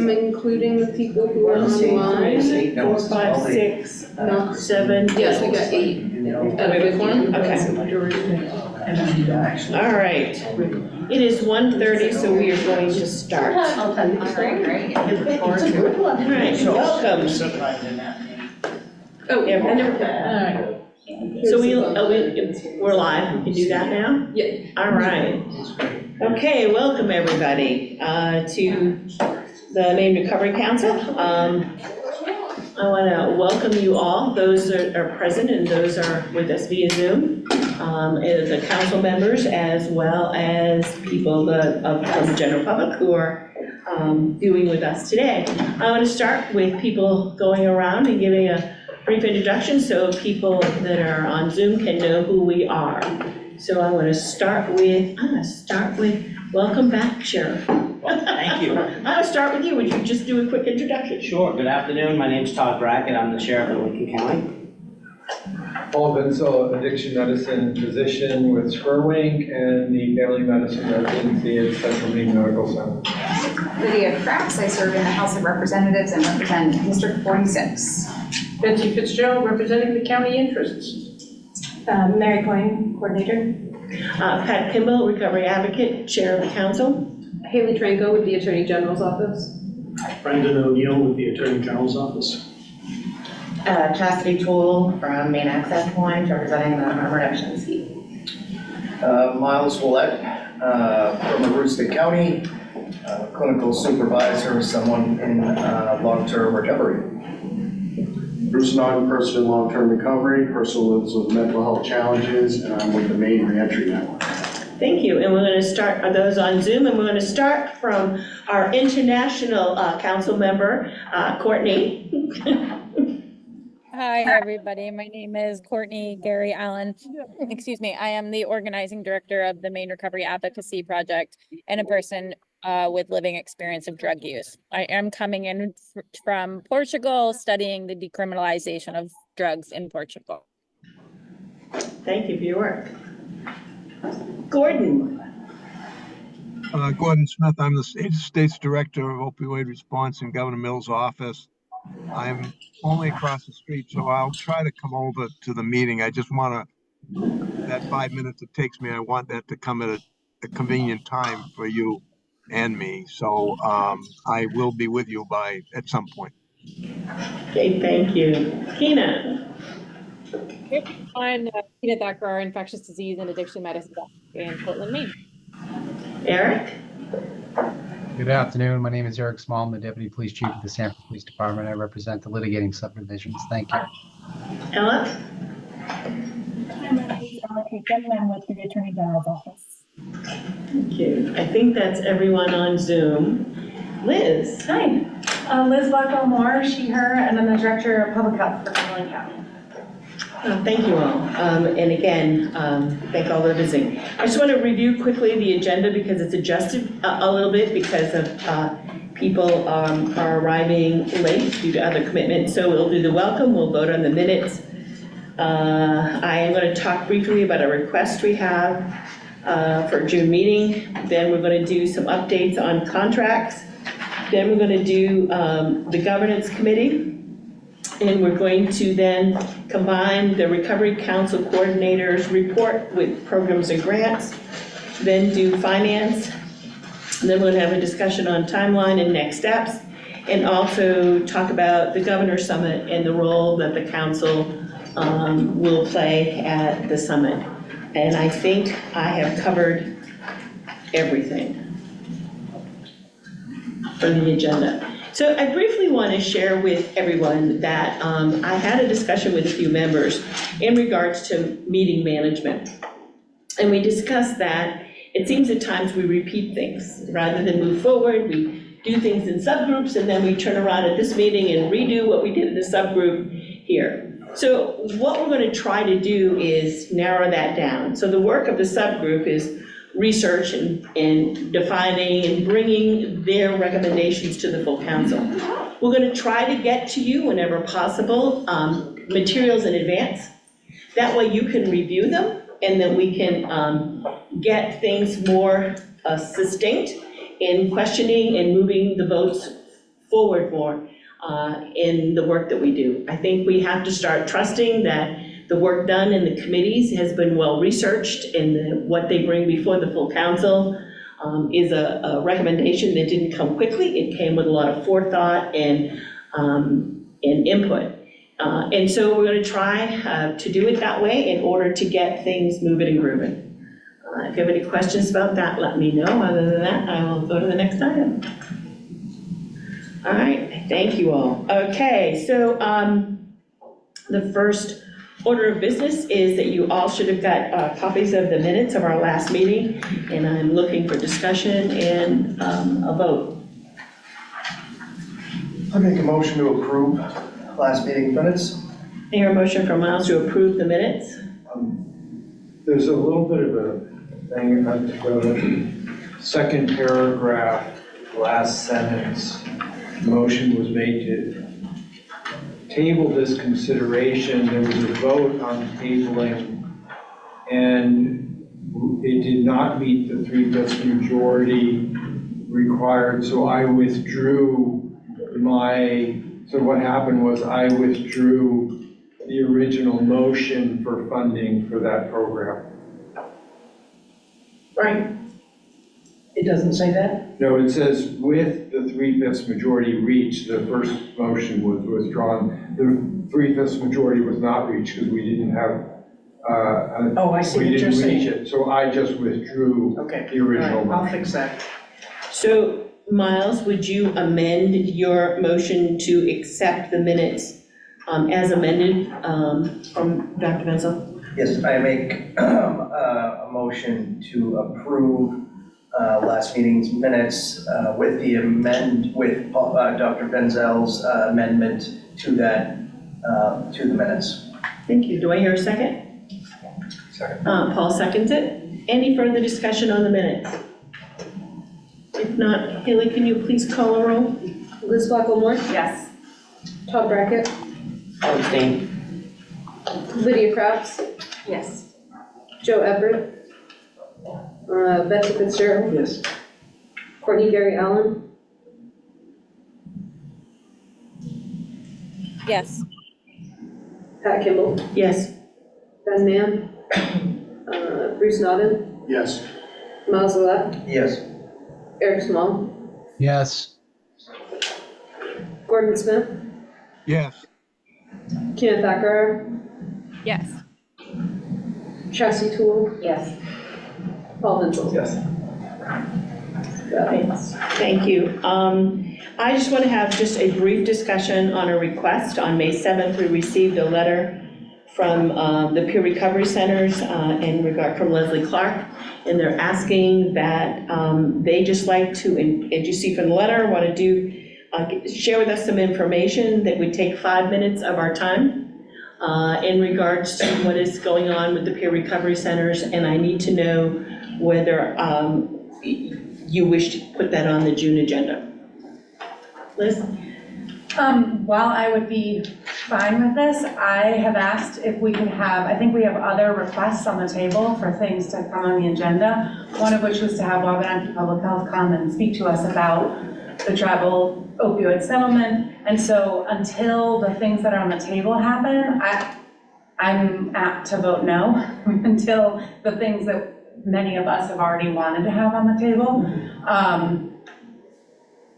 Including the people who are online. 4, 5, 6, 7. Yes, we got 8. Okay. All right. It is 1:30, so we are going to start. All right, welcome. Oh, Yeah, I never all right. So we're live, we can do that now? Yeah. All right. Okay, welcome everybody to the Maine Recovery Council. I want to welcome you all, those that are present and those are with us via Zoom, as the council members as well as people from the general public who are viewing with us today. I want to start with people going around and giving a brief introduction so people that are on Zoom can know who we are. So I want to start with, welcome back, Sheriff. Well, thank you. I'm going to start with you. Would you just do a quick introduction? Sure. Good afternoon. My name's Todd Brackett. I'm the sheriff of Lincoln County. Paul Vinsel, addiction medicine physician with Spurwink and the family medicine residency at Central Maine Medical Center. Lydia Krax, I serve in the House of Representatives and represent District 46. Betsy Fitzgerald, representing the county interests. Mary Coyne, coordinator. Pat Kimball, recovery advocate, chair of the council. Haley Tranco with the Attorney General's office. Brendan O'Neill with the Attorney General's office. Chastity Toole from Maine Access Point, representing the harm reduction scheme. Miles Willett from Aroostook County, clinical supervisor, someone in long-term recovery. Bruce Norton, person in long-term recovery, person with mental health challenges, and I'm with the Maine Reentry Network. Thank you. And we're going to start, are those on Zoom? And we're going to start from our international council member, Courtney. Hi, everybody. My name is Courtney Gary Allen. Excuse me. I am the organizing director of the Maine Recovery Advocacy Project and a person with living experience of drug use. I am coming in from Portugal, studying the decriminalization of drugs in Portugal. Thank you for your work. Gordon. Gordon Smith. I'm the State's Director of Opioid Response in Governor Mills' office. I'm only across the street, so I'll try to come over to the meeting. I just want to, that 5 minutes it takes me, I want that to come at a convenient time for you and me. So I will be with you at some point. Okay, thank you. Kina. I'm Tina Thacker, infectious disease and addiction medicine in Portland, Maine. Eric. Good afternoon. My name is Eric Small. I'm the Deputy Police Chief of the Sanford Police Department. I represent the litigating subdivisions. Thank you. Ella. Hi, my name is Ella Capen, and I'm with the Attorney General's office. Thank you. I think that's everyone on Zoom. Liz. Hi. Liz Blackwell-Moore, she, her, and I'm the Director of Public Health for Cumberland County. Thank you all. And again, thank all the visiting. I just want to review quickly the agenda because it's adjusted a little bit because of people are arriving late due to other commitments. So we'll do the welcome, we'll vote on the minutes. I am going to talk briefly about a request we have for June meeting. Then we're going to do some updates on contracts. Then we're going to do the governance committee. And we're going to then combine the Recovery Council Coordinator's report with programs and grants, then do finance. And then we're going to have a discussion on timeline and next steps, and also talk about the Governor's Summit and the role that the council will play at the summit. And I think I have covered everything for the agenda. So I briefly want to share with everyone that I had a discussion with a few members in regards to meeting management. And we discussed that it seems at times we repeat things. Rather than move forward, we do things in subgroups and then we turn around at this meeting and redo what we did in the subgroup here. So what we're going to try to do is narrow that down. So the work of the subgroup is research and defining and bringing their recommendations to the full council. We're going to try to get to you whenever possible materials in advance. That way you can review them and then we can get things more succinct in questioning and moving the votes forward more in the work that we do. I think we have to start trusting that the work done in the committees has been well-researched, and what they bring before the full council is a recommendation that didn't come quickly. It came with a lot of forethought and input. And so we're going to try to do it that way in order to get things moving and grooving. If you have any questions about that, let me know. Other than that, I will go to the next item. All right, thank you all. Okay, so the first order of business is that you all should have got copies of the minutes of our last meeting, and I'm looking for discussion and a vote. I make a motion to approve last meeting minutes. I hear a motion from Miles to approve the minutes. There's a little bit of a thing at the second paragraph, last sentence. Motion was made to table this consideration. There was a vote on tabling, and it did not meet the 3/5 majority required, so I withdrew so what happened was I withdrew the original motion for funding for that program. Right. It doesn't say that? No, it says with the 3/5 majority reached, the first motion was withdrawn. The 3/5 majority was not reached because we didn't have, Oh, I see what you're saying. we didn't reach it. So I just withdrew Okay. the original All right, I'll motion. fix that. So, Miles, would you amend your motion to accept the minutes as amended from Dr. Benzel? Yes, I make a motion to approve last meeting's minutes with Dr. Benzel's amendment to that, to the minutes. Thank you. Do I hear a second? Second. Paul seconds it. Any further discussion on the minutes? If not, Haley, can you please call a roll? Liz Blackwell-Moore, Yes. Todd Brackett, Abstain. Lydia Kratz, Yes. Joe Everett, Betsy Fitzgerald, Yes. Courtney Gary Allen, Yes. Pat Kimball, Yes. Ben Mann, Bruce Nodden, Yes. Miles Willett, Yes. Eric Small, Yes. Gordon Smith, Yes. Kenneth Thacker, Yes. Chassie Toole, Yes. Paul Vincent. Yes. Thank you. I just want to have just a brief discussion on a request. On May 7th, we received a letter from the peer recovery centers in regard from Leslie Clark, and they're asking that they just like to, as you see from the letter, want to do, share with us some information that would take 5 minutes of our time in regards to what is going on with the peer recovery centers, and I need to know whether you wish to put that on the June agenda. Liz? While I would be fine with this, I have asked if we could have, I think we have other requests on the table for things to come on the agenda, one of which was to have Wabanaki Public Health come and speak to us about the tribal opioid settlement. And so until the things that are on the table happen, I'm apt to vote no until the things that many of us have already wanted to have on the table.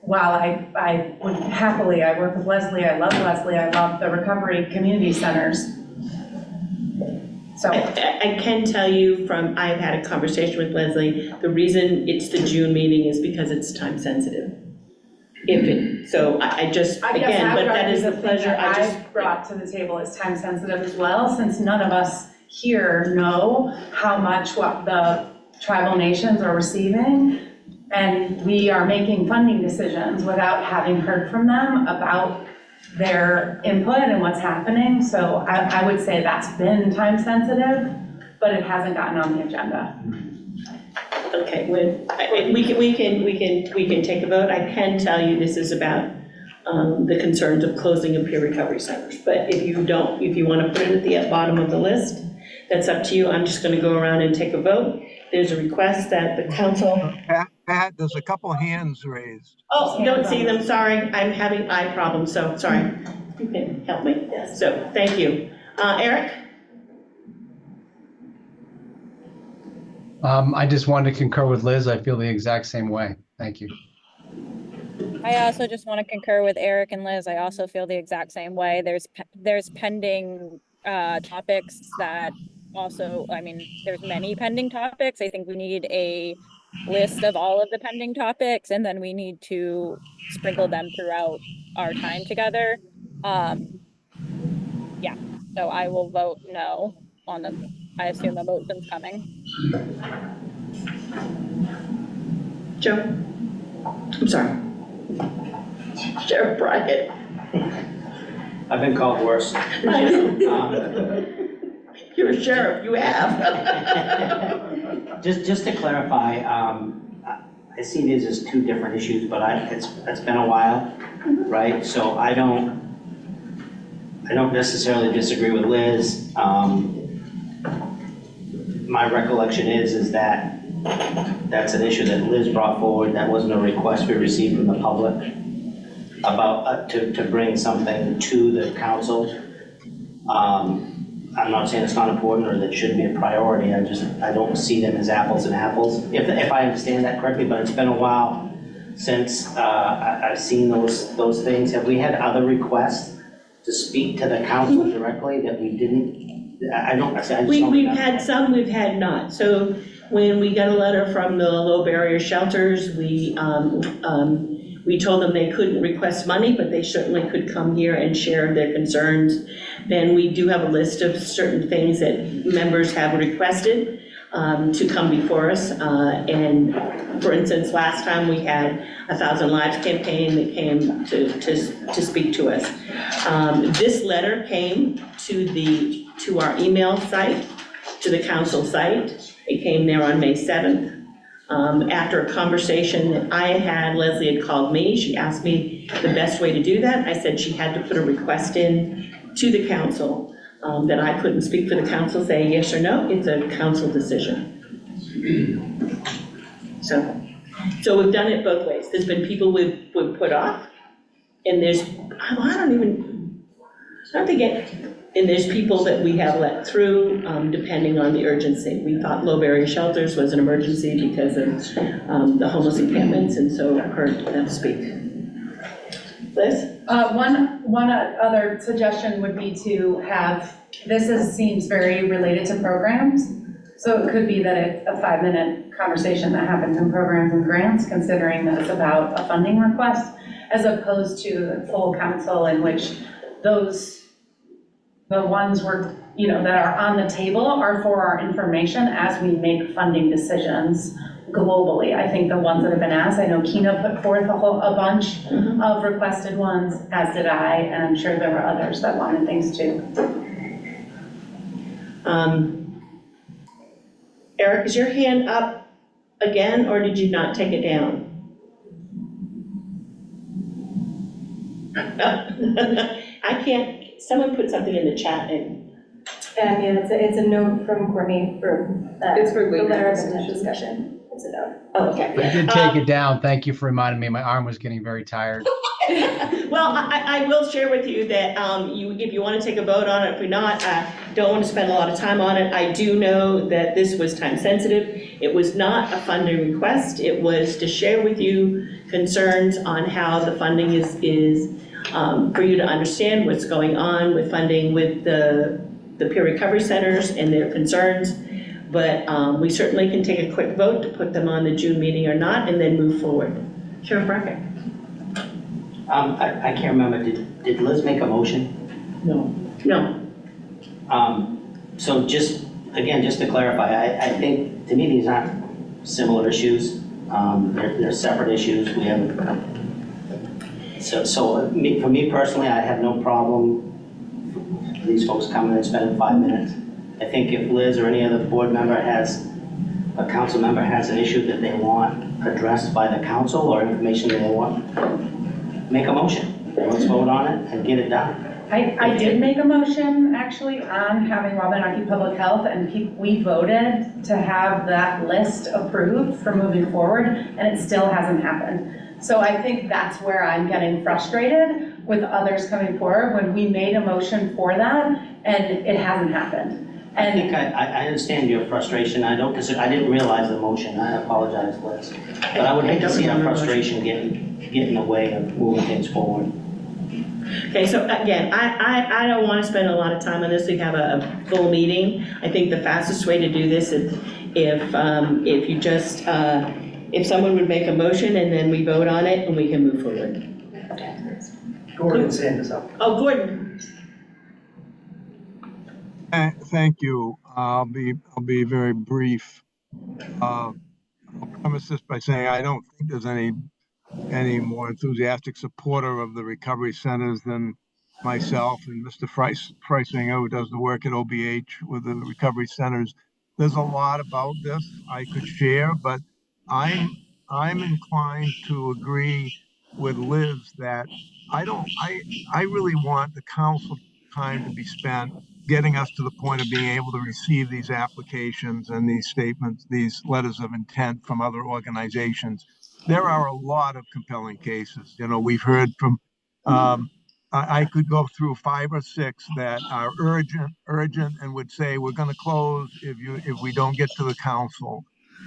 While I would happily, I work with Leslie, I love Leslie, I love the recovery community centers. So I can tell you from, I've had a conversation with Leslie, the reason it's the June meeting is because it's time sensitive. So I just, again, but that is the pleasure. I've brought to the table is time sensitive as well, since none of us here know how much what the tribal nations are receiving. And we are making funding decisions without having heard from them about their input and what's happening. So I would say that's been time sensitive, but it hasn't gotten on the agenda. Okay, we can take a vote. I can tell you this is about the concerns of closing of peer recovery centers. But if you want to put it at the bottom of the list, that's up to you. I'm just going to go around and take a vote. There's a request that the council. Pat, there's a couple hands raised. Oh, don't see them, sorry, I'm having eye problems, so, sorry. You can help me, so, thank you. Eric? I just wanted to concur with Liz. I feel the exact same way. Thank you. I also just want to concur with Eric and Liz. I also feel the exact same way. There's pending topics that also, I mean, there's many pending topics. I think we need a list of all of the pending topics, and then we need to sprinkle them throughout our time together. Yeah, so I will vote no on the, I assume a motion's coming. Joe? I'm sorry. Sheriff Brackett. I've been called worse. You're a sheriff, you have. Just to clarify, I see these as two different issues, but it's been a while, right? So I don't necessarily disagree with Liz. My recollection is that that's an issue that Liz brought forward. That wasn't a request we received from the public about to bring something to the council. I'm not saying it's not important or that it shouldn't be a priority. I don't see them as apples and apples, if I understand that correctly, but it's been a while since I've seen those things. Have we had other requests to speak to the council directly that we didn't? We've had some, we've had not. So when we got a letter from the low barrier shelters, we told them they couldn't request money, but they certainly could come here and share their concerns. Then we do have a list of certain things that members have requested to come before us. And for instance, last time we had 1,000 Lives campaign that came to speak to us. This letter came to our email site, to the council site. It came there on May 7th. After a conversation that I had, Leslie had called me. She asked me the best way to do that. I said she had to put a request in to the council, that I couldn't speak for the council, say yes or no. It's a council decision. So we've done it both ways. There's been people we've put off, and there's and there's people that we have let through, depending on the urgency. We thought low barrier shelters was an emergency because of the homeless encampments, and so heard them speak. Liz? One other suggestion would be to have, seems very related to programs. So it could be that it's a 5-minute conversation that happens in programs and grants, considering that it's about a funding request, as opposed to a full council in which the ones that are on the table are for our information as we make funding decisions globally. I think the ones that have been asked, I know Kina put forth a bunch of requested ones, as did I, and I'm sure there were others that wanted things too. Eric, is your hand up again, or did you not take it down? I can't, someone put something in the chat and. Yeah, it's a note from Courtney for It's for the letter of legal discussion. It's a note. Oh, okay. I did take it down. Thank you for reminding me. My arm was getting very tired. Well, I will share with you that if you want to take a vote on it, if not, don't want to spend a lot of time on it. I do know that this was time sensitive. It was not a funding request. It was to share with you concerns on how the funding is for you to understand what's going on with funding with the peer recovery centers and their concerns. But we certainly can take a quick vote to put them on the June meeting or not, and then move forward. Sheriff Brackett. I can't remember, did Liz make a motion? No. So just to clarify, I think, to me, these aren't similar issues. They're separate issues. We have, for me personally, I have no problem for these folks coming and spending 5 minutes. I think if Liz or any other board member a council member has an issue that they want addressed by the council or information that they want, make a motion. Let's vote on it and get it done. I did make a motion, actually, on having Wabanaki Public Health, and we voted to have that list approved for moving forward, and it still hasn't happened. So I think that's where I'm getting frustrated with others coming forward, when we made a motion for that, and it hasn't happened. I think I understand your frustration. I didn't realize the motion. I apologize, Liz. But I would hate to see our frustration get in the way of moving things forward. Okay, so again, I don't want to spend a lot of time on this. We have a full meeting. I think the fastest way to do this is if you just, if someone would make a motion and then we vote on it and we can move forward. Gordon's hand is up. Oh, Gordon. Thank you. I'll be very brief. I'll premise this by saying I don't think there's any more enthusiastic supporter of the recovery centers than myself and Mr. Freisinger, who does the work at OBH with the recovery centers. There's a lot about this I could share, but I'm inclined to agree with Liz that I really want the council time to be spent getting us to the point of being able to receive these applications and these statements, these letters of intent from other organizations. There are a lot of compelling cases. You know, we've heard from, I could go through 5 or 6 that are urgent, and would say, we're going to close if we don't get to the council.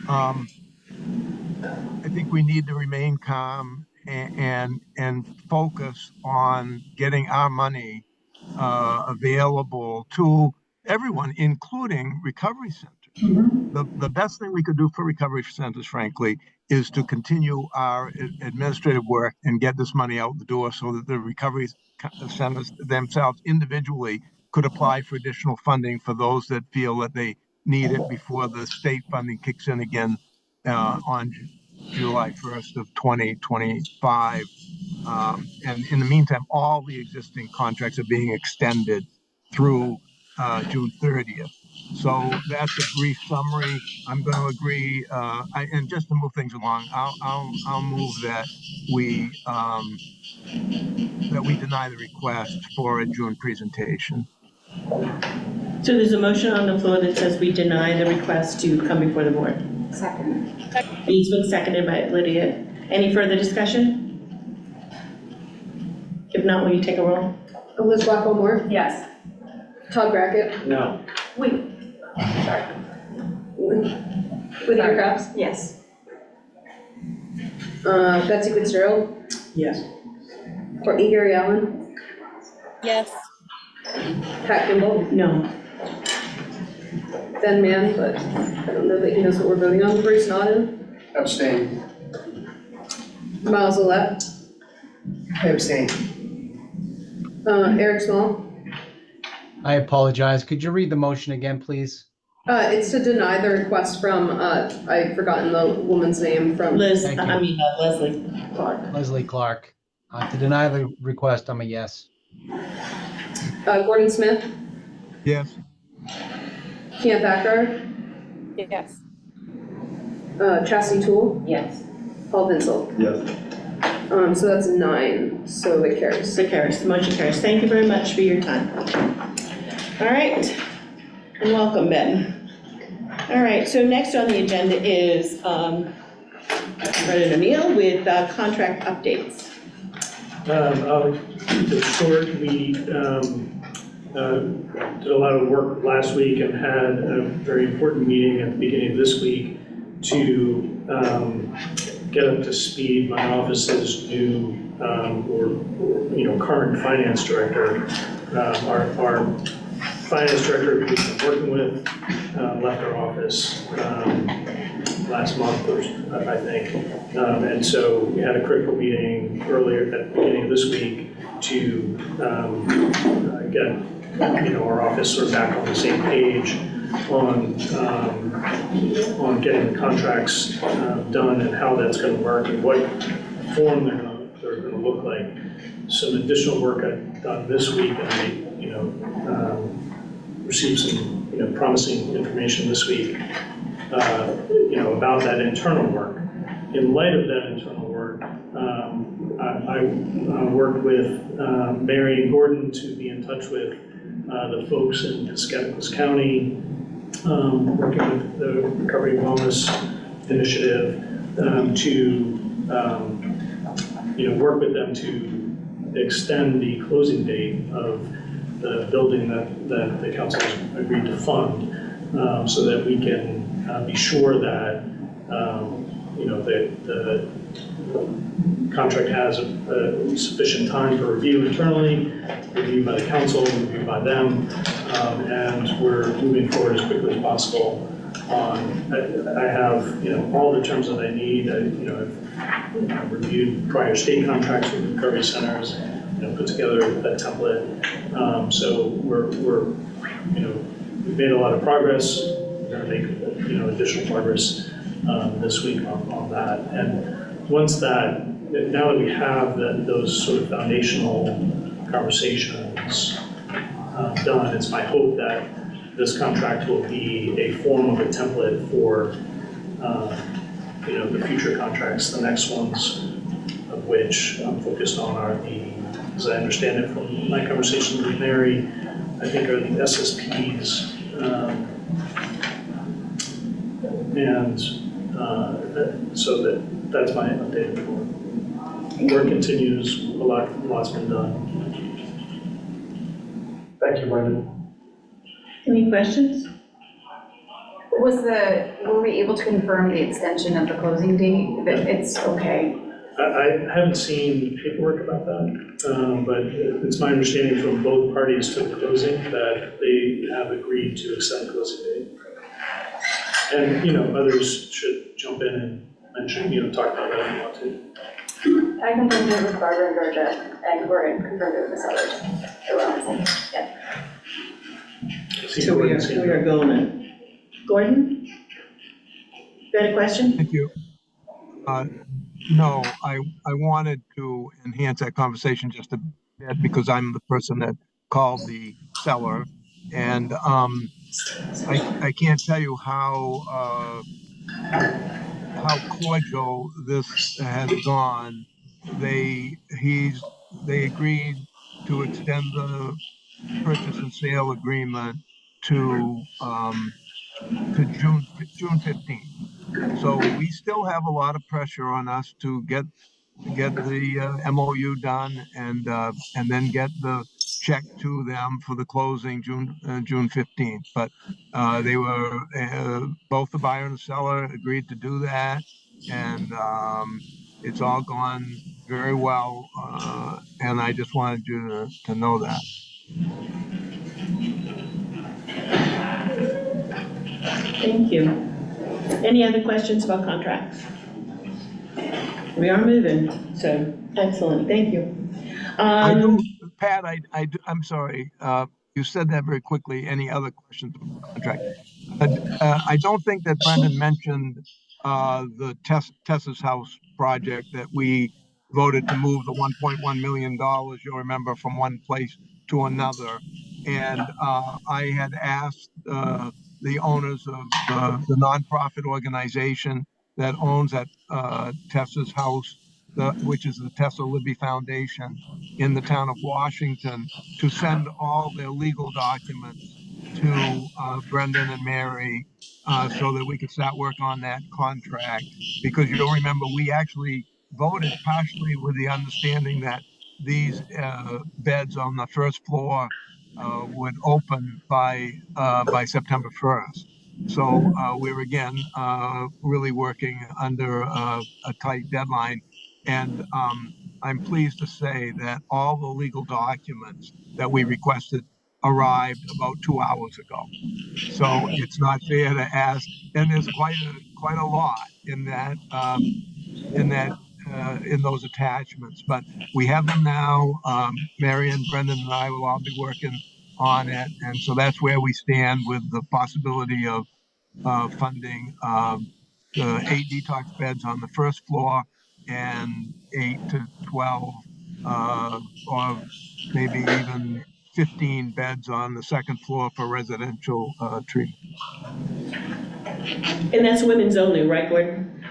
I think we need to remain calm and focus on getting our money available to everyone, including recovery centers. The best thing we could do for recovery centers, frankly, is to continue our administrative work and get this money out the door so that the recovery centers themselves individually could apply for additional funding for those that feel that they need it before the state funding kicks in again on July 1st of 2025. And in the meantime, all the existing contracts are being extended through June 30th. So that's a brief summary. I'm going to agree, and just to move things along, I'll move that we deny the request for a June presentation. So there's a motion on the floor that says we deny the request to come before the board. Second. It's been seconded by Lydia. Any further discussion? If not, will you take a roll? Liz Blackwell-Moore? Yes. Todd Brackett? No. Wait. Sorry. Lydia Krebs? Yes. Betsy Fitzgerald? Yes. Courtney Gary Allen? Yes. Pat Kimball? No. Ben Mann, but I don't know that he knows what we're voting on. Bruce Nodden? Abstain. Miles Olet? I abstain. Eric Small? I apologize. Could you read the motion again, please? It's to deny the request from, I've forgotten the woman's name from. Leslie Clark. Leslie Clark. To deny the request, I'm a yes. Gordon Smith? Yes. Camp Packard? Yes. Chastity Toole? Yes. Paul Vinsel? Yes. So that's 9, so it carries. It carries, the motion carries. Thank you very much for your time. All right, and welcome, Ben. All right, so next on the agenda is Brendan O'Neill with contract updates. I'll keep it short. We did a lot of work last week and had a very important meeting at the beginning of this week to get up to speed my office's new current finance director. Our finance director who we've been working with left our office last month, I think. And so we had a critical meeting earlier at the beginning of this week to get our office sort of back on the same page on getting the contracts done and how that's going to work and what form they're going to look like. Some additional work I've done this week, and I received some promising information this week about that internal work. in light of that internal work, I worked with Mary and Gordon to be in touch with the folks in Piscataquis County, working with the Recovery and Wellness Initiative to work with them to extend the closing date of the building that the council has agreed to fund, so that we can be sure that the contract has sufficient time for review internally, review by the council, review by them, and we're moving forward as quickly as possible. I have all the terms that I need. I've reviewed prior state contracts with recovery centers, put together a template. So we've made a lot of progress. We're going to make additional progress this week on that. And once now that we have those sort of foundational conversations done, it's my hope that this contract will be a form of a template for the future contracts. The next ones of which I'm focused on are as I understand it from my conversations with Mary, I think are the SSPs. So that's my updated report. Work continues, lot's been done. Thank you, Brendan. Any questions? Were we able to confirm the extension of the closing date, that it's okay? I haven't seen paperwork about that, but it's my understanding from both parties to the closing that they have agreed to extend the closing date. And, others should jump in and mention, talk about that if you want to. I confirmed it with Barbara and Georgia, and Gordon confirmed it with the sellers. They were on the same, yeah. So we are golden. Gordon? You had a question? Thank you. No, I wanted to enhance that conversation just a bit because I'm the person that called the seller, and I can't tell you how cordial this has gone. They agreed to extend the purchase and sale agreement to June 15th. So we still have a lot of pressure on us to get the MOU done and then get the check to them for the closing June 15th. But they were both the buyer and the seller agreed to do that, and it's all gone very well. And I just wanted you to know that. Thank you. Any other questions about contracts? We are moving, so excellent, thank you. Pat, I'm sorry, you said that very quickly. Any other questions about the contract? I don't think that Brendan mentioned the Tessa's House project that we voted to move the $1.1 million, you'll remember, from one place to another. And I had asked the owners of the nonprofit organization that owns that Tessa's House, which is the Tessa Libby Foundation in the town of Washington, to send all their legal documents to Brendan and Mary so that we could start work on that contract. Because you'll remember, we actually voted partially with the understanding that these beds on the first floor would open by September 1st. So we're again really working under a tight deadline. And I'm pleased to say that all the legal documents that we requested arrived about 2 hours ago. So it's not fair to ask, and there's quite a lot in those attachments. But we have them now. Mary, Brendan, and I will all be working on it, and so that's where we stand with the possibility of funding the 8 detox beds on the first floor and 8 to 12 or maybe even 15 beds on the second floor for residential treatment. And that's women's only, right, Gordon?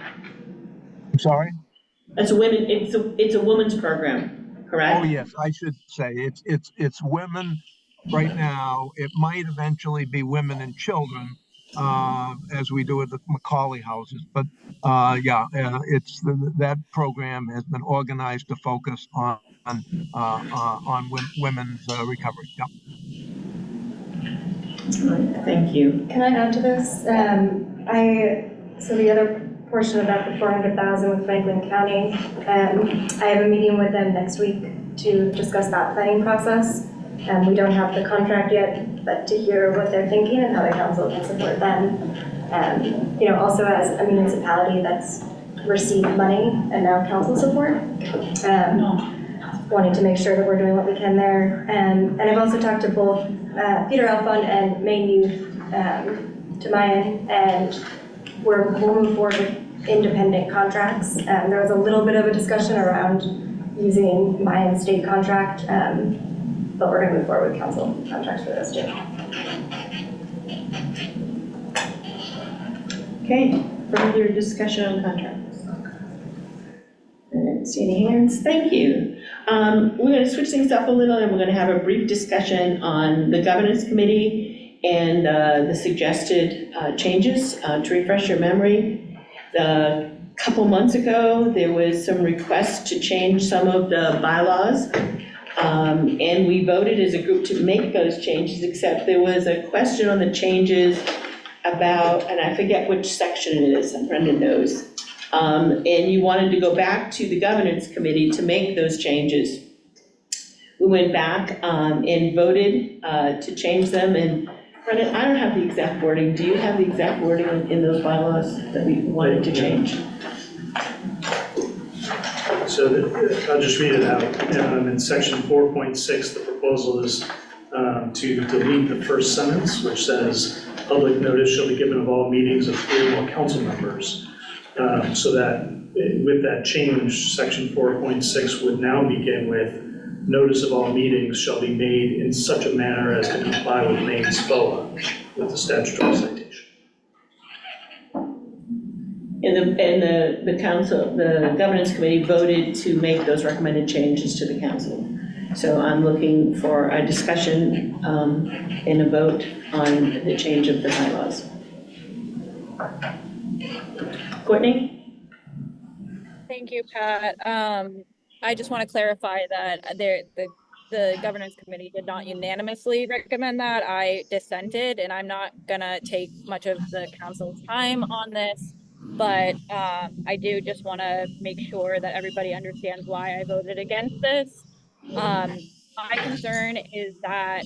I'm sorry? It's a women's program, correct? Oh, yes, I should say, it's women right now. It might eventually be women and children, as we do at the Macaulay houses. But, that program has been organized to focus on women's recovery. Yep. Thank you. Can I add to this? So the other portion of that, the 400,000 with Franklin County, I have a meeting with them next week to discuss that planning process. We don't have the contract yet, but to hear what they're thinking and how the council can support them. Also as a municipality that's received money and now council support, wanting to make sure that we're doing what we can there. And I've also talked to both Peter L. Fund and Maine Youth, to Mayan, and we'll move forward with independent contracts. There was a little bit of a discussion around using Mayan state contract, but we're gonna move forward with council contracts for those too. Okay, further discussion on contracts? I didn't see any hands, thank you. We're gonna switch things up a little and we're gonna have a brief discussion on the governance committee and the suggested changes. To refresh your memory, a couple months ago, there was some requests to change some of the bylaws. And we voted as a group to make those changes, except there was a question on the changes about, and I forget which section it is, Brenda knows. And you wanted to go back to the governance committee to make those changes. We went back and voted to change them, and Brenda, I don't have the exact wording. Do you have the exact wording in those bylaws that we wanted to change? So I'll just read it out. In section 4.6, the proposal is to delete the first sentence, which says, public notice shall be given of all meetings of 3 or more council members. So that with that change, section 4.6 would now begin with, notice of all meetings shall be made in such a manner as to comply with Maine's FOA, with the statutory citation. And the council, the governance committee voted to make those recommended changes to the council. So I'm looking for a discussion and a vote on the change of the bylaws. Courtney? Thank you, Pat. I just want to clarify that the governance committee did not unanimously recommend that. I dissented, and I'm not gonna take much of the council's time on this, but I do just want to make sure that everybody understands why I voted against this. My concern is that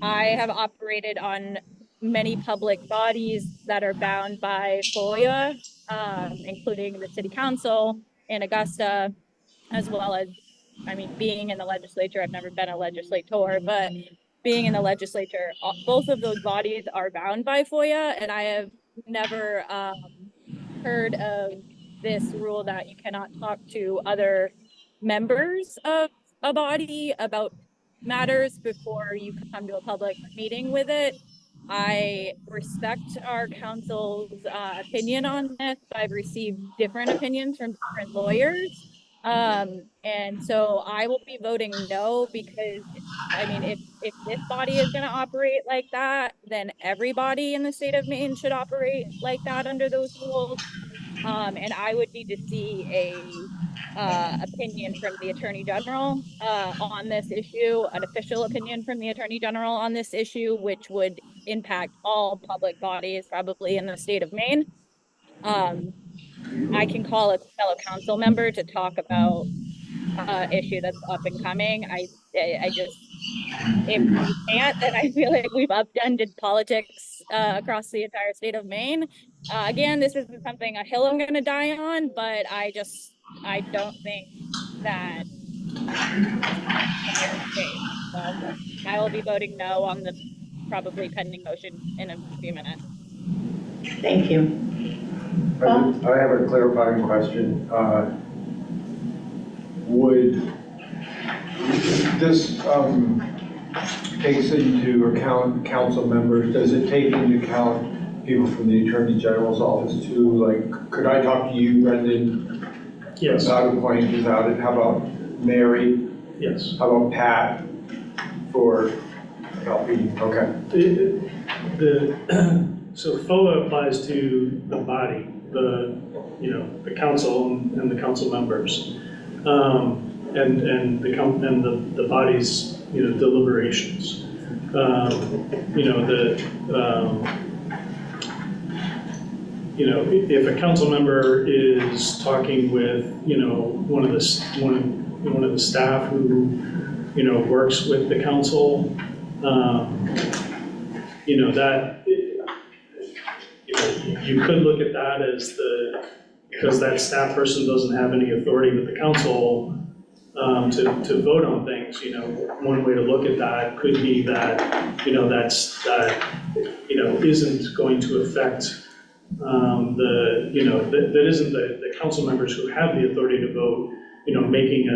I have operated on many public bodies that are bound by FOIA, including the city council in Augusta, as well as, being in the legislature. I've never been a legislator, but being in the legislature, both of those bodies are bound by FOIA, and I have never heard of this rule that you cannot talk to other members of a body about matters before you come to a public meeting with it. I respect our council's opinion on this. I've received different opinions from different lawyers. And so I will be voting no, because if this body is going to operate like that, then everybody in the state of Maine should operate like that under those rules. And I would need to see a opinion from the Attorney General on this issue, an official opinion from the Attorney General on this issue, which would impact all public bodies probably in the state of Maine. I can call a fellow council member to talk about issue that's up and coming. I just, if you can't, then I feel like we've upended politics across the entire state of Maine. Again, this isn't something, a hill I'm going to die on, but I don't think that a fair case. So I will be voting no on the probably pending motion in a few minutes. Thank you. I have a clarifying question. Would this takes into account council members? Does it take into account people from the Attorney General's office too? Like, could I talk to you, Brendan, Yes. Without appointing, without it, how about Mary? Yes. How about Pat for helping, okay. So FOA applies to the body, the council and the council members, and the body's, deliberations. If a council member is talking with, one of the staff who, works with the council, that, you could look at that as because that staff person doesn't have any authority with the council to vote on things, one way to look at that could be that, isn't going to affect that isn't the council members who have the authority to vote, making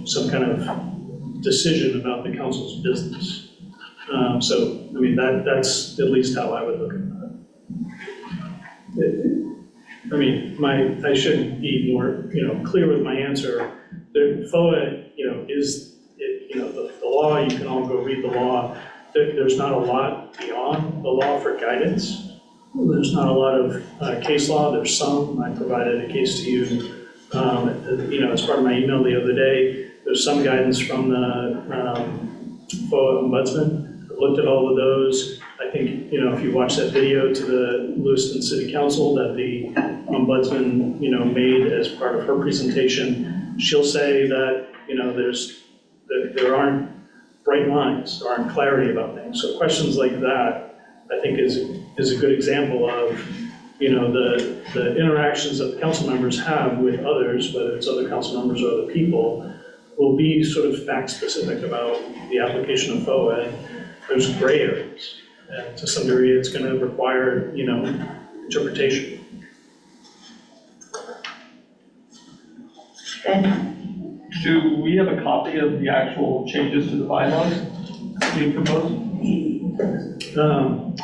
some kind of decision about the council's business. So, that's at least how I would look at that. I should be more, clear with my answer. The FOA, is, the law, you can all go read the law. There's not a lot beyond the law for guidance. There's not a lot of case law. There's some. I provided a case to you, as part of my email the other day. There's some guidance from the FOA ombudsman. I looked at all of those. I think, if you watch that video to the Lewiston City Council that the ombudsman, made as part of her presentation, she'll say that, there aren't bright lines, there aren't clarity about things. So questions like that, I think is a good example of, the interactions that the council members have with others, whether it's other council members or other people, will be sort of fact-specific about the application of FOA. And there's gray areas, and to some degree, it's going to require, interpretation. Do we have a copy of the actual changes to the bylaws being proposed?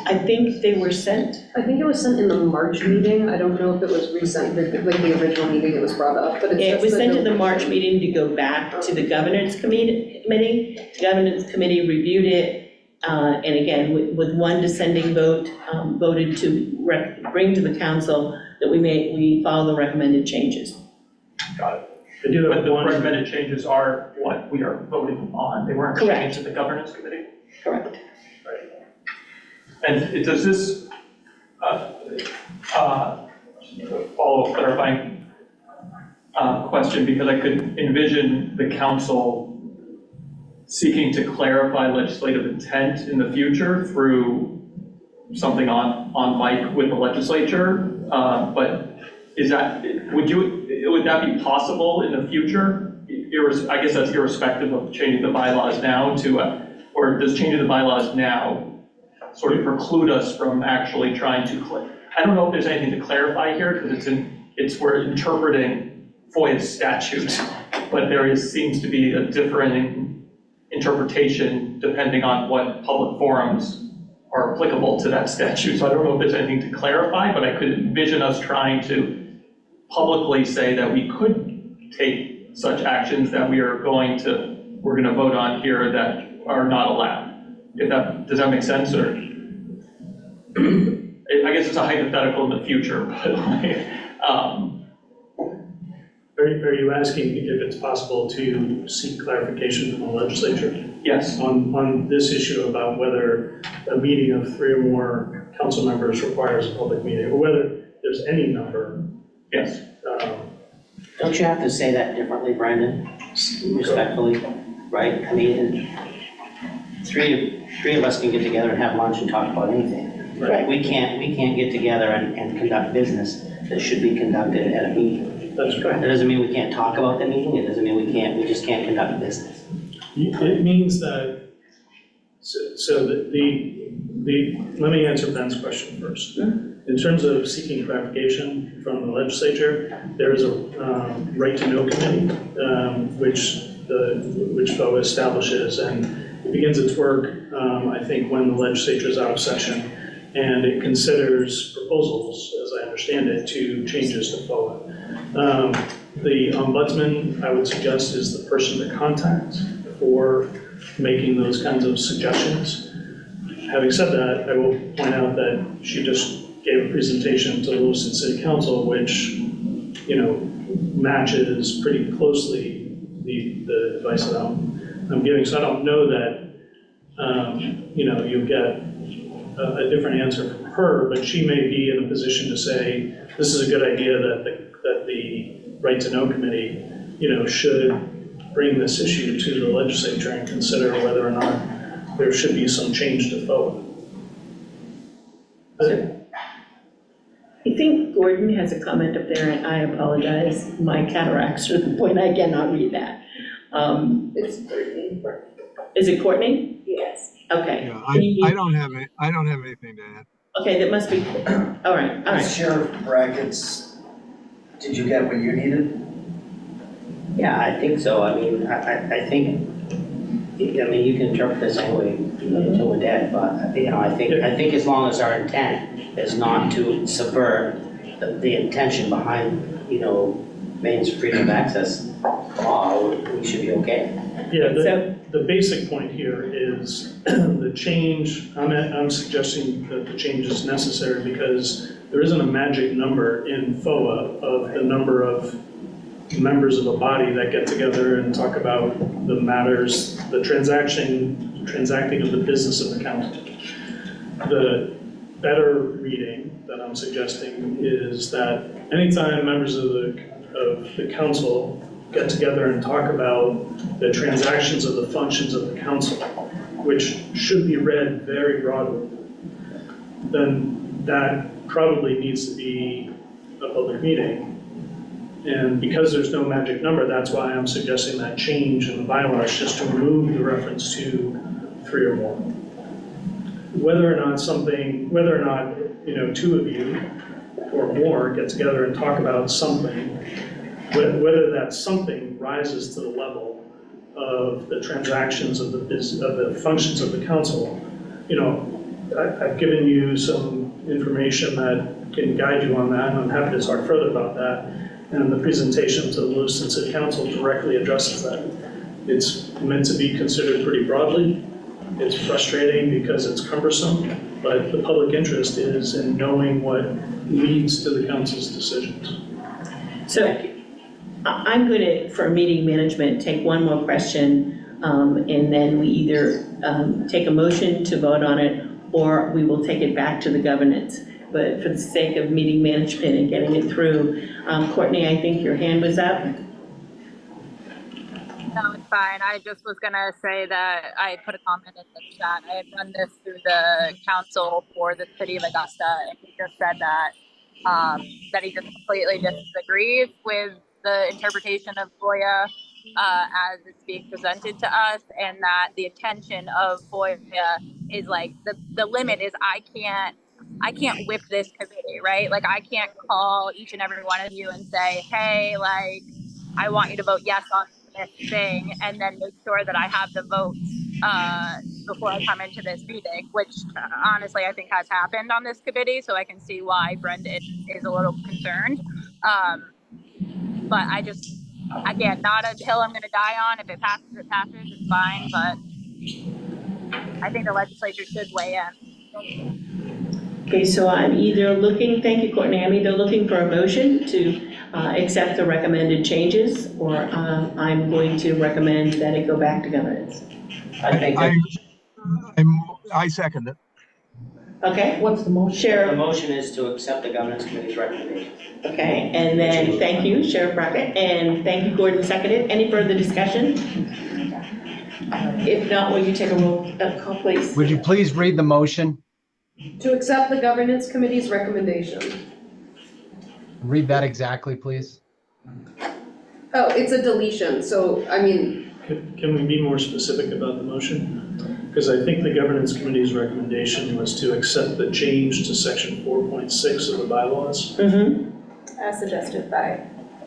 I think they were sent. I think it was sent in the March meeting. I don't know if it was resent, like the original meeting it was brought up, but It was sent to the March meeting to go back to the governance committee. The governance committee reviewed it, and again, with one dissenting vote, voted to bring to the council that we follow the recommended changes. Got it. But the recommended changes are what we are voting on. They weren't changed to the governance committee? Correct. Right. And does this follow-up clarifying question, because I could envision the council seeking to clarify legislative intent in the future through something on mic with the legislature, but would that be possible in the future? I guess that's irrespective of changing the bylaws now or does changing the bylaws now sort of preclude us from actually trying to I don't know if there's anything to clarify here, because we're interpreting FOIA's statute, but seems to be a differing interpretation depending on what public forums are applicable to that statute. So I don't know if there's anything to clarify, but I could envision us trying to publicly say that we could take such actions that we're going to vote on here that are not allowed. Does that make sense? Or I guess it's a hypothetical in the future, but Are you asking if it's possible to seek clarification from the legislature? Yes. On this issue about whether a meeting of 3 or more council members requires a public meeting, or whether there's any number? Yes. Don't you have to say that differently, Brandon, respectfully, right? Three of us can get together and have lunch and talk about anything. Right. We can't get together and conduct business that should be conducted at a meeting. That's correct. That doesn't mean we can't talk about the meeting, it doesn't mean we just can't conduct business. It means that, let me answer Ben's question first. In terms of seeking clarification from the legislature, there is a right to know committee, which FOA establishes, and it begins its work, I think, when the legislature is out of session, and it considers proposals, as I understand it, to changes to FOA. The ombudsman, I would suggest, is the person to contact for making those kinds of suggestions. Having said that, I will point out that she just gave a presentation to the Lewiston City Council, which, you know, matches pretty closely the advice that I'm giving. So I don't know that, you know, you'll get a different answer from her, but she may be in a position to say, this is a good idea that the Right to Know Committee, you know, should bring this issue to the legislature and consider whether or not there should be some change to FOA. I think Gordon has a comment up there, and I apologize, my cataracts are the point I cannot read that. It's 13. Is it Courtney? Yes. Okay. Yeah, I don't have anything to add. Okay, that must be, all right. Sheriff Brackett's, did you get what you needed? Yeah, I think so. I mean, I think, I mean, you can interpret this any way, you know, until we're dead, but, you know, I think as long as our intent is not to subvert the intention behind, you know, Maine's freedom of access law, we should be okay. Yeah, the basic point here is the change, I'm suggesting that the change is necessary because there isn't a magic number in FOA of the number of members of a body that get together and talk about the matters, the transacting of the business of the council. The better reading that I'm suggesting is that anytime members of the council get together and talk about the transactions of the functions of the council, which should be read very broadly, then that probably needs to be a public meeting. And because there's no magic number, that's why I'm suggesting that change in the bylaws, just to remove the reference to 3 or more. Whether or not, you know, 2 of you or more get together and talk about something, whether that something rises to the level of the transactions of the functions of the council, you know, I've given you some information that can guide you on that, and I'm happy to talk further about that. And the presentation to the Lewiston City Council directly addresses that. It's meant to be considered pretty broadly. It's frustrating because it's cumbersome, but the public interest is in knowing what leads to the council's decisions. So I'm going to, for meeting management, take one more question, and then we either take a motion to vote on it, or we will take it back to the governance. But for the sake of meeting management and getting it through, Courtney, I think your hand was up. No, it's fine. I just was gonna say that I put a comment in the chat. I had run this through the council for the city of Augusta, and he just said that he just completely disagrees with the interpretation of FOIA as it's being presented to us, and that the intention of FOIA is like the limit is I can't whip this committee, right? Like I can't call each and every one of you and say, hey, like I want you to vote yes on this thing, and then make sure that I have the votes before I come into this meeting, which honestly I think has happened on this committee, so I can see why Brenda is a little concerned. But I just, again, not a hill I'm gonna die on. If it passes, it's fine, but I think the legislature should weigh in. Okay, so I'm either looking, thank you, Courtney, I'm either looking for a motion to accept the recommended changes, or I'm going to recommend that it go back to governance. I second it. Okay. What's the motion? Sheriff. The motion is to accept the governance committee's recommendation. Okay, and then thank you, Sheriff Brackett, and thank you, Gordon, seconded. Any further discussion? If not, will you take a roll call, please? Would you please read the motion? To accept the governance committee's recommendation. Read that exactly, please. Oh, it's a deletion, so, I mean. Can we be more specific about the motion? Because I think the governance committee's recommendation was to accept the change to section 4.6 of the bylaws. Mm-hmm. As suggested by.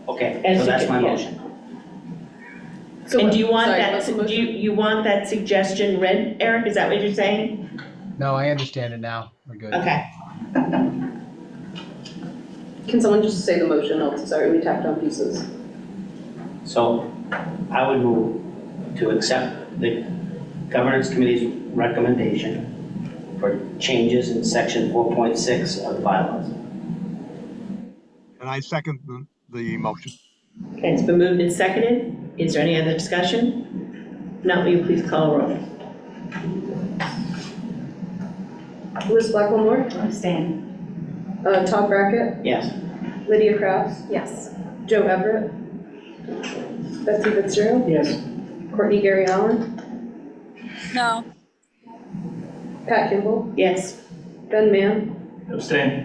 Okay, so that's my motion. So and do you want you want that suggestion read, Eric? Is that what you're saying? No, I understand it now. We're good. Okay. Can someone just say the motion? Oh, sorry, we tacked on pieces. So I would move to accept the governance committee's recommendation for changes in section 4.6 of the bylaws. And I second the motion. Okay, it's been moved and seconded. Is there any other discussion? If not, will you please call a roll? Liz Blackwell-Moore, Abstain. Tom Brackett, Yes. Lydia Crafts, Yes. Joe Everett, Betsy Fitzgerald, Yes. Courtney Gary Allen, No. Pat Kimball, Yes. Ben Mann, Abstain.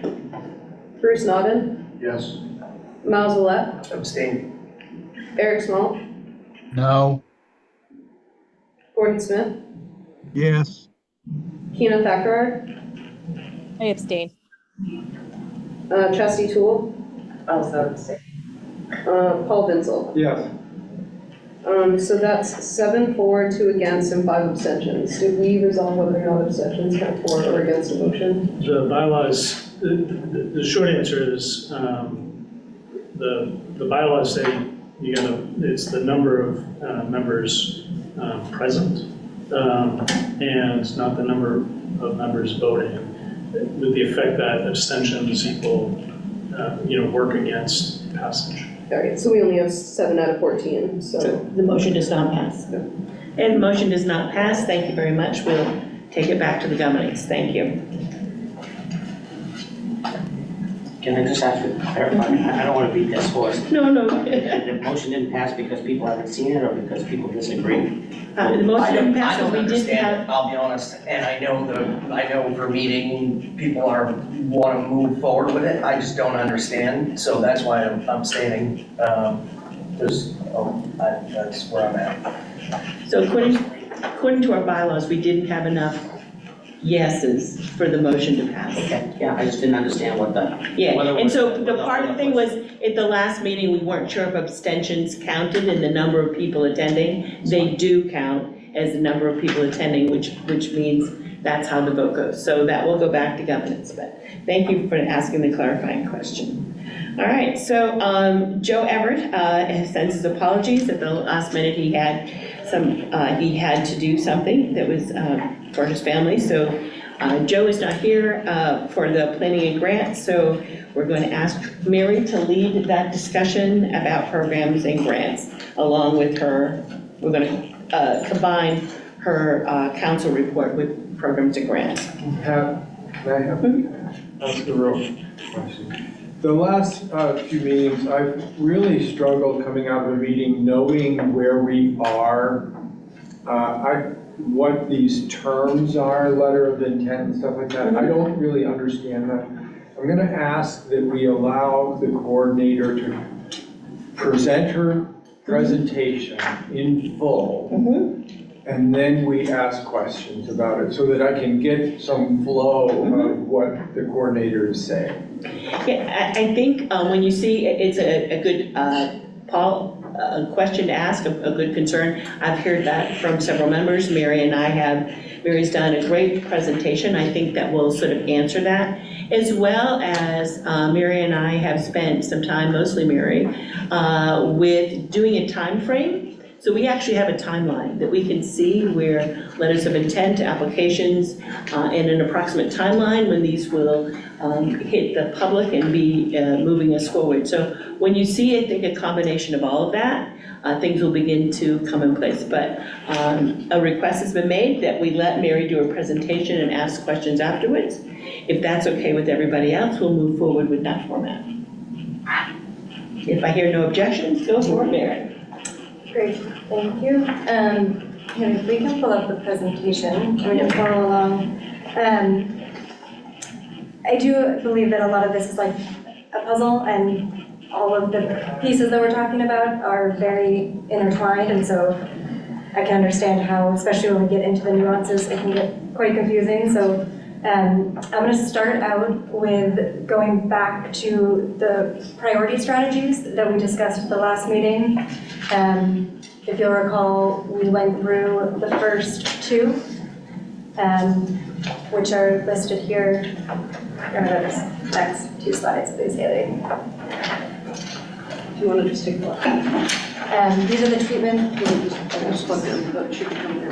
Bruce Nodden, Yes. Miles Willett, Abstain. Eric Small, No. Gordon Smith, Yes. Keena Thackrar, I abstain. Chastity Toole, Also abstain. Paul Vinzel. Yes. So that's 7 for, 2 against, and 5 abstentions. Did we resolve whether or not abstentions count for or against a motion? The bylaws, the short answer is, the bylaws say it's the number of members present, and not the number of members voting, with the effect that abstentions equal, work against passage. All right, so we only have 7 out of 14, so. The motion does not pass. And the motion does not pass. Thank you very much. We'll take it back to the governance. Thank you. Can I just ask you to clarify? I don't want to beat this horse. No. The motion didn't pass because people haven't seen it or because people disagree? The motion didn't pass, I don't but we did understand have. it, I'll be honest, and I know for meeting, people want to move forward with it, I just don't understand, so that's why I'm abstaining. That's where I'm at. So according to our bylaws, we didn't have enough yeses for the motion to pass. Okay, yeah, I just didn't understand what the. Yeah, whether it and was- so the whether part of the thing was, at the last meeting, we weren't sure if abstentions counted in the number of people attending. They do count as the number of people attending, which means that's how the vote goes. So that will go back to governance, but thank you for asking the clarifying question. All right, so Joe Everett sends his apologies. At the last minute, he had to do something that was for his family. So Joe is not here for the planning and grants, so we're going to ask Mary to lead that discussion about programs and grants along with her. We're going to combine her council report with programs and grants. Can I ask a real question? The last few meetings, I've really struggled coming out of a meeting knowing where we are, what these terms are, letter of intent and stuff like that. I don't really understand that. I'm gonna ask that we allow the coordinator to present her presentation in full. And then we ask questions about it so that I can get some flow of what the coordinator is saying. Yeah, I think when you see it's a good, Paul, a question to ask, a good concern. I've heard that from several members. Mary and I have. Mary's done a great presentation. I think that will sort of answer that, as well as Mary and I have spent some time, mostly Mary, with doing a time frame. So we actually have a timeline that we can see where letters of intent, applications, and an approximate timeline when these will hit the public and be moving us forward. So when you see, I think, a combination of all of that, things will begin to come in place. But a request has been made that we let Mary do a presentation and ask questions afterwards. If that's okay with everybody else, we'll move forward with that format. If I hear no objections, go for it, Mary. Great, thank you. If we can pull up the presentation, and follow along. I do believe that a lot of this is like a puzzle, and all of the pieces that we're talking about are very intertwined, and so I can understand how, especially when we get into the nuances, it can get quite confusing. So I'm going to start out with going back to the priority strategies that we discussed at the last meeting. If you'll recall, we went through the first two, which are listed here. those next two slides, please, Haley. Do you want to just take a look? These are the treatment. I just plugged in, but it should be coming in.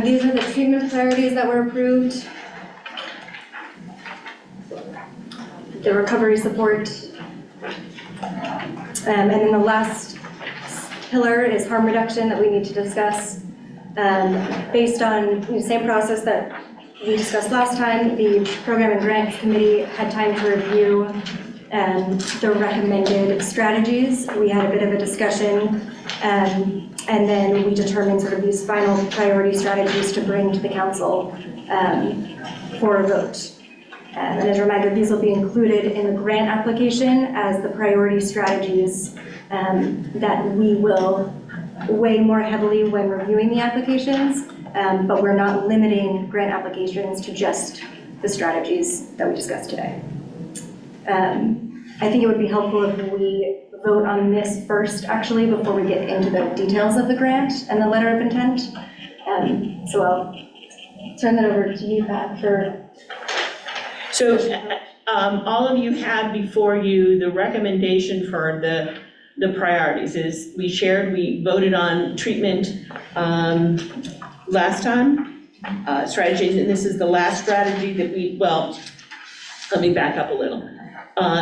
These are the treatment priorities that were approved. The recovery support. And then the last pillar is harm reduction that we need to discuss. Based on the same process that we discussed last time, the Program and Grants Committee had time to review the recommended strategies. We had a bit of a discussion, and then we determined sort of these final priority strategies to bring to the council for a vote. And as a reminder, these will be included in the grant application as the priority strategies that we will weigh more heavily when reviewing the applications, but we're not limiting grant applications to just the strategies that we discussed today. I think it would be helpful if we vote on this first, actually, before we get into the details of the grant and the letter of intent. So I'll turn that over to you, Pat, for. So all of you have before you the recommendation for the priorities. Is we voted on treatment last time, strategies, and this is the last strategy that let me back up a little.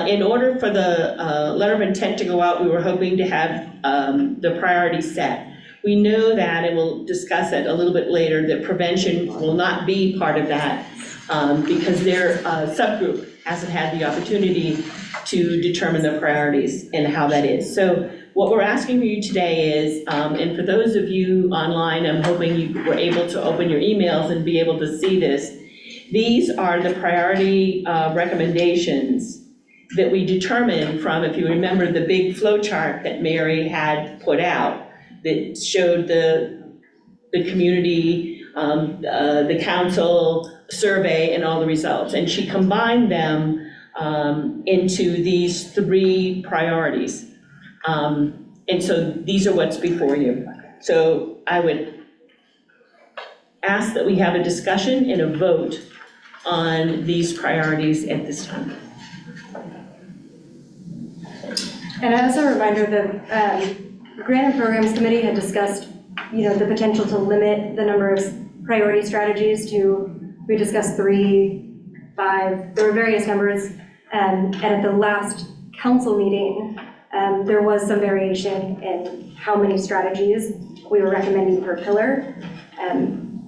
In order for the letter of intent to go out, we were hoping to have the priorities set. We know that, and we'll discuss it a little bit later, that prevention will not be part of that because their subgroup hasn't had the opportunity to determine the priorities and how that is. So what we're asking for you today is, and for those of you online, I'm hoping you were able to open your emails and be able to see this. These are the priority recommendations that we determined from, if you remember, the big flow chart that Mary had put out that showed the community, the council survey and all the results. And she combined them into these three priorities. And so these are what's before you. So I would ask that we have a discussion and a vote on these priorities at this time. And as a reminder, the Grant and Programs Committee had discussed, the potential to limit the number of priority strategies to, we discussed 3, 5, there were various numbers. And at the last council meeting, there was some variation in how many strategies we were recommending per pillar.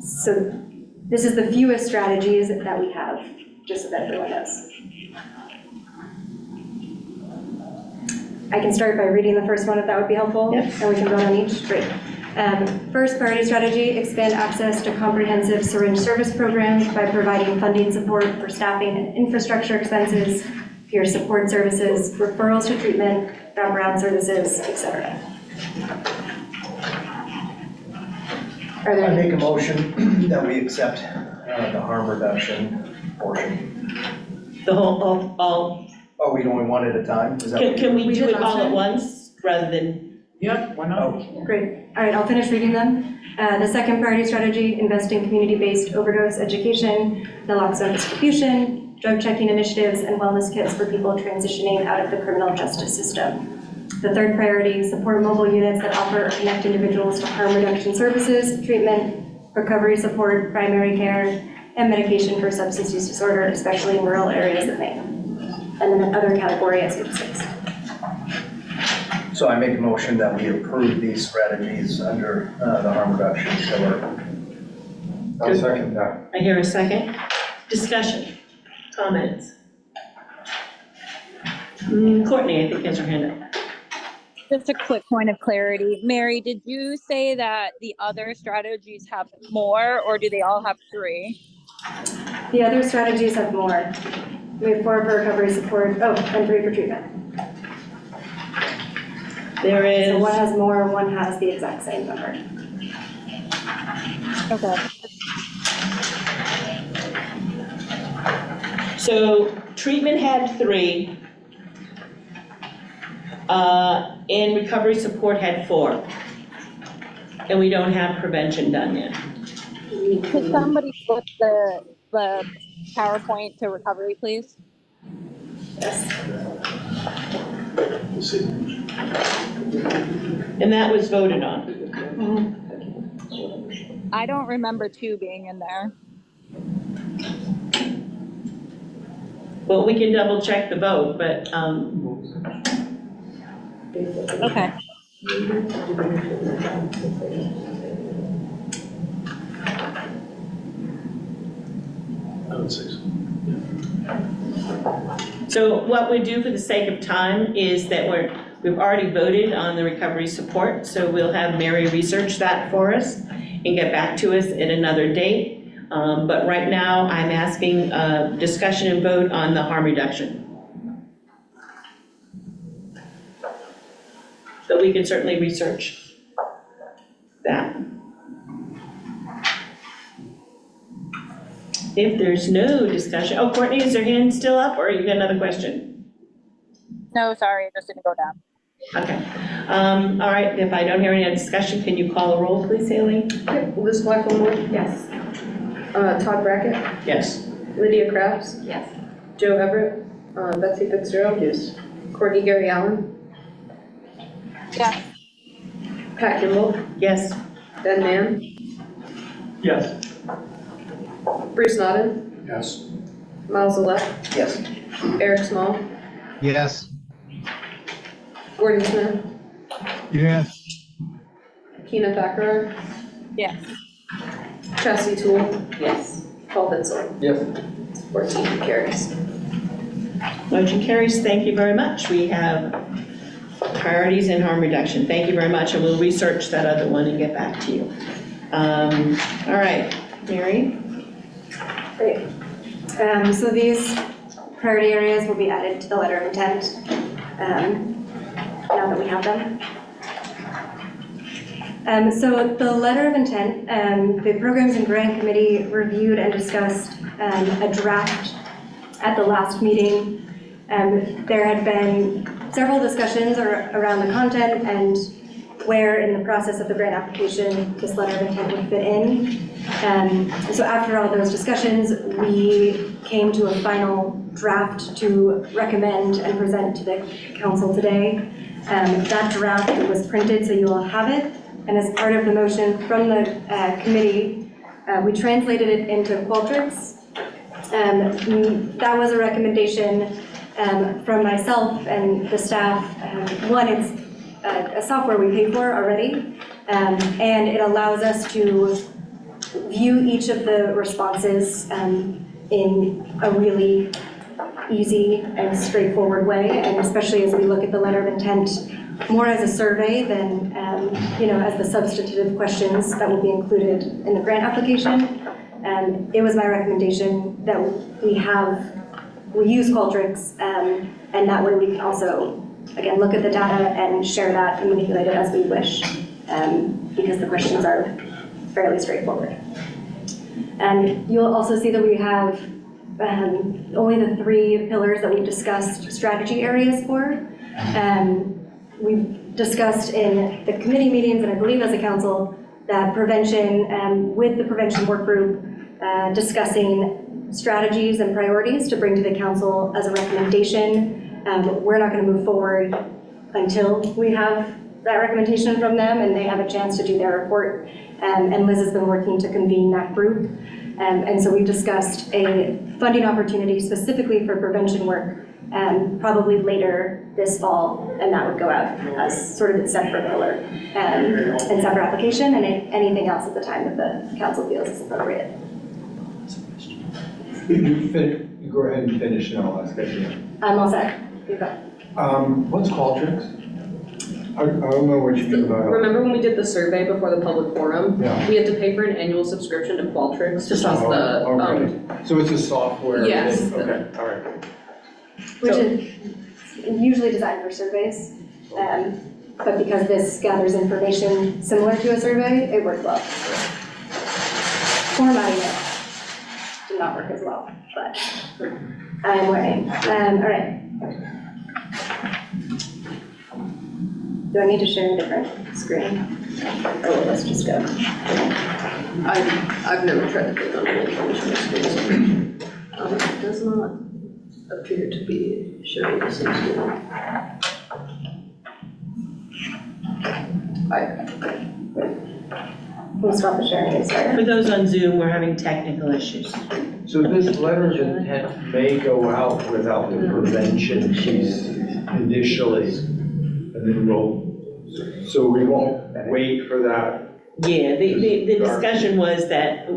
So this is the fewest strategies that we have, just so that everyone knows. I can start by reading the first one if that would be helpful. Yes. And we can vote on each. Great. First priority strategy, expand access to comprehensive syringe service programs by providing funding support for staffing and infrastructure expenses, peer support services, referrals to treatment, wraparound services, etc. I make a motion that we accept the harm reduction portion. The whole, all. Oh, we doing one at a time? Is that Can we do it all at once rather than? Yep, why not? Oh. Great. All right, I'll finish reading them. The second priority strategy, invest in community-based overdose education, naloxone distribution, drug checking initiatives, and wellness kits for people transitioning out of the criminal justice system. The third priority, support mobile units that offer or connect individuals to harm reduction services, treatment, recovery support, primary care, and medication for substance use disorder, especially in rural areas of Maine. And then another category as we discussed. So I make a motion that we approve these strategies under the harm reduction pillar. I'll second that. I hear a second. Discussion, comments. Courtney, I think has her hand up. Just a quick point of clarity. Mary, did you say that the other strategies have more, or do they all have 3? The other strategies have more. We have 4 for recovery support, and 3 for treatment. There is. So one has more, one has the exact same number. Okay. So treatment had 3. And recovery support had 4. and we don't have prevention done yet. Could somebody flip the PowerPoint to recovery, please? And that was voted on. I don't remember 2 being in there. Well, we can double check the vote, but, Okay. I would say so. so what we do for the sake of time is that we've already voted on the recovery support, so we'll have Mary research that for us and get back to us at another date. But right now, I'm asking discussion and vote on the harm reduction. But we can certainly research that. If there's no discussion, oh, Courtney, is your hand still up, or you got another question? No, sorry, it just didn't go down. Okay. All right, if I don't hear any other discussion, can you call a roll, please, Haley? Yep, Liz Blackmore? Yes. Todd Brackett? Yes. Lydia Crafts? Yes. Joe Everett? Betsy Fitzgerald? Yes. Courtney Gary Allen? Yes. Pat Kimball? Yes. Ben Mann? Yes. Bruce Nodden? Yes. Miles Alec? Yes. Eric Small? Yes. Gordon Smith? Yes. Keena Thakkar? Yes. Chastity Toole? Yes. Paul Bitzel? Yes. 14 carries. Motion carries. Thank you very much. We have priorities in harm reduction. Thank you very much, and we'll research that other one and get back to you. All right, Mary? Great. So these priority areas will be added to the letter of intent now that we have them. So the letter of intent, the Programs and Grant Committee reviewed and discussed a draft at the last meeting. There had been several discussions around the content and where in the process of the grant application this letter of intent would fit in. So after all those discussions, we came to a final draft to recommend and present to the council today. That draft was printed, so you all have it. And as part of the motion from the committee, we translated it into Qualtrics. That was a recommendation from myself and the staff. One, it's a software we pay for already, and it allows us to view each of the responses in a really easy and straightforward way, and especially as we look at the letter of intent more as a survey than as the substantive questions that will be included in the grant application. It was my recommendation that we use Qualtrics, and that way we can also, again, look at the data and share that and manipulate it as we wish, because the questions are fairly straightforward. And you'll also see that we have only the 3 pillars that we've discussed strategy areas for. We've discussed in the committee meetings, and I believe as a council, that prevention, with the prevention work group, discussing strategies and priorities to bring to the council as a recommendation. We're not going to move forward until we have that recommendation from them and they have a chance to do their report. And Liz has been working to convene that group. And so we've discussed a funding opportunity specifically for prevention work, probably later this fall, and that would go out as sort of its separate pillar and separate application, and anything else at the time that the council feels is appropriate. You go ahead and finish and I'll ask it. I'm all set. You go. What's Qualtrics? I don't know what you mean by. Remember when we did the survey before the public forum? Yeah. We had to pay for an annual subscription to Qualtrics to test the. Okay. So it's a software? Yes. Thing? Okay, all right. Which is usually designed for surveys, but because this gathers information similar to a survey, it worked well. Formatting it did not work as well, but I'm learning. All right. Do I need to share a different screen? Or will this just go? I've never tried to click on the link on the screen. It does not appear to be showing the same screen. We'll stop the sharing and start. For those on Zoom, we're having technical issues. So this letter of intent may go out without the prevention piece initially, and then so we won't wait for that. Yeah, the discussion was that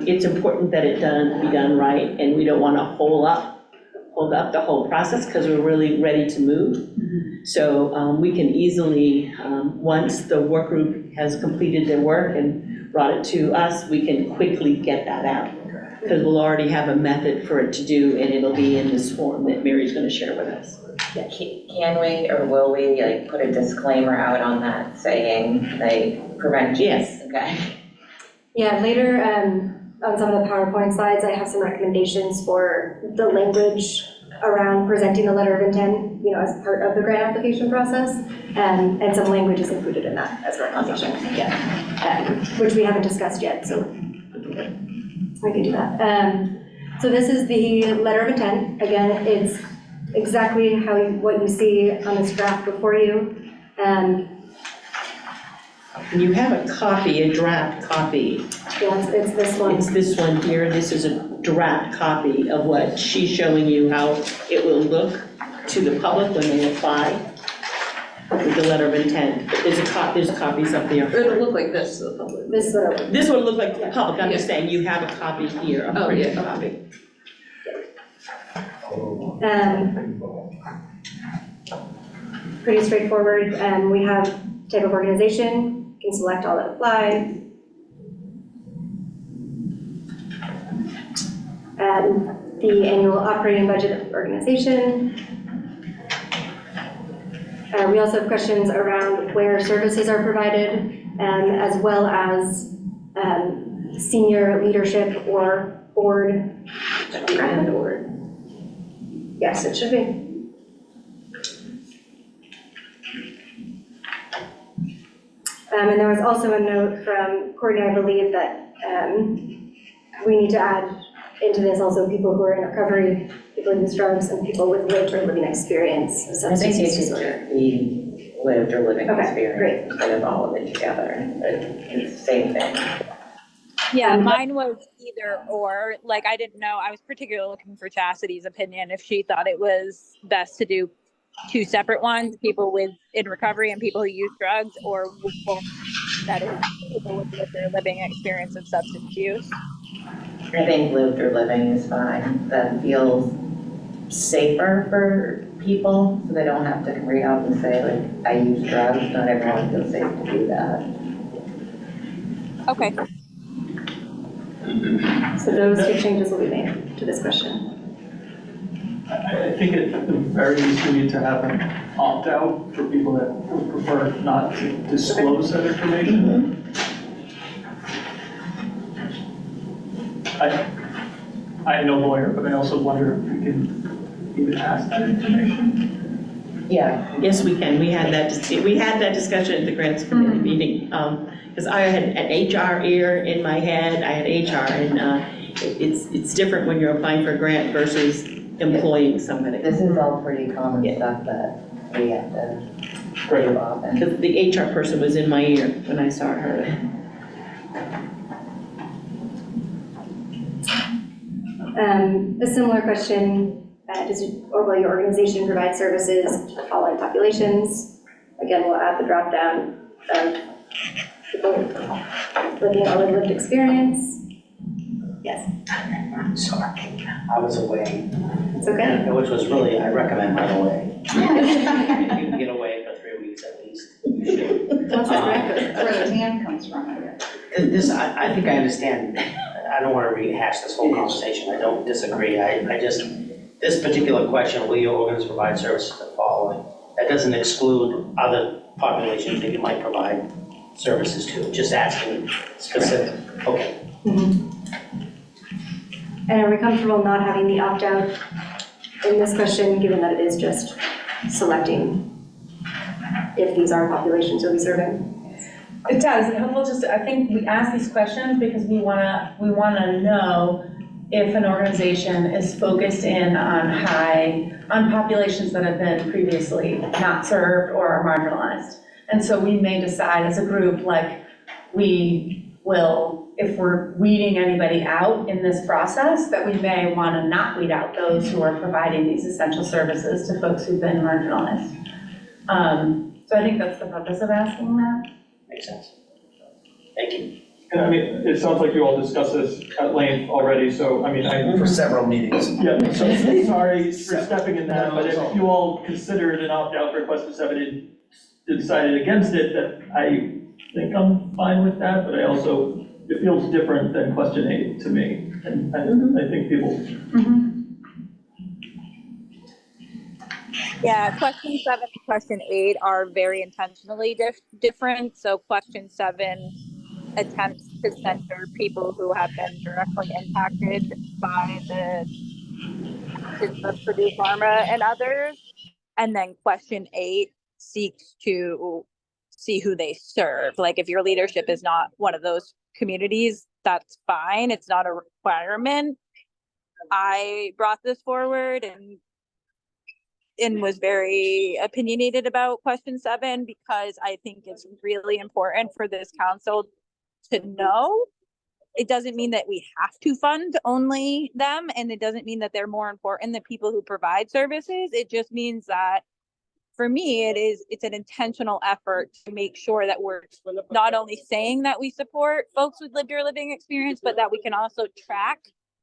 it's important that it be done right, and we don't want to hold up the whole process because we're really ready to move. So we can easily, once the work group has completed their work and brought it to us, we can quickly get that out. Because we'll already have a method for it to do, and it'll be in this form that Mary's going to share with us. Yeah, can we or will we like put a disclaimer out on that saying like prevention? Yes. Okay. Yeah, later on some of the PowerPoint slides, I have some recommendations for the language around presenting the letter of intent, as part of the grant application process, and some language is included in that as a recommendation. Yeah, which we haven't discussed yet, so we can do that. So this is the letter of intent. Again, it's exactly what you see on this draft before you. You have a copy, a draft copy. Yeah, it's this one. It's this one here. This is a draft copy of what she's showing you how it will look to the public when they apply with the letter of intent. There's copies up there. It'll look like this to the public. This would look like the public. I'm just saying you have a copy here, a printed copy. Pretty straightforward. We have type of organization. You can select all that apply. The annual operating budget of the organization. We also have questions around where services are provided, as well as senior leadership or board. Yes, it should be. And there was also a note from Courtney, I believe, that we need to add into this also people who are in recovery, people who use drugs, and people with lived or living experience of substance use disorder. The lived or living experience great. instead of all of it together. It's the same thing. Yeah, mine was either or. Like, I didn't know. I was particularly looking for Chastity's opinion if she thought it was best to do two separate ones, people in recovery and people who use drugs, or that is people with lived or living experience of substance use. I think lived or living is fine. That feels safer for people, so they don't have to read out and say, like, I use drugs. Not everyone feels safe to do that. Okay. So those two changes will be made to this question. I think at the very least, we need to have an opt-out for people that would prefer not to disclose that information. I'm no lawyer, but I also wonder if we can even ask that information. Yeah, yes, we can. We had that discussion at the grants committee meeting, because I had an HR ear in my head. I had HR, and it's different when you're applying for a grant versus employing somebody. This is all pretty common stuff that we have to do often. The HR person was in my ear when I saw her. A similar question, will your organization provide services to the following populations? Again, we'll add the drop down of people living or lived experience. Yes. Sorry, I was away. It's okay. Which was really, I recommend right away. You can get away for 3 weeks at least. You should. That's where the tan comes from, I guess. This, I think I understand. I don't want to rehash this whole conversation. I don't disagree. I just, this particular question, will your organization provide services to the following? That doesn't exclude other populations that you might provide services to, just asking specific. Okay. Mm-hmm. And are we comfortable not having the opt-out in this question, given that it is just selecting if these are populations you'll be serving? It does, it's helpful just, I think we ask these questions because we wanna know if an organization is focused in on populations that have been previously not served or are marginalized. And so we may decide as a group, like, we will, if we're weeding anybody out in this process, that we may wanna not weed out those who are providing these essential services to folks who've been marginalized. So I think that's the purpose of asking that. Makes sense. Thank you. And I mean, it sounds like you all discussed this at length already, so I mean, For several meetings. Yeah, so sorry for stepping in that, but if you all considered an opt-out for question 7 and decided against it, that I think I'm fine with that, but I also, it feels different than question 8 to me, and I think people. Yeah, question 7 and question 8 are very intentionally different. So question 7 attempts to center people who have been directly impacted by the actions of Purdue Pharma and others. And then question 8 seeks to see who they serve. Like if your leadership is not one of those communities, that's fine. It's not a requirement. I brought this forward and was very opinionated about question 7 because I think it's really important for this council to know. It doesn't mean that we have to fund only them, and it doesn't mean that they're more important than people who provide services. It just means that for me, it's an intentional effort to make sure that we're not only saying that we support folks with lived or living experience, but that we can also track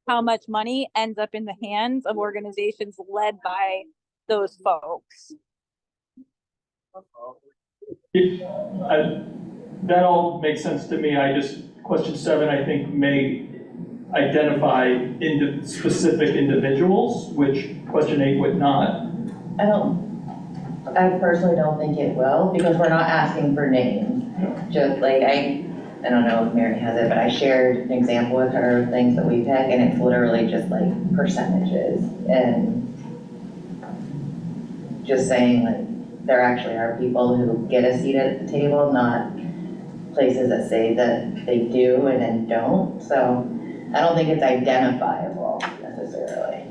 how much money ends up in the hands of organizations led by those folks. That all makes sense to me. Question 7, I think, may identify specific individuals, which question 8 would not. I personally don't think it will, because we're not asking for names. Just like, I don't know if Mary has it, but I shared an example with her of things that we pick, and it's literally just like percentages. And just saying that there actually are people who get a seat at the table, not places that say that they do and then don't. So I don't think it's identifiable necessarily.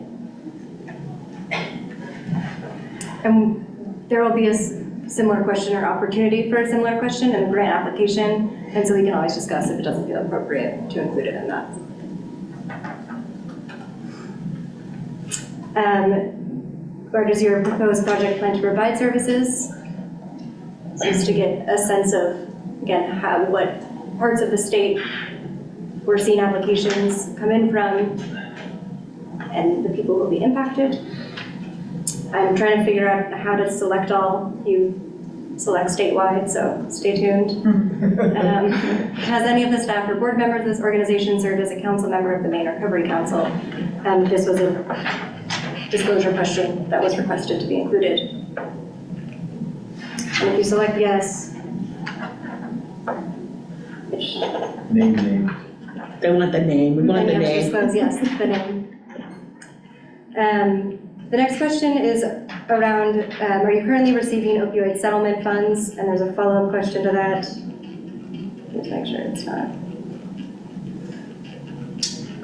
And there will be a similar question or opportunity for a similar question in the grant application, and so we can always discuss if it doesn't feel appropriate to include it in that. Where does your proposed project plan to provide services? So just to get a sense of, again, what parts of the state we're seeing applications come in from and the people who will be impacted. I'm trying to figure out how to select all. You select statewide, so stay tuned. Has any of the staff or board members of this organization served as a council member of the Maine Recovery Council? This was a disclosure question that was requested to be included. And if you select yes, Name. They want the name. We want the name. Disclose yes, the name. The next question is around, are you currently receiving opioid settlement funds? And there's a follow-up question to that. Let's make sure it's not.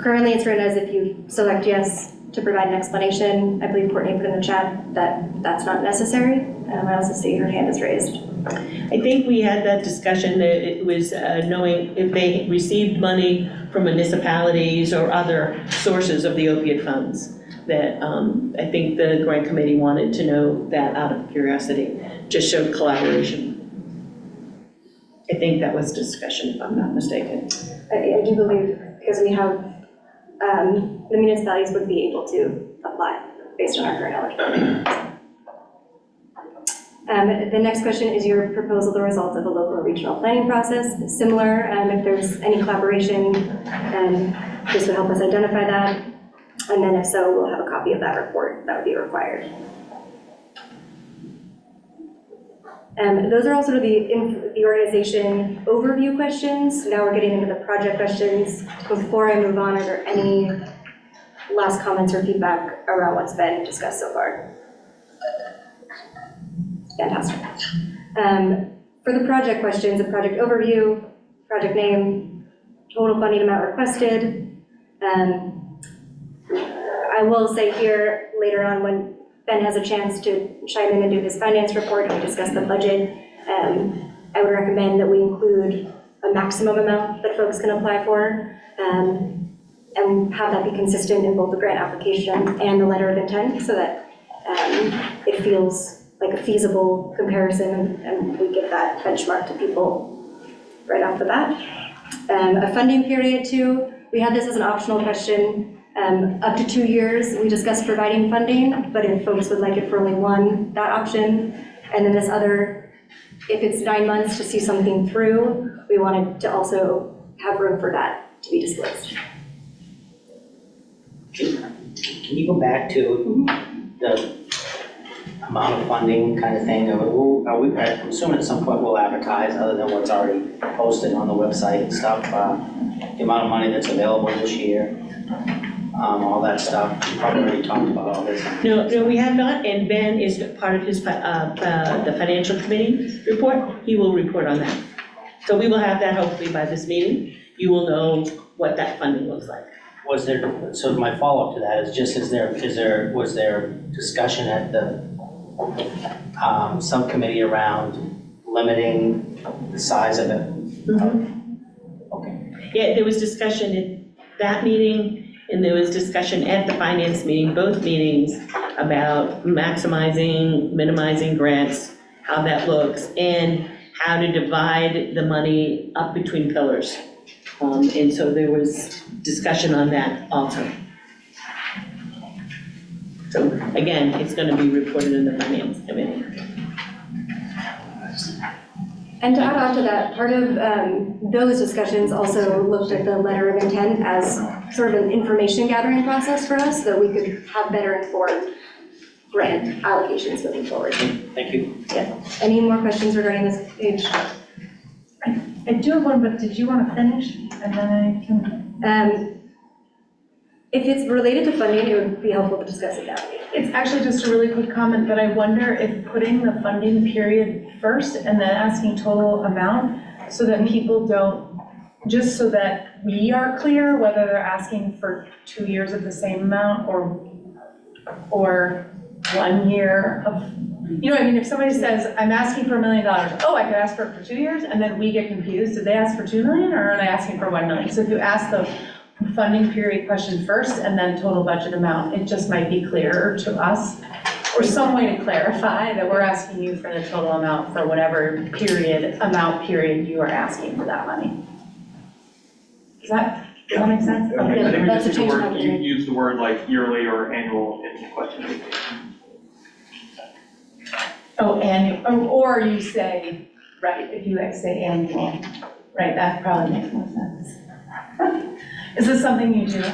Currently, it's written as if you select yes to provide an explanation. I believe Courtney put in the chat that that's not necessary. I also see her hand is raised. I think we had that discussion that it was knowing if they received money from municipalities or other sources of the opiate funds. That I think the grant committee wanted to know that out of curiosity, just showed collaboration. I think that was discussion, if I'm not mistaken. I do believe, because we have, the municipalities would be able to apply based on our current eligibility. The next question is your proposal the result of a local or regional planning process. Similar, if there's any collaboration, this would help us identify that. And then if so, we'll have a copy of that report that would be required. Those are all sort of the organization overview questions. Now we're getting into the project questions. Before I move on, are there any last comments or feedback around what's been discussed so far? Fantastic. For the project questions, a project overview, project name, total funding amount requested. I will say here later on when Ben has a chance to chime in and do his finance report and we discuss the budget, I would recommend that we include a maximum amount that folks can apply for, and have that be consistent in both the grant application and the letter of intent so that it feels like a feasible comparison and we give that benchmark to people right off the bat. A funding period too, we had this as an optional question. Up to 2 years, we discussed providing funding, but if folks would like it for only one, that option. And then this other, if it's 9 months to see something through, we wanted to also have room for that to be disclosed. Can you go back to the amount of funding kind of thing? I'm assuming at some point we'll advertise, other than what's already posted on the website and stuff, the amount of money that's available this year, all that stuff. We probably already talked about all this. No, we have not, and Ben is part of his, the financial committee report. He will report on that. So we will have that hopefully by this meeting. You will know what that funding looks like. Was there, so my follow-up to that is just, was there discussion at the subcommittee around limiting the size of it? Okay. Yeah, there was discussion at that meeting, and there was discussion at the finance meeting, both meetings, about maximizing, minimizing grants, how that looks, and how to divide the money up between pillars. And so there was discussion on that also. So again, it's going to be reported in the finance committee. And to add on to that, part of those discussions also looked at the letter of intent as sort of an information gathering process for us, so that we could have better informed grant allocations moving forward. Thank you. Yeah. Any more questions regarding this page? I do have one, but did you want to finish? And then I can. If it's related to funding, it would be helpful to discuss it now. It's actually just a really quick comment, but I wonder if putting the funding period first and then asking total amount so that people don't, just so that we are clear whether they're asking for 2 years of the same amount or 1 year of, you know what I mean? If somebody says, I'm asking for $1 million, oh, I could ask for it for 2 years, and then we get confused. Did they ask for 2 million or are they asking for 1 million? So if you ask the funding period question first and then total budget amount, it just might be clearer to us, or some way to clarify that we're asking you for the total amount for whatever period you are asking for that money. Does that make sense? I think we That's just a use the change word, in you use the word like yearly or annual in the question. Oh, annual, or you say, right, if you guys say annual, right, that probably makes more sense. Is this something you do?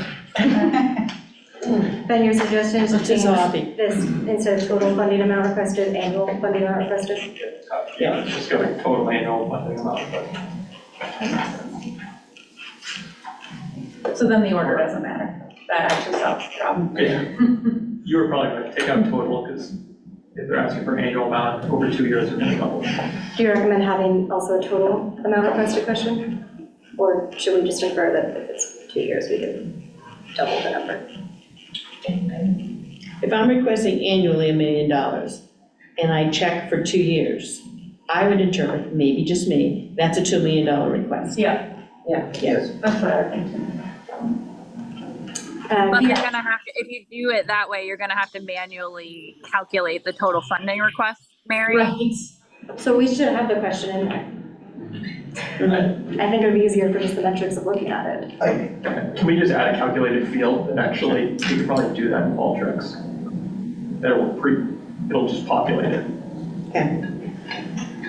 Ben, your suggestion is to Which is change this instead of total funding amount requested, annual funding amount requested? Yeah, just go like total annual funding amount, So then the order doesn't matter. That actually solves the problem. Yeah. You were probably right, take out total, because if they're asking for annual amount over 2 years, they're gonna double. Do you recommend having also a total amount requested question? Or should we just infer that if it's 2 years, we can double the number? If I'm requesting annually $1 million and I check for 2 years, I would interpret, maybe just me, that's a $2 million request. Yeah, Yes. that's what I think. But you're gonna have to, if you do it that way, you're gonna have to manually calculate the total funding request, Mary. Right. So we should have the question in there. I think it would be easier for just the metrics of looking at it. Can we just add a calculated field that actually, we could probably do that in Qualtrics? It'll just populate it. Okay.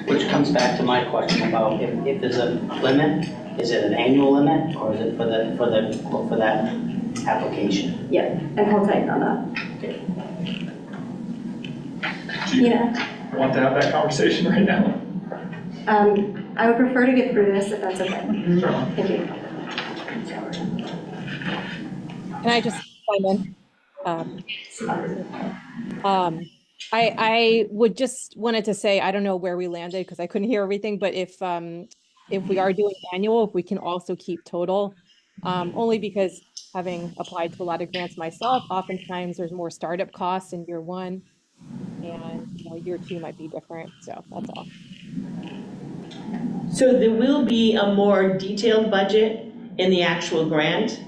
Which comes back to my question about if there's a limit, is it an annual limit or is it for that application? Yeah, and hold tight on that. Do you Yeah. want to have that conversation right now? I would prefer to get through this if that's okay. Sure. Thank you. Can I just chime in? I would just wanted to say, I don't know where we landed because I couldn't hear everything, but if we are doing annual, if we can also keep total, only because having applied to a lot of grants myself, oftentimes there's more startup costs in year one, and year two might be different. So that's all. So there will be a more detailed budget in the actual grant.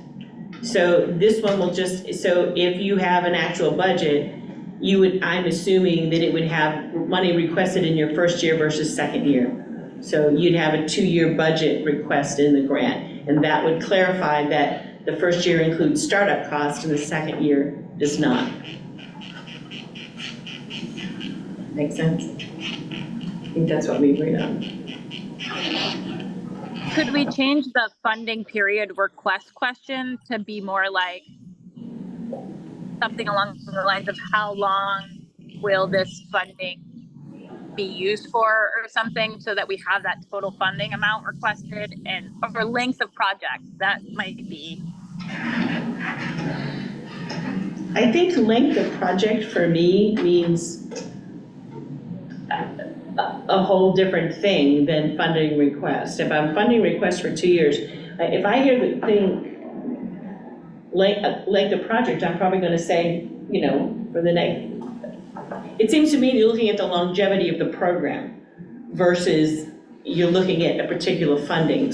So this one will just, so if you have an actual budget, you would, I'm assuming that it would have money requested in your first year versus second year. So you'd have a 2-year budget request in the grant, and that would clarify that the first year includes startup costs and the second year does not. Make sense? I think that's what we agreed on. Could we change the funding period request question to be more like something along the lines of how long will this funding be used for or something, so that we have that total funding amount requested, and or length of project? That might be. I think length of project for me means a whole different thing than funding request. If I'm funding request for 2 years, if I hear the thing length of project, I'm probably going to say, for the next. It seems to me you're looking at the longevity of the program versus you're looking at a particular funding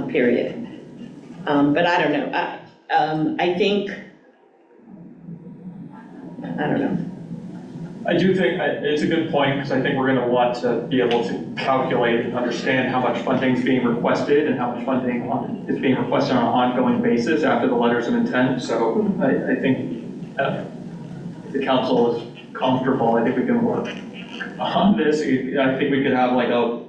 period. But I don't know. I think, I don't know. I do think it's a good point, because I think we're going to want to be able to calculate and understand how much funding is being requested and how much funding is being requested on an ongoing basis after the letters of intent. So I think if the council is comfortable, I think we can work on this. I think we could have like a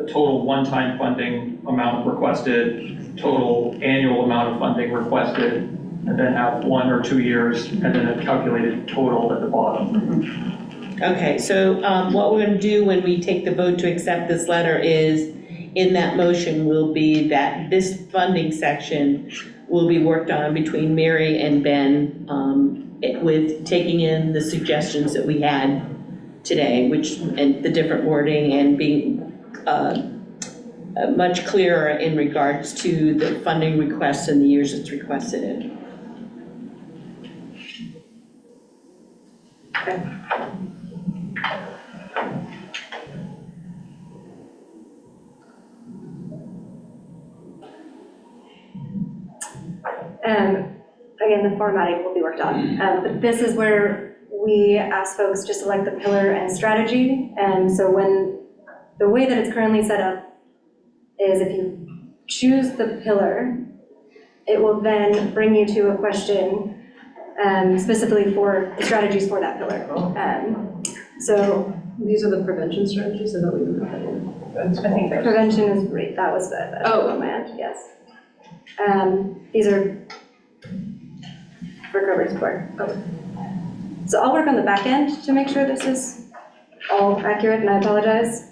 total one-time funding amount requested, total annual amount of funding requested, and then have 1 or 2 years, and then a calculated total at the bottom. Okay, so what we're going to do when we take the vote to accept this letter is, in that motion will be that this funding section will be worked on between Mary and Ben, with taking in the suggestions that we had today, and the different wording, and being much clearer in regards to the funding requests and the years it's requested in. Okay. Again, the formatting will be worked on, but this is where we ask folks to select the pillar and strategy. And so the way that it's currently set up is if you choose the pillar, it will then bring you to a question specifically for the strategies for that pillar. So these are the prevention strategies, is that what you meant? I think prevention is great. That was the on my end, yes. These are recovery support. Okay. So I'll work on the back end to make sure this is all accurate, and I apologize.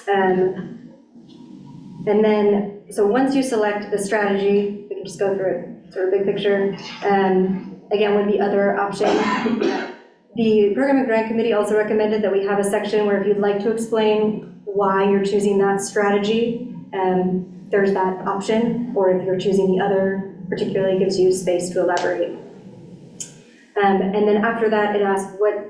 And then, so once you select the strategy, we can just go through it, sort of big picture. Again, with the other option, the Program and Grant Committee also recommended that we have a section where if you'd like to explain why you're choosing that strategy, there's that option, or if you're choosing the other, particularly gives you space to elaborate. And then after that, it asks what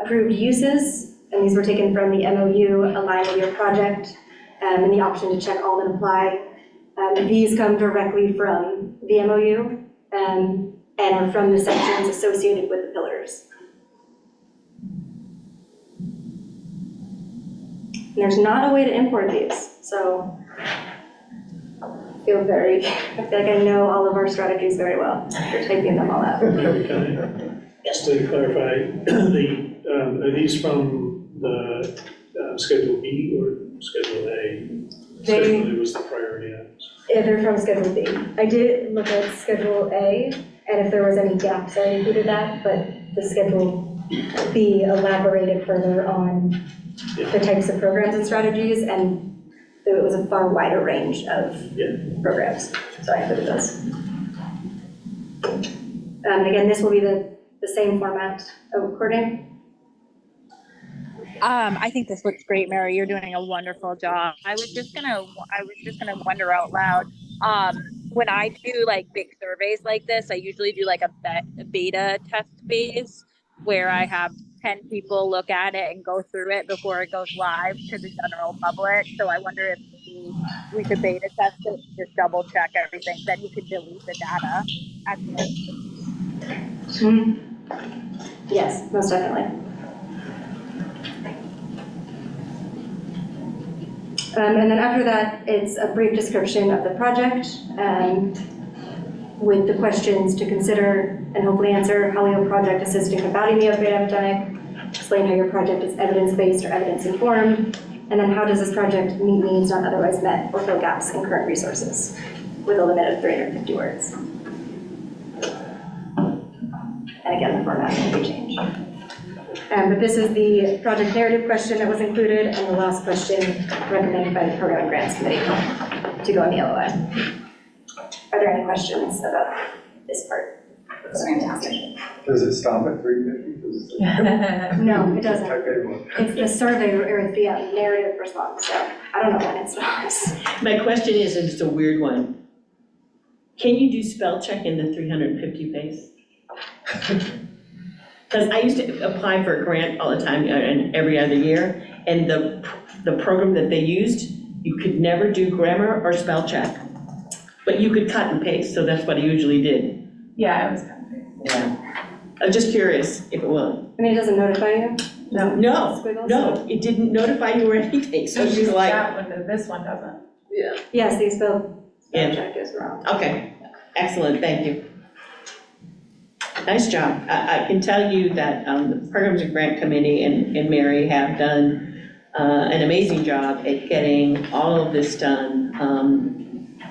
approved uses, and these were taken from the MOU, align with your project, and the option to check all that apply. These come directly from the MOU and are from the sections associated with the pillars. And there's not a way to import these, so I feel like I know all of our strategies very well after typing them all out. Just to clarify, are these from the Schedule B or Schedule A? Schedule A was the priority items. Yeah, they're from Schedule B. I did look at Schedule A, and if there was any gaps, I included that, but the Schedule B elaborated further on the types of programs and strategies, and it was a far wider range of programs, so I included those. Again, this will be the the same format. Oh, Courtney? I think this looks great, Mary. You're doing a wonderful job. I was just gonna wonder out loud. When I do like big surveys like this, I usually do like a beta test phase where I have 10 people look at it and go through it before it goes live to the general public. So I wonder if maybe we could beta test it, just double check everything. Then you could delete the data at the Yes, most definitely. And then after that, it's a brief description of the project with the questions to consider and hopefully answer. How will your project assist in combating the opioid epidemic? Explain how your project is evidence-based or evidence-informed. And then how does this project meet needs not otherwise met or fill gaps in current resources with a limit of 350 words. And again, the format can be changed. But this is the project narrative question that was included, and the last question recommended by the Program and Grants Committee to go in the LOI. Are there any questions about this part? That's fantastic. Does it stop at 350? No, it doesn't. It's the survey or the narrative response, so I don't know when it stops. My question is, and it's a weird one. Can you do spell check in the 350 pace? Because I used to apply for a grant all the time and every other year, and the program that they used, you could never do grammar or spell check, but you could cut and paste, so that's what I usually did. Yeah, it was kind of. Yeah. I'm just curious if it will. I mean, it doesn't notify you? No, it didn't notify you or anything, so she's like. That one, this one doesn't. Yeah. Yes, the spell check is wrong. Okay, excellent, thank you. Nice job. I can tell you that the Programs and Grant Committee and Mary have done an amazing job at getting all of this done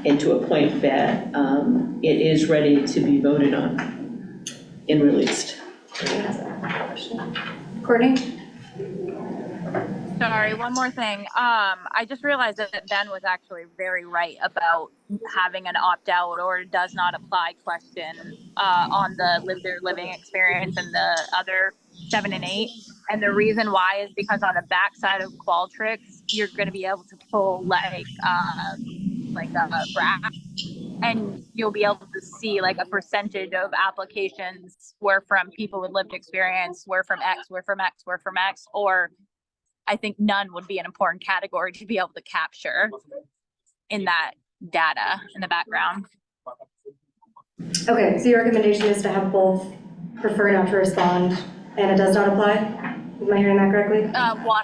and to a point that it is ready to be voted on and released. Courtney? Sorry, one more thing. I just realized that Ben was actually very right about having an opt-out or does not apply question on the lived or living experience and the other 7 and 8. And the reason why is because on the backside of Qualtrics, you're going to be able to pull like a graph, and you'll be able to see like a percentage of applications were from people with lived experience, were from X, were from X, were from X, or I think none would be an important category to be able to capture in that data in the background. Okay, so your recommendation is to have both prefer not to respond and it does not apply? Am I hearing that correctly?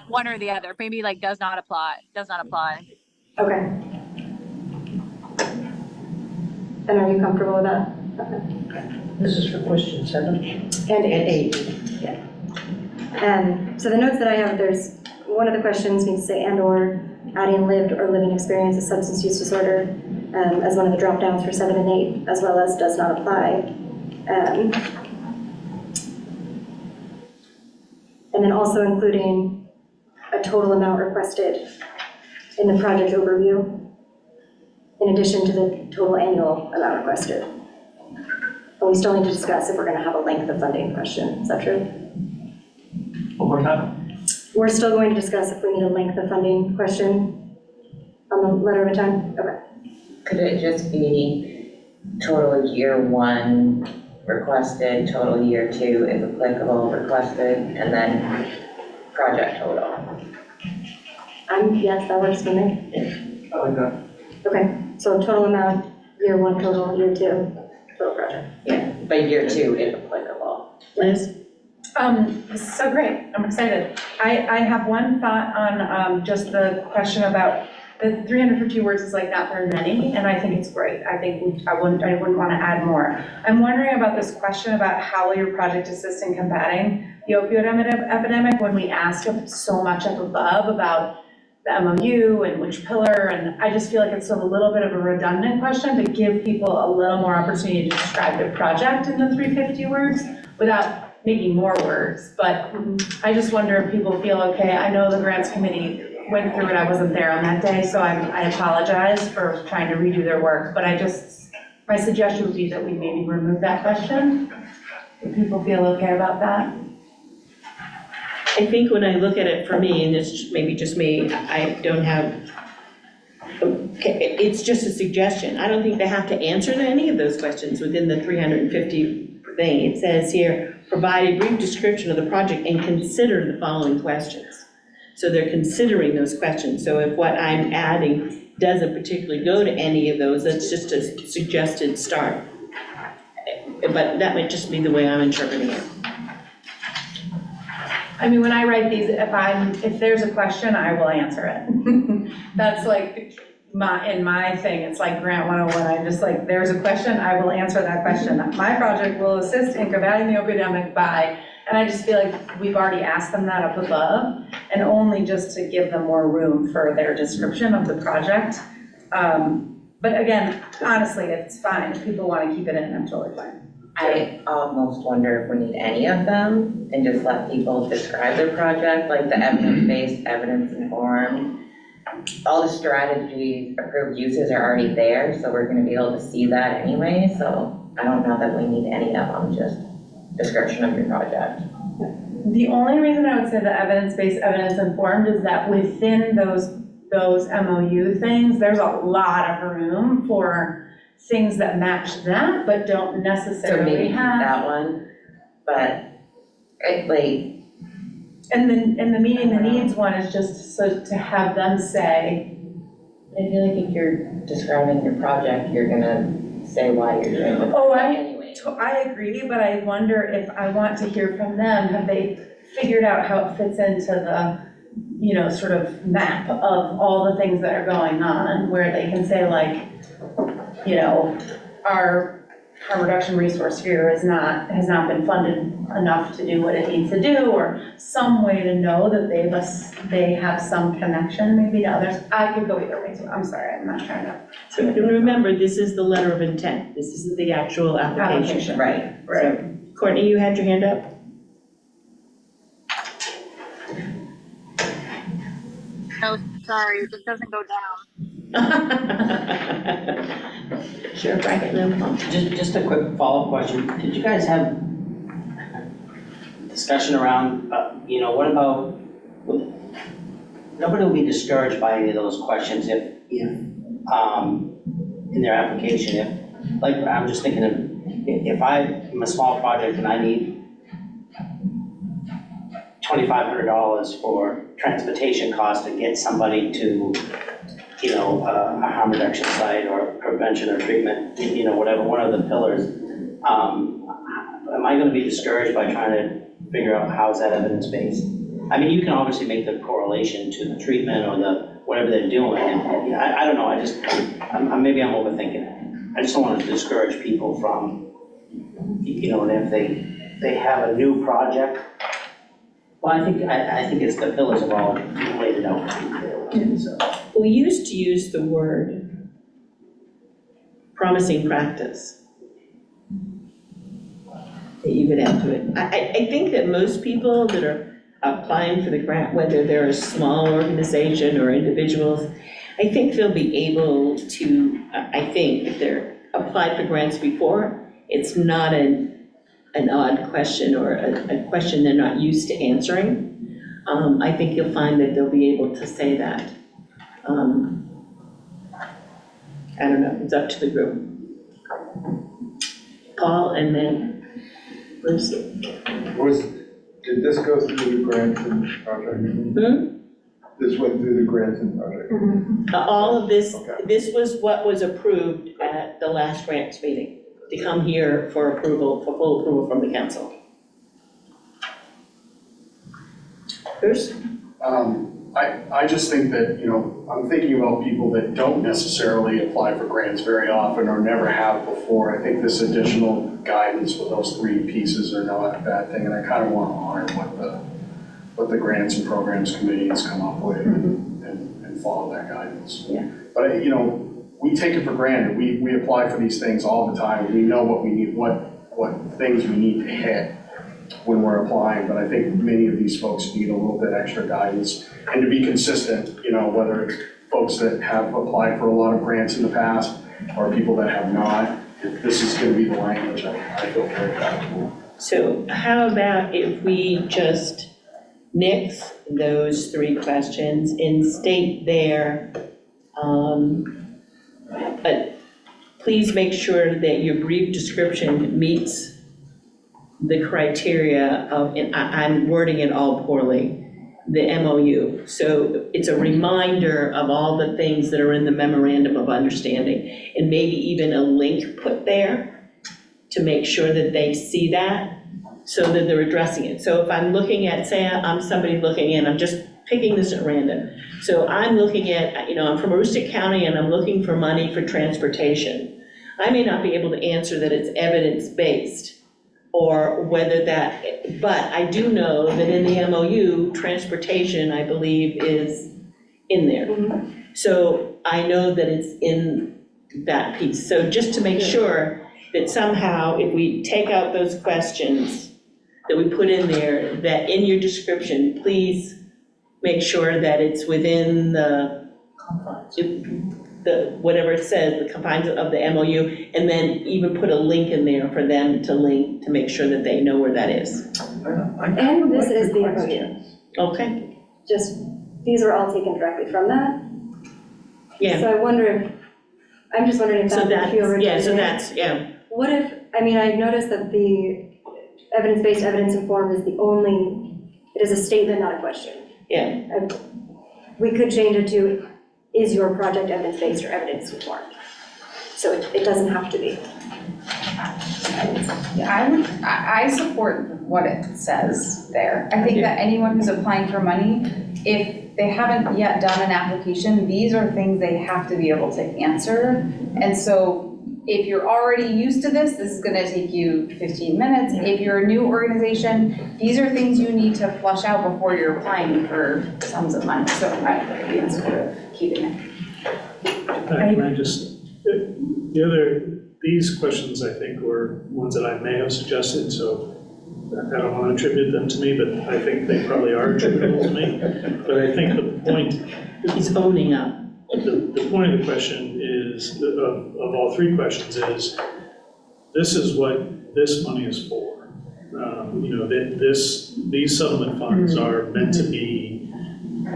One or the other, maybe like does not apply. Okay. And are you comfortable with that? Okay. This is for question 7? And 8. Yeah. So the notes that I have, there's one of the questions needs to say and or adding lived or living experience of substance use disorder as one of the drop downs for 7 and 8, as well as does not apply. And then also including a total amount requested in the project overview, in addition to the total annual amount requested. But we still need to discuss if we're going to have a length of funding question. Is that true? One more time. We're still going to discuss if we need a length of funding question on the letter of intent? Okay. Could it just be total year 1 requested, total year 2 if applicable requested, and then project total? Yes, that works for me. I like that. Okay, so total amount, year 1 total, year 2 total project. Yeah, but year 2 if applicable. Liz? This is so great. I'm excited. I have one thought on just the question about the 350 words is like not very many, and I think it's great. I think I wouldn't want to add more. I'm wondering about this question about how will your project assist in combating the opioid epidemic when we ask so much up above about the MOU and which pillar, and I just feel like it's a little bit of a redundant question to give people a little more opportunity to describe their project in the 350 words without making more words. But I just wonder if people feel okay. I know the grants committee went through it. I wasn't there on that day, so I apologize for trying to redo their work. But my suggestion would be that we maybe remove that question Do people feel okay about that? I think when I look at it for me, and it's maybe just me, I don't have, okay, it's just a suggestion. I don't think they have to answer any of those questions within the 350 thing. It says here, provide a brief description of the project and consider the following questions. So they're considering those questions. So if what I'm adding doesn't particularly go to any of those, that's just a suggested start. But that might just be the way I'm interpreting it. I mean, when I write these, if there's a question, I will answer it. That's like in my thing, it's like Grant 101, I'm just like, there's a question, I will answer that question. My project will assist in combating the epidemic by, and I just feel like we've already asked them that up above, and only just to give them more room for their description of the project. But again, honestly, it's fine. If people want to keep it in, I'm totally fine. I almost wonder if we need any of them and just let people describe their project, like the evidence-based, evidence-informed. All the strategies, approved uses are already there, so we're gonna be able to see that anyway, so I don't know that we need any of them, just description of your project. The only reason I would say the evidence-based, evidence-informed is that within those MOU things, there's a lot of room for things that match that, but don't So necessarily maybe keep have. that one, but it, like, And the meeting the needs one is just so to have them say, I feel like if you're describing your project, you're gonna say why you're doing it. oh, Anyway. I agree, but I wonder if I want to hear from them, have they figured out how it fits into the, sort of map of all the things that are going on, where they can say like, our harm reduction resource here has not been funded enough to do what it needs to do, or some way to know that they have some connection maybe to others. I could go either way, so I'm sorry, I'm not trying to. So remember, this is the letter of intent. This isn't the actual application. Right. So, Courtney, you had your hand up? Oh, sorry, it doesn't go down. Sure, bracket, no problem. Just a quick follow-up question. Did you guys have discussion around, what about, nobody will be discouraged by any of those questions if in their application, if, like, I'm just thinking of, if I'm a small project and I need $2,500 for transportation costs to get somebody to, a harm reduction site or prevention or treatment, whatever, one of the pillars, am I gonna be discouraged by trying to figure out how's that evidence-based? I mean, you can obviously make the correlation to the treatment or whatever they're doing, and I don't know, maybe I'm overthinking it. I just don't want to discourage people from, if they have a new project. Well, I think it's the pillars have all laid it out. So. We used to use the word promising practice that you could add to it. I think that most people that are applying for the grant, whether they're a small organization or individuals, I think they'll be able to, if they're applied for grants before, it's not an odd question or a question they're not used to answering. I think you'll find that they'll be able to say that. I don't know, it's up to the group. Paul and then Bruce. Did this go through the grants and project? This went through the grants and project? All of this, Okay. this was what was approved at the last grants meeting, to come here for approval, for full approval from the council. Bruce? I just think that, I'm thinking about people that don't necessarily apply for grants very often or never have before. I think this additional guidance with those three pieces are not a bad thing, and I kind of want to honor what the grants and programs committee has come up with and follow that guidance. Yeah. But, we take it for granted. We apply for these things all the time. We know what we need, what things we need to hit when we're applying, but I think many of these folks need a little bit extra guidance. And to be consistent, whether it's folks that have applied for a lot of grants in the past or people that have not, this is going to be the language I feel very comfortable. So how about if we just nix those 3 questions and state there, please make sure that your brief description meets the criteria of, and I'm wording it all poorly, the MOU. So it's a reminder of all the things that are in the memorandum of understanding, and maybe even a link put there to make sure that they see that, so that they're addressing it. So if I'm looking at, say I'm somebody looking in, I'm just picking this at random. So I'm looking at, I'm from Aroostook County and I'm looking for money for transportation. I may not be able to answer that it's evidence-based, or whether that, but I do know that in the MOU, transportation, I believe, is in there. So I know that it's in that piece. So just to make sure that somehow, if we take out those questions that we put in there, that in your description, please make sure that it's within the whatever it says, the confines of the MOU, and then even put a link in there for them to link, to make sure that they know where that is. And this is the MOU. Okay. Just, these are all taken directly from that. Yeah. So I'm just wondering if that would feel redundant. Yeah, so that's, yeah. What if, I noticed that the evidence-based, evidence-informed is it is a statement, not a question. Yeah. We could change it to, is your project evidence-based or evidence-informed? So it doesn't have to be. I support what it says there. I think that anyone who's applying for money, if they haven't yet done an application, these are things they have to be able to answer. And so if you're already used to this is gonna take you 15 minutes. If you're a new organization, these are things you need to flush out before you're applying for sums of money. So I would be in support of keeping it. Can I just, these questions I think were ones that I may have suggested, so I don't want to attribute them to me, but I think they probably are attributable to me. But I think the point. He's owning up. The point of the question is, of all 3 questions is, this is what this money is for. These settlement funds are meant to be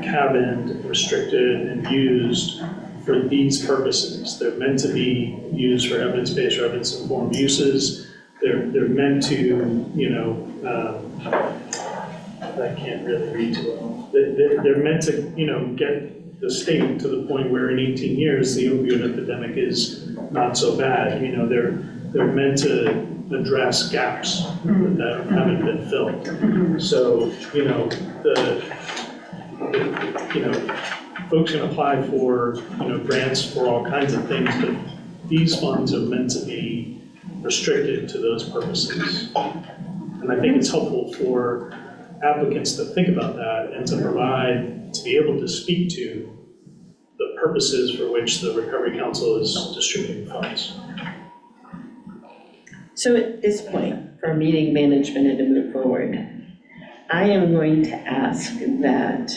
cabined, restricted, and used for these purposes. They're meant to be used for evidence-based or evidence-informed uses. They're meant to, I can't really read too well. They're meant to, get the state to the point where in 18 years, the opioid epidemic is not so bad. They're meant to address gaps that haven't been filled. So, folks can apply for, grants for all kinds of things, but these funds are meant to be restricted to those purposes. And I think it's helpful for applicants to think about that and to be able to speak to the purposes for which the Recovery Council is distributing funds. So at this point, for meeting management and to move forward, I am going to ask that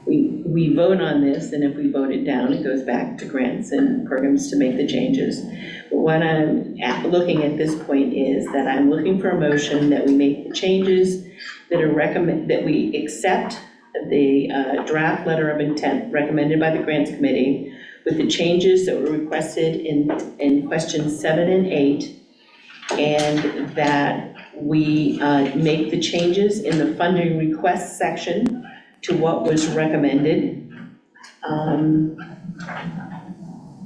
we vote on this, and if we vote it down, it goes back to grants and programs to make the changes. But what I'm looking at this point is that I'm looking for a motion that we make the changes that are that we accept the draft letter of intent recommended by the grants committee with the changes that were requested in questions 7 and 8, and that we make the changes in the funding request section to what was recommended.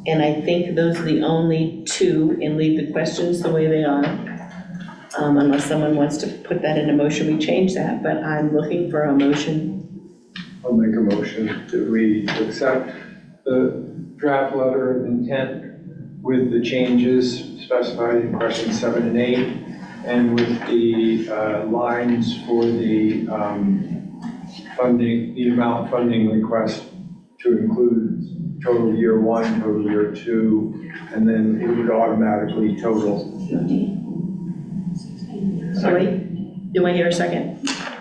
And I think those are the only 2, and leave the questions the way they are. Unless someone wants to put that in a motion, we change that, but I'm looking for a motion. I'll make a motion that we accept the draft letter of intent with the changes specified in questions 7 and 8, and with the lines for the funding, the amount funding request to include total year 1, total year 2, and then it would automatically total. Sorry, do I hear a second?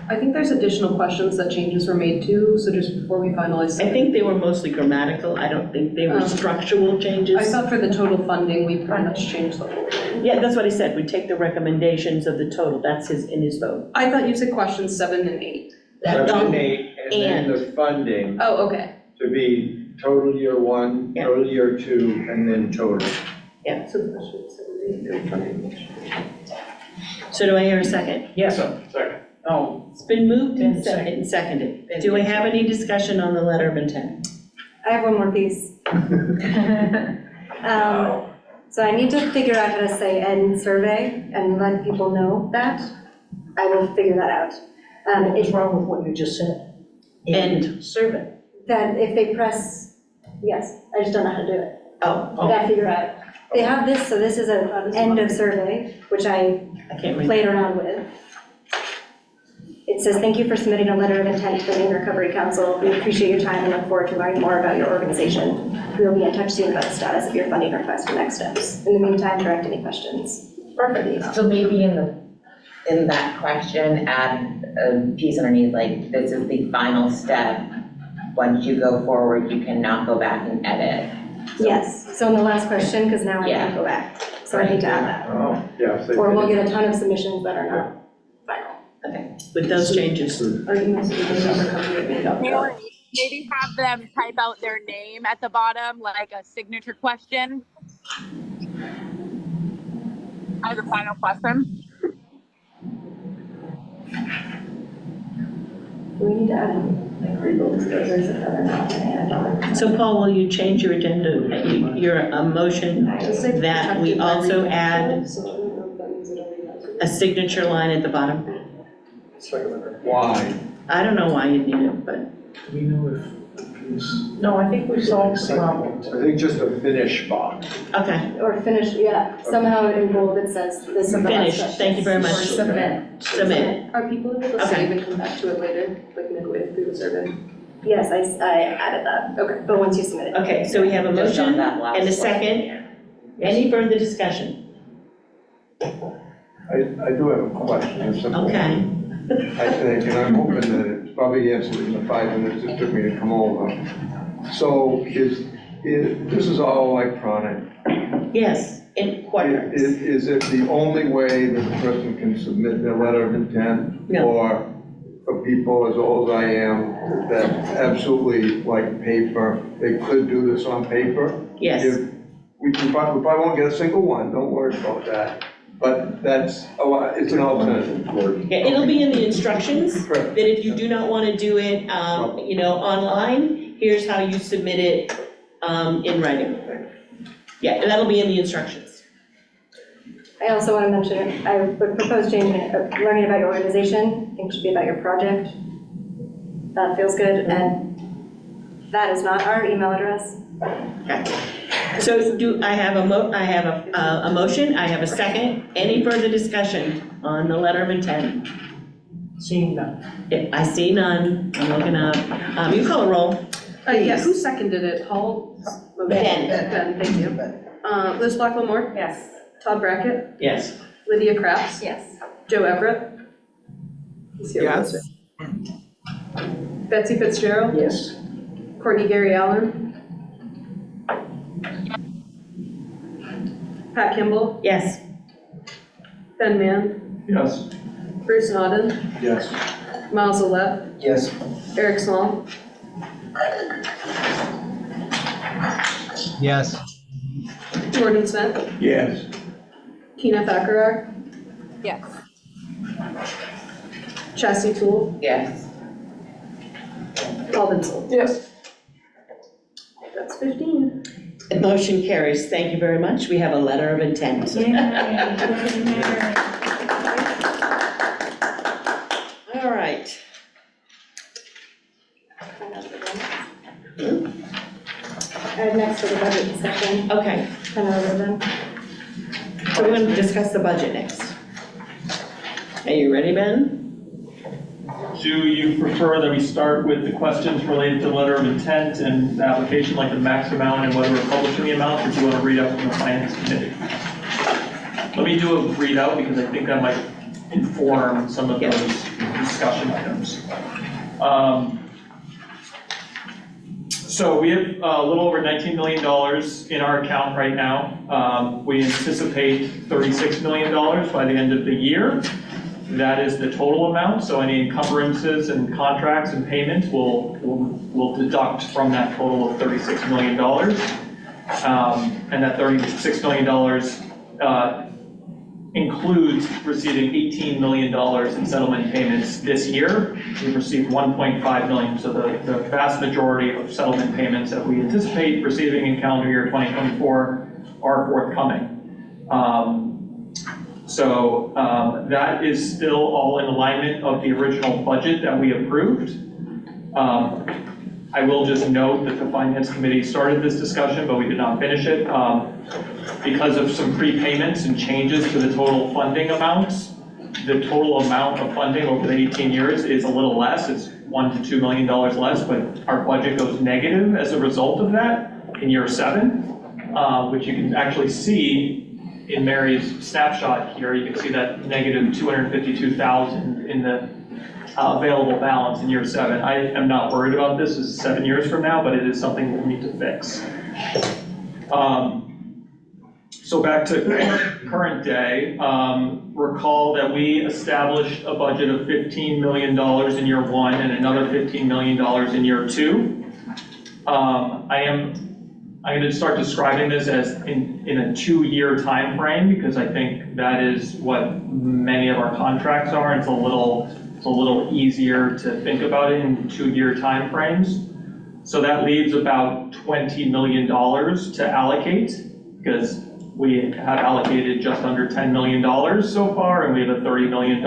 I think there's additional questions that changes were made to, so just before we finalize. I think they were mostly grammatical. I don't think they were structural changes. I thought for the total funding, we pretty much changed the whole thing. Yeah, that's what I said. We take the recommendations of the total. That's in his vote. I thought you said questions 7 and 8. 7 and 8, and then the funding Oh, okay. to be total year 1, Yeah. total year 2, and then total. Yeah. So the question 7 and 8, and funding. So do I hear a second? Yes, Second. oh, It's been moved and And seconded. Do we have any discussion on the letter of intent? I have one more piece. So I need to figure out how to say end survey and let people know that. I will figure that out. what's wrong with what you just said? End. Survey. That if they press, yes, I just don't know how to do it. Oh, I gotta figure out. They have this, so this is an end of survey, which I can't read. played around with. It says, thank you for submitting a letter of intent to the Maine Recovery Council. We appreciate your time and look forward to learning more about your organization. We will be in touch soon about the status of your funding request and next steps. In the meantime, direct any questions. Perfect. So maybe in that question, add a piece underneath, like, this is the final step. Once you go forward, you cannot go back and edit. Yes, so in the last question, because now I can't go back. So I need to add that. Oh, yeah. so Or we'll get a ton of submissions that are not final. Okay, with those changes. Our emails are Maybe have them type out their name at the bottom, like a signature question. As a final question. We need to add, like, legal disclosures if they're not added. So Paul, will you change your agenda, your motion that we also add a signature line at the bottom? Why? I don't know why you need it, but. Do we know if it's No, I think we solved the problem. I think just a finish box. Okay, Or finish, yeah, somehow in bold it says this is the last finished. question. Thank you very much. Or submit. Submit. Are people able to Okay. save and come back to it later, like midway through the survey? Yes, I added that. Okay. But once you submit it. Okay, so we have a Just on motion that last and a one. second. Any further discussion? I do have a question, a simple one. Okay. I think, and I'm hoping that it's probably answered in the 5 minutes it took me to come over. So this is all electronic. Yes, in quadrants. Is it the only way that a person can submit their letter of intent? No. Or for people as old as I am, that absolutely like paper, they could do this on paper? Yes. We probably won't get a single one, don't worry about that. But that's, it's an alternative. Yeah, it'll be in the instructions, Correct. that if you do not want to do it, online, here's how you submit it, in writing. Yeah, that'll be in the instructions. I also want to mention, I would propose changing it, learning about your organization. I think it should be about your project. That feels good, and that is not our email address. Okay. So I have a motion, I have a second. Any further discussion on the letter of intent? Seeing none. I see none, I'm looking up. You call a roll. Yeah, who seconded it? Paul? Ben. Ben, thank you. Liz Blacklemore? Yes. Todd Brackett? Yes. Lydia Kratz? Yes. Joe Everett? He's here with us. Betsy Fitzgerald? Yes. Courtney Gary Allen? Pat Kimball? Yes. Ben Mann? Yes. Bruce Nodden? Yes. Miles Alette? Yes. Eric Small? Yes. Jordan Smith? Yes. Tina Thackrar? Yes. Chastity Toole? Yes. Paul Vincent? Yes. That's 15. The motion carries. Thank you very much. We have a letter of intent. All right. Next for the budget discussion, Okay, kind of over them. so we're going to discuss the budget next. Are you ready, Ben? Do you prefer that we start with the questions related to the letter of intent and the application, like the max amount and whether we're publishing the amount, or do you want to read out from the finance committee? Let me do a readout because I think that might inform some of those discussion items. So we have a little over $19 million in our account right now. We anticipate $36 million by the end of the year. That is the total amount, so any encumbrances and contracts and payments will deduct from that total of $36 million. And that $36 million includes receiving $18 million in settlement payments this year. We've received $1.5 million, so the vast majority of settlement payments that we anticipate receiving in calendar year 2024 are forthcoming. That is still all in alignment of the original budget that we approved. I will just note that the Finance Committee started this discussion, but we did not finish it. Because of some prepayments and changes to the total funding amounts, the total amount of funding over the 18 years is a little less. It's $1 to $2 million less, but our budget goes negative as a result of that in year 7, which you can actually see in Mary's snapshot here. You can see that negative $252,000 in the available balance in year 7. I am not worried about this. This is 7 years from now, but it is something we'll need to fix. So back to current day, recall that we established a budget of $15 million in year 1 and another $15 million in year 2. I'm going to start describing this as in a 2-year time frame, because I think that is what many of our contracts are. It's a little easier to think about it in 2-year time frames. So that leaves about $20 million to allocate, because we have allocated just under $10 million so far, and we have a $30 million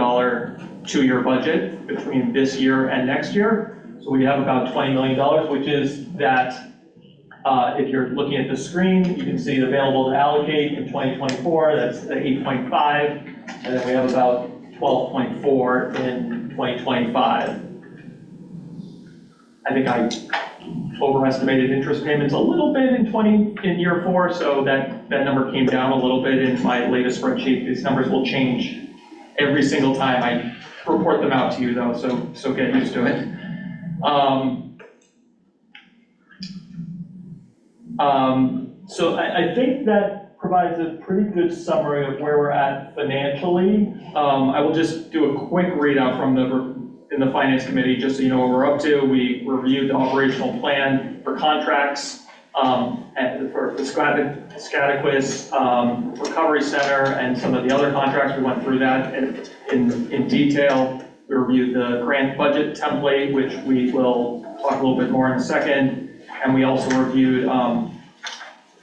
2-year budget between this year and next year. So we have about $20 million, which is that, if you're looking at the screen, you can see available to allocate in 2024, that's 8.5, and then we have about 12.4 in 2025. I think I overestimated interest payments a little bit in year 4, so that number came down a little bit in my latest spreadsheet. These numbers will change every single time I report them out to you, though, so get used to it. So I think that provides a pretty good summary of where we're at financially. I will just do a quick readout from in the Finance Committee, just so you know what we're up to. We reviewed the operational plan for contracts, and for the Scataquist Recovery Center and some of the other contracts. We went through that in detail. We reviewed the grant budget template, which we will talk a little bit more in a second. And we also reviewed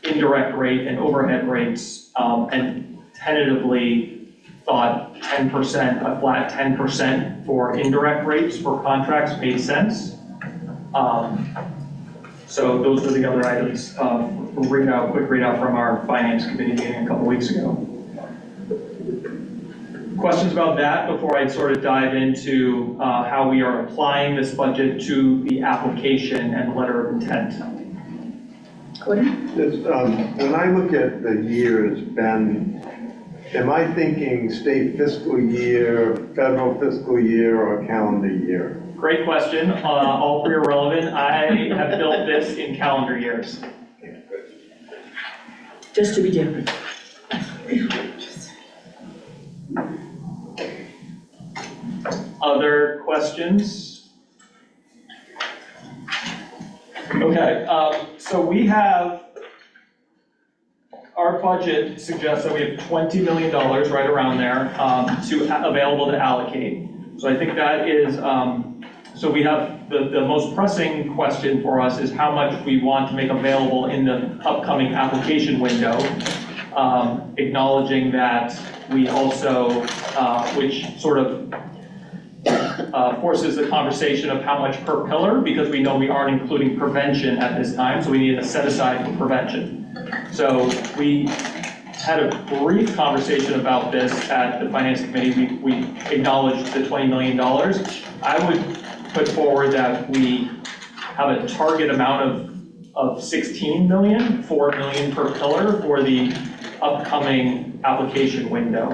indirect rate and overhead rates, and tentatively thought 10%, a flat 10% for indirect rates for contracts made sense. So those were the other items. Quick readout from our Finance Committee meeting a couple weeks ago. Questions about that before I sort of dive into how we are applying this budget to the application and letter of intent? When I look at the years, Ben, am I thinking state fiscal year, federal fiscal year, or calendar year? Great question. All 3 are relevant. I have built this in calendar years. Just to be different. Other questions? Okay, so we have, our budget suggests that we have $20 million right around there available to allocate. So I think that is, so we have the most pressing question for us is how much we want to make available in the upcoming application window, acknowledging that we also, which sort of forces the conversation of how much per pillar, because we know we aren't including prevention at this time, so we need to set aside for prevention. So we had a brief conversation about this at the Finance Committee. We acknowledged the $20 million. I would put forward that we have a target amount of 16 million, 4 million per pillar for the upcoming application window.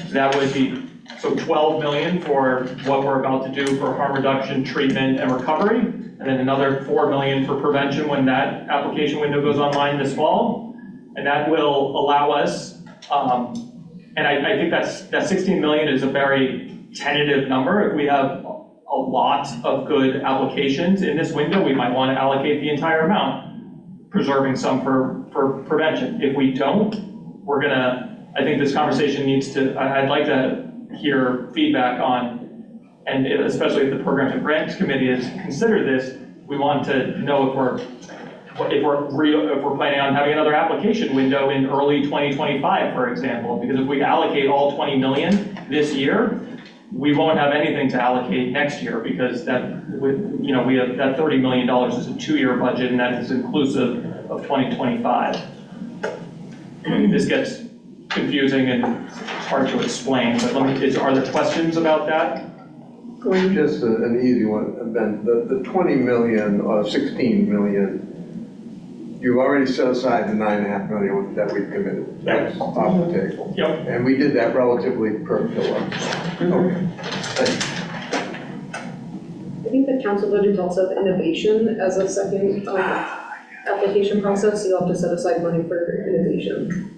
That would be So 12 million for what we're about to do for harm reduction, treatment, and recovery, and then another 4 million for prevention when that application window goes online this fall. And that will allow us, and I think that 16 million is a very tentative number. If we have a lot of good applications in this window, we might want to allocate the entire amount, preserving some for prevention. If we don't, we're gonna, I think this conversation needs to, I'd like to hear feedback on, and especially if the Programs and Grants Committee has considered this, we want to know if we're planning on having another application window in early 2025, for example, because if we allocate all 20 million this year, we won't have anything to allocate next year because we have that $30 million is a 2-year budget and that is inclusive of 2025. This gets confusing and it's hard to explain, but are there questions about that? Just an easy one, Ben. The 20 million or 16 million, you've already set aside the 9.5 million that we've committed. That's off the table. Yep. And we did that relatively per pillar. Okay. Thanks. I think the council voted to also have innovation as a second application process, so you'll have to set aside money for innovation.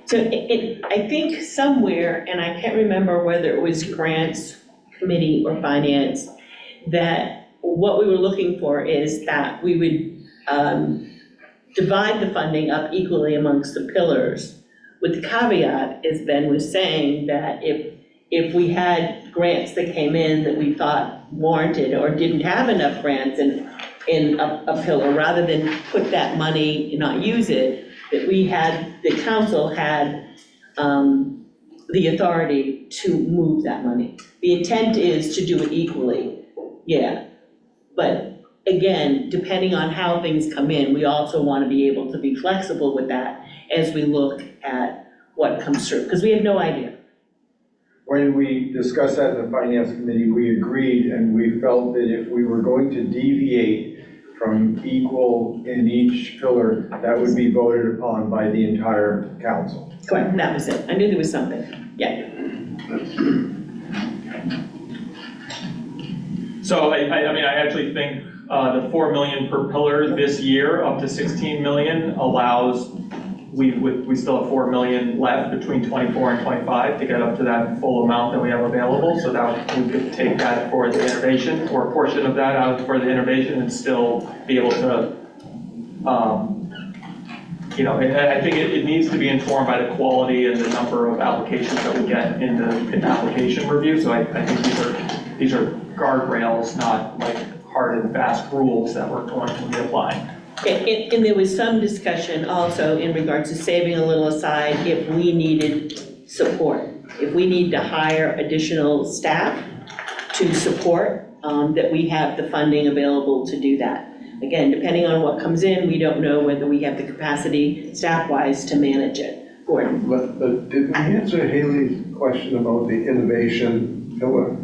So I think somewhere, and I can't remember whether it was grants committee or finance, that what we were looking for is that we would divide the funding up equally amongst the pillars, with the caveat, as Ben was saying, that if we had grants that came in that we thought warranted or didn't have enough grants in a pillar, rather than put that money and not use it, that the council had the authority to move that money. The intent is to do it equally, yeah. But again, depending on how things come in, we also want to be able to be flexible with that as we look at what comes through, because we have no idea. When we discussed that in the finance committee, we agreed and we felt that if we were going to deviate from equal in each pillar, that would be voted upon by the entire council. Correct, that was it. I knew there was something, yeah. So I mean, I actually think the 4 million per pillar this year, up to 16 million allows, we still have 4 million left between 24 and 25 to get up to that full amount that we have available. So that we could take that for the innovation, or a portion of that out for the innovation, and still be able to, I think it needs to be informed by the quality and the number of applications that we get in the application review. So I think these are guardrails, not like hard and fast rules that we're going to be applying. And there was some discussion also in regards to saving a little aside if we needed support. If we need to hire additional staff to support, that we have the funding available to do that. Again, depending on what comes in, we don't know whether we have the capacity staff-wise to manage it. Gordon? But did we answer Haley's question about the innovation pillar?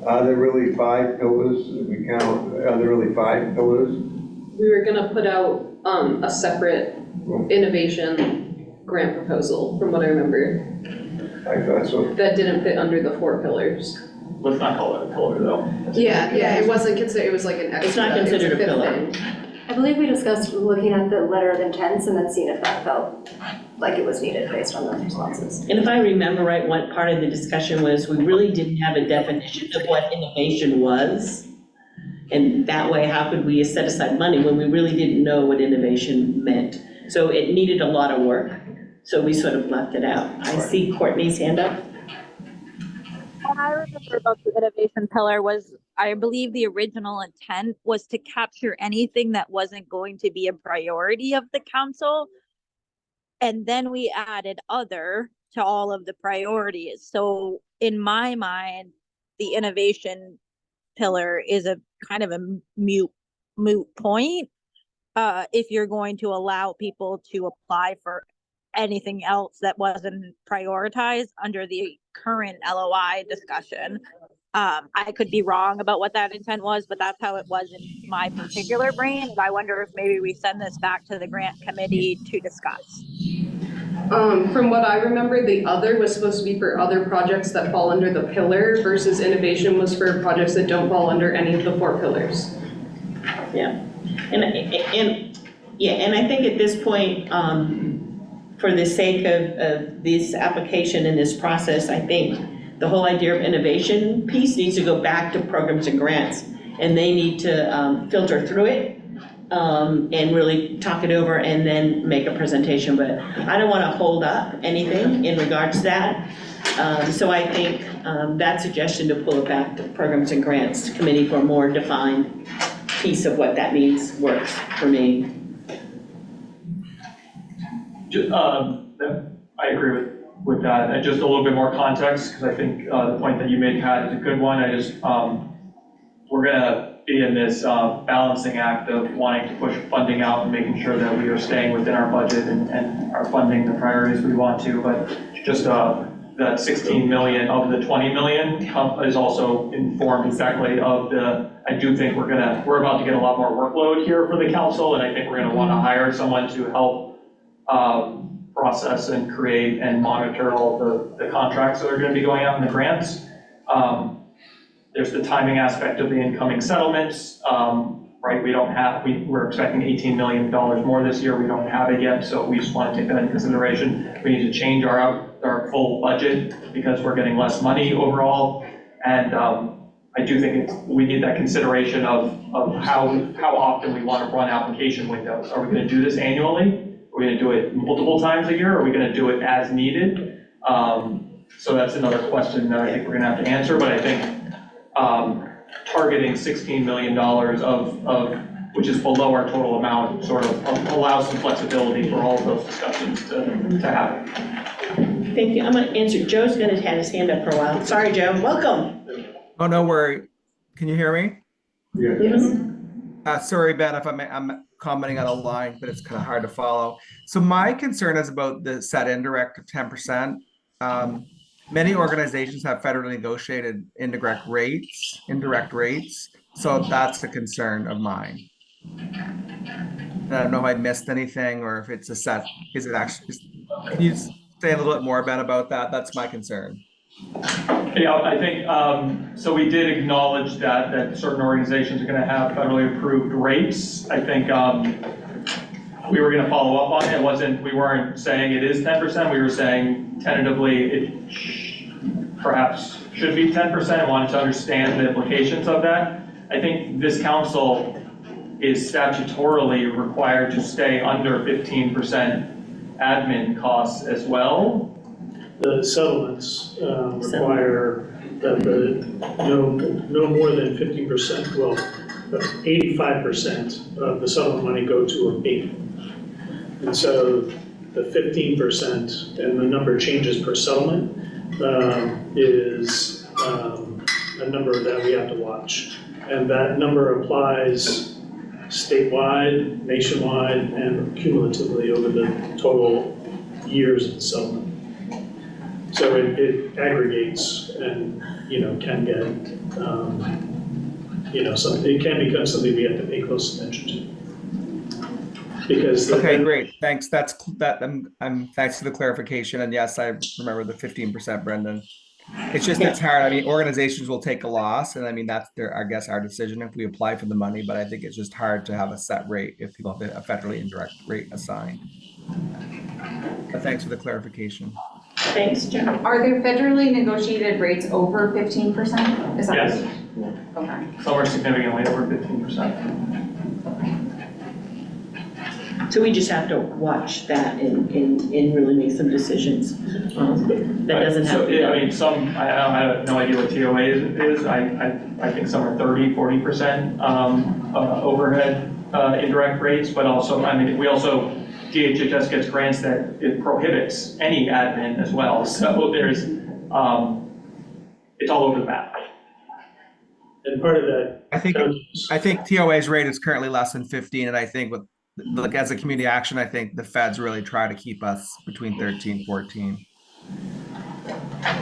Are there really 5 pillars? We count, are there really 5 pillars? We were gonna put out a separate innovation grant proposal, from what I remember. I thought so. That didn't fit under the 4 pillars. Let's not call it a pillar though. Yeah, it wasn't considered, it was like an extra. It's not considered a fifth pillar. thing. I believe we discussed looking at the letter of intents and then seeing if that felt like it was needed based on those responses. And if I remember right, one part of the discussion was we really didn't have a definition of what innovation was. And that way, how could we set aside money when we really didn't know what innovation meant? So it needed a lot of work, so we sort of left it out. I see Courtney's hand up. What I remember about the innovation pillar was, I believe the original intent was to capture anything that wasn't going to be a priority of the council. And then we added other to all of the priorities. So in my mind, the innovation pillar is a kind of a moot point. If you're going to allow people to apply for anything else that wasn't prioritized under the current LOI discussion. I could be wrong about what that intent was, but that's how it was in my particular brain. And I wonder if maybe we send this back to the grant committee to discuss. From what I remember, the other was supposed to be for other projects that fall under the pillar versus innovation was for projects that don't fall under any of the 4 pillars. Yeah, and I think at this point, for the sake of this application and this process, I think the whole idea of innovation piece needs to go back to programs and grants, and they need to filter through it and really talk it over and then make a presentation. But I don't want to hold up anything in regards to that. So I think that suggestion to pull it back to programs and grants committee for a more defined piece of what that means works for me. I agree with that. And just a little bit more context, because I think the point that you made, Pat, is a good one. I just, we're gonna be in this balancing act of wanting to push funding out and making sure that we are staying within our budget and are funding the priorities we want to. But just that 16 million of the 20 million is also informed exactly of I do think we're about to get a lot more workload here for the council, and I think we're gonna wanna hire someone to help process and create and monitor all the contracts that are gonna be going out in the grants. There's the timing aspect of the incoming settlements, right? We're expecting $18 million more this year. We don't have it yet, so we just want to take that into consideration. We need to change our full budget because we're getting less money overall. And I do think we need that consideration of how often we want to run application windows. Are we going to do this annually? Are we going to do it multiple times a year? Or are we going to do it as needed? So that's another question that I think we're going to have to answer. But I think targeting $16 million of which is below our total amount, sort of allows some flexibility for all of those discussions to happen. Thank you. I'm going to answer. Joe's going to have his hand up for a while. Sorry, Joe. Welcome. Oh, no worry. Can you hear me? Yes. Sorry, Ben, if I'm commenting on a line, but it's kind of hard to follow. So my concern is about the set indirect of 10%. Many organizations have federally negotiated indirect rates. So that's a concern of mine. I don't know if I missed anything or if it's a set. Is it actually? Can you say a little bit more, Ben, about that? That's my concern. Yeah, I think, so we did acknowledge that certain organizations are going to have federally approved rates. I think we were going to follow up on it. We weren't saying it is 10%. We were saying tentatively it perhaps should be 10%. Wanted to understand the implications of that. I think this council is statutorily required to stay under 15% admin costs as well. The settlements require that no more than 50%, well, 85% of the settlement money go to a payment. And so the 15% and the number changes per settlement is a number that we have to watch. And that number applies statewide, nationwide, and cumulatively over the total years of the settlement. So it aggregates and, can get, it can become something we have to pay close attention to. Because okay, great, thanks. Thanks for the clarification. And yes, I remember the 15%, Brendan. It's just, it's hard. I mean, organizations will take a loss, and I mean, that's I guess our decision if we apply for the money, but I think it's just hard to have a set rate if people have a federally indirect rate assigned. But thanks for the clarification. Thanks, Joe. Are there federally negotiated rates over 15%? Is that yes. Okay. Some are significantly over 15%. So we just have to watch that and really make some decisions. That doesn't have to be. I mean, I have no idea what TOA is. I think some are 30, 40% overhead indirect rates, but also, I mean, DHHS gets grants that it prohibits any admin as well. So there's, it's all over the map. And part of that, I think TOA's rate is currently less than 15, and I think with as a community action, I think the feds really try to keep us between 13, 14.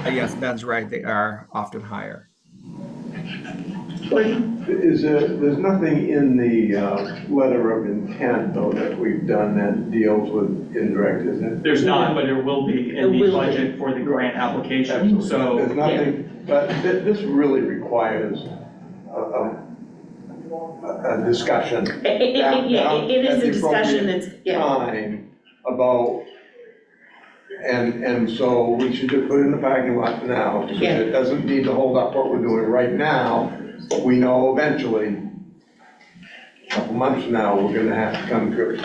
Yes, Ben's right, they are often higher. Is there's nothing in the letter of intent, though, that we've done that deals with indirect, is it? There's not, but there will be in the budget for the grant application, so. There's nothing, but this really requires a discussion. It is a discussion that's, time about, and so we should just put it in the parking lot for now, so that it doesn't need to hold up what we're doing right now. We know eventually, a couple months from now, we're gonna have to come to it.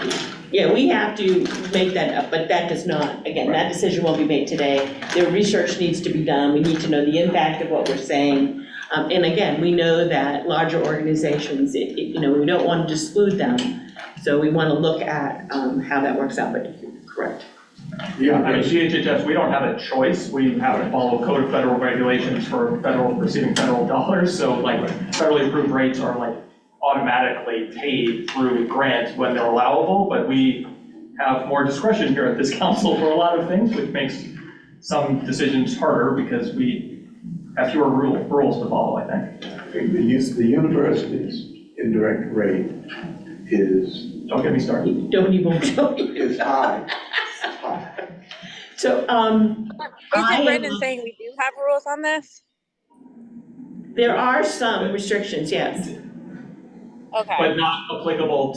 Yeah, we have to make that up, but that does not, again, that decision won't be made today. The research needs to be done, we need to know the impact of what we're saying. And again, we know that larger organizations, we don't want to exclude them. So we want to look at how that works out, but correct. Yeah, I mean, CHHS, we don't have a choice. We have to follow Code of Federal Regulations for receiving federal dollars. So like federally approved rates are like automatically paid through grants when they're allowable, but we have more discretion here at this council for a lot of things, which makes some decisions harder because we have fewer rules to follow, I think. The university's indirect rate is. Don't get me started. Don't even show you. It's high. So, Isn't Brendan saying we do have rules on this? there are some restrictions, yes. Okay. But not applicable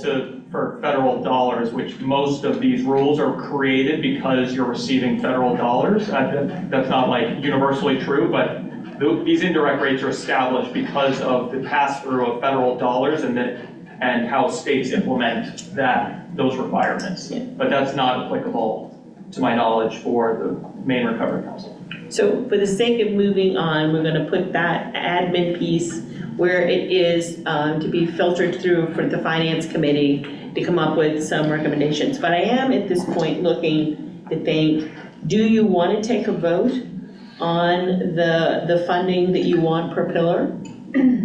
for federal dollars, which most of these rules are created because you're receiving federal dollars. That's not like universally true, but these indirect rates are established because of the pass-through of federal dollars and how states implement those requirements. Yeah. But that's not applicable, to my knowledge, for the Maine Recovery Council. So for the sake of moving on, we're gonna put that admin piece where it is to be filtered through for the finance committee to come up with some recommendations. But I am at this point looking to think, do you want to take a vote on the funding that you want per pillar?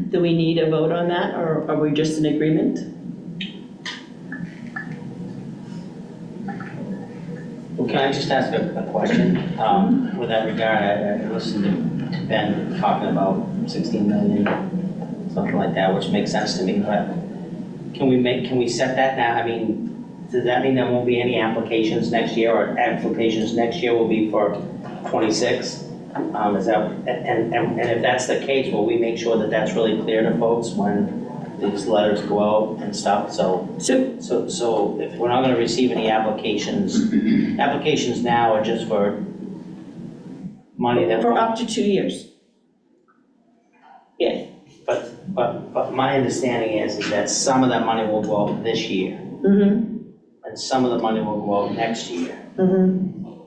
Do we need a vote on that, or are we just in agreement? Well, can I just ask a question? With that regard, I listened to Ben talking about 16 million, something like that, which makes sense to me, but can we set that now? I mean, does that mean there won't be any applications next year, or applications next year will be for 26? Is that, and if that's the case, will we make sure that that's really clear to folks when these letters go out and stuff? So if we're not gonna receive any applications now are just for money that. For up to 2 years. Yeah. But my understanding is that some of that money will go out this year. Mm-hmm. And some of the money will go out next year. Mm-hmm.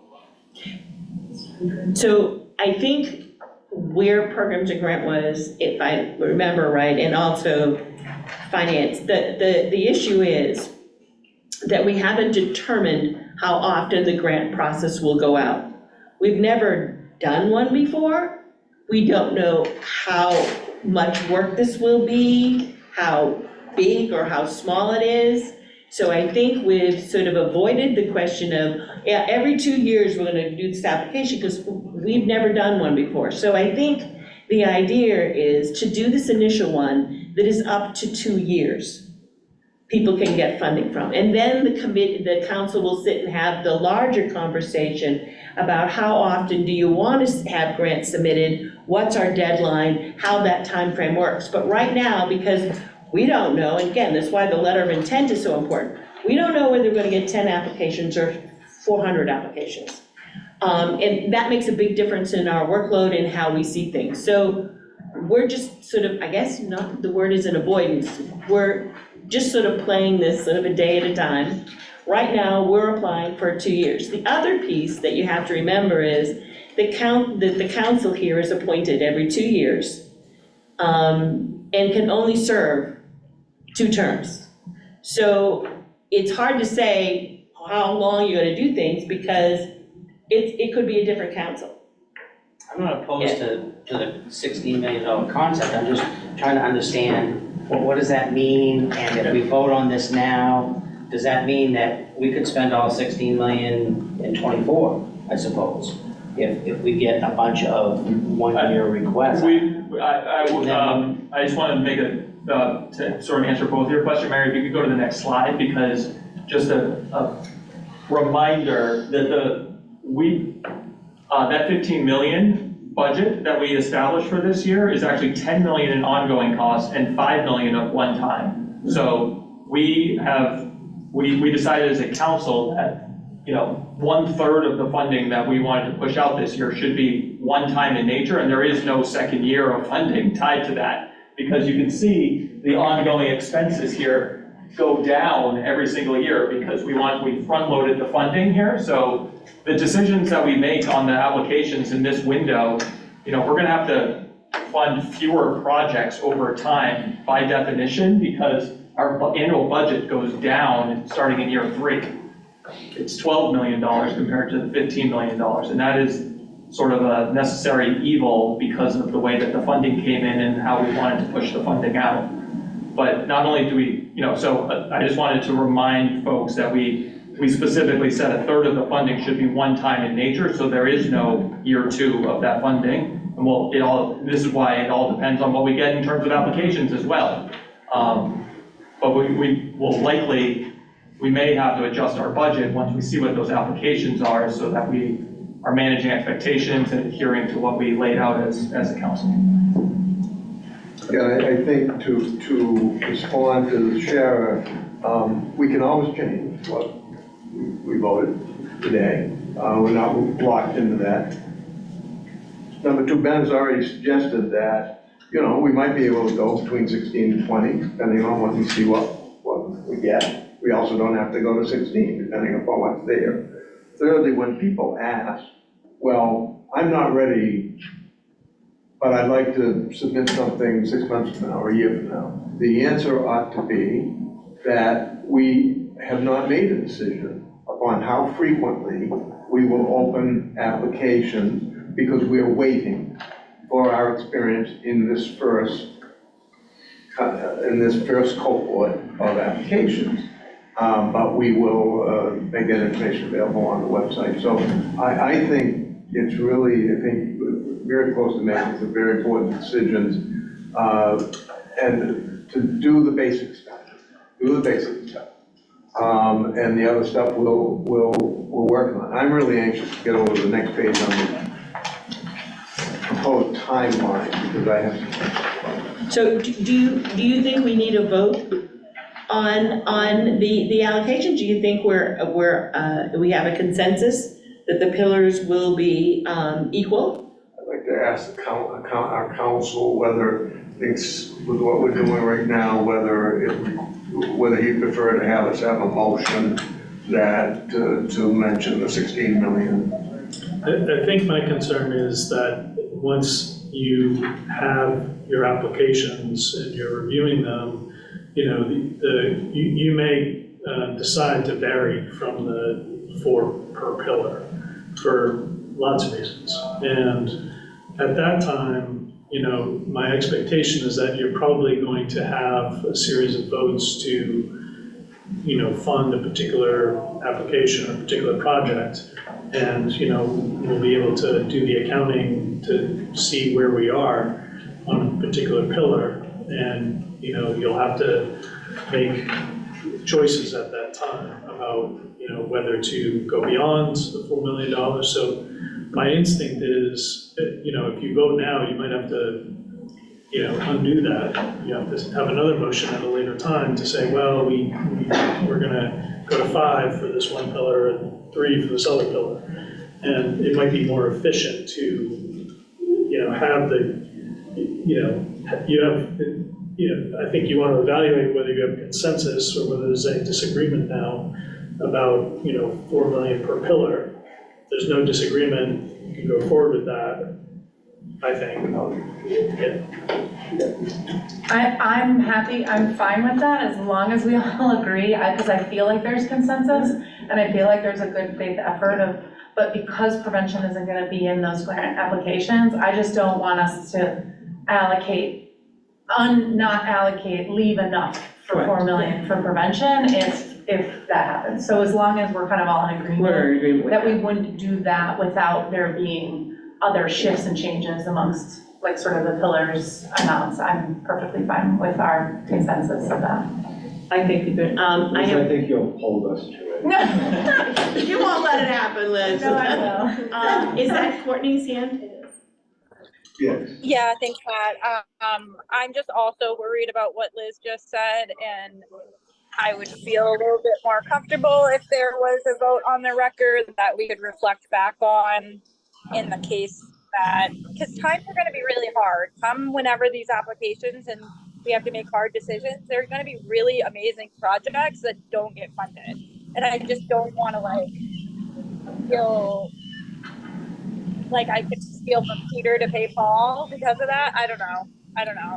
So I think where programs and grant was, if I remember right, and also finance, the issue is that we haven't determined how often the grant process will go out. We've never done one before. We don't know how much work this will be, how big or how small it is. So I think we've sort of avoided the question of, yeah, every 2 years we're gonna do this application, because we've never done one before. So I think the idea is to do this initial one that is up to 2 years, people can get funding from. And then the council will sit and have the larger conversation about how often do you want to have grants submitted, what's our deadline, how that time frame works. But right now, because we don't know, and again, that's why the letter of intent is so important. We don't know whether we're going to get 10 applications or 400 applications. And that makes a big difference in our workload and how we see things. So we're just sort of, I guess not, the word isn't avoidance. We're just sort of playing this sort of a day at a time. Right now, we're applying for 2 years. The other piece that you have to remember is the council here is appointed every 2 years and can only serve 2 terms. So it's hard to say how long you're gonna do things because it could be a different council. I'm not opposed to the $16 million concept. I'm just trying to understand what does that mean? And if we vote on this now, does that mean that we could spend all 16 million in 24, I suppose? if we get a bunch of one-year requests. I just wanted to make to sort of answer both your question, Mary, if you could go to the next slide, because just a reminder that that 15 million budget that we established for this year is actually 10 million in ongoing costs and 5 million of one time. So we decided as a council that, 1/3 of the funding that we wanted to push out this year should be one time in nature, and there is no second year of funding tied to that, because you can see the ongoing expenses here go down every single year because we front loaded the funding here. So the decisions that we make on the applications in this window, we're gonna have to fund fewer projects over time by definition, because our annual budget goes down starting in year 3. It's $12 million compared to the $15 million, and that is sort of a necessary evil because of the way that the funding came in and how we wanted to push the funding out. But not only do we, so I just wanted to remind folks that we specifically said 1/3 of the funding should be one time in nature, so there is no year 2 of that funding. And this is why it all depends on what we get in terms of applications as well. But we will likely, we may have to adjust our budget once we see what those applications are, so that we are managing expectations and adhering to what we laid out as a council. Yeah, I think to respond to the sheriff, we can always change what we voted today. We're not locked into that. Number 2, Ben has already suggested that, we might be able to go between 16 and 20, depending on what we see what we get. We also don't have to go to 16, depending upon what's there. Thirdly, when people ask, well, I'm not ready, but I'd like to submit something 6 months from now or a year from now, the answer ought to be that we have not made a decision upon how frequently we will open applications, because we are waiting for our experience in this first cohort of applications. But we will make that information available on the website. So I think it's really, very close to making some very important decisions, and to do the basic stuff. And the other stuff we'll work on. I'm really anxious to get over to the next page on the proposed timeline, because I have. So do you think we need a vote on the allocation? Do you think we have a consensus that the pillars will be equal? I'd like to ask our council whether thinks with what we're doing right now, whether he'd prefer to have us have a motion that to mention the 16 million. I think my concern is that once you have your applications and you're reviewing them, you may decide to vary from the 4 per pillar for lots of reasons. And at that time, my expectation is that you're probably going to have a series of votes to, fund a particular application or a particular project. And, we'll be able to do the accounting to see where we are on a particular pillar. And, you'll have to make choices at that time about, whether to go beyond the $4 million. So my instinct is, if you vote now, you might have to, undo that. You have to have another motion at a later time to say, well, we're gonna go to 5 for this one pillar and 3 for this other pillar. And it might be more efficient to, have the, I think you want to evaluate whether you have consensus or whether there's any disagreement now about, 4 million per pillar. If there's no disagreement, you can go forward with that, I think. I'm happy, I'm fine with that as long as we all agree, because I feel like there's consensus and I feel like there's a good faith effort but because prevention isn't going to be in those grant applications, I just don't want us to not allocate, leave enough for 4 million for prevention if if that happens. So as long as we're kind of all in agreement We're in agreement with that we wouldn't do that without there being other shifts and changes amongst like sort of the pillars amounts, I'm perfectly fine with our consensus of that. I think you could, I Liz, have. I think you'll hold us to it. You won't let it happen, Liz. No, I will. Is that Courtney's hand? Yes. Yeah, thanks, Matt. I'm just also worried about what Liz just said, and I would feel a little bit more comfortable if there was a vote on the record that we could reflect back on in the case that, because times are going to be really hard. Come whenever these applications and we have to make hard decisions, there's going to be really amazing projects that don't get funded. And I just don't want to feel like I could steal from Peter to pay Paul because of that. I don't know.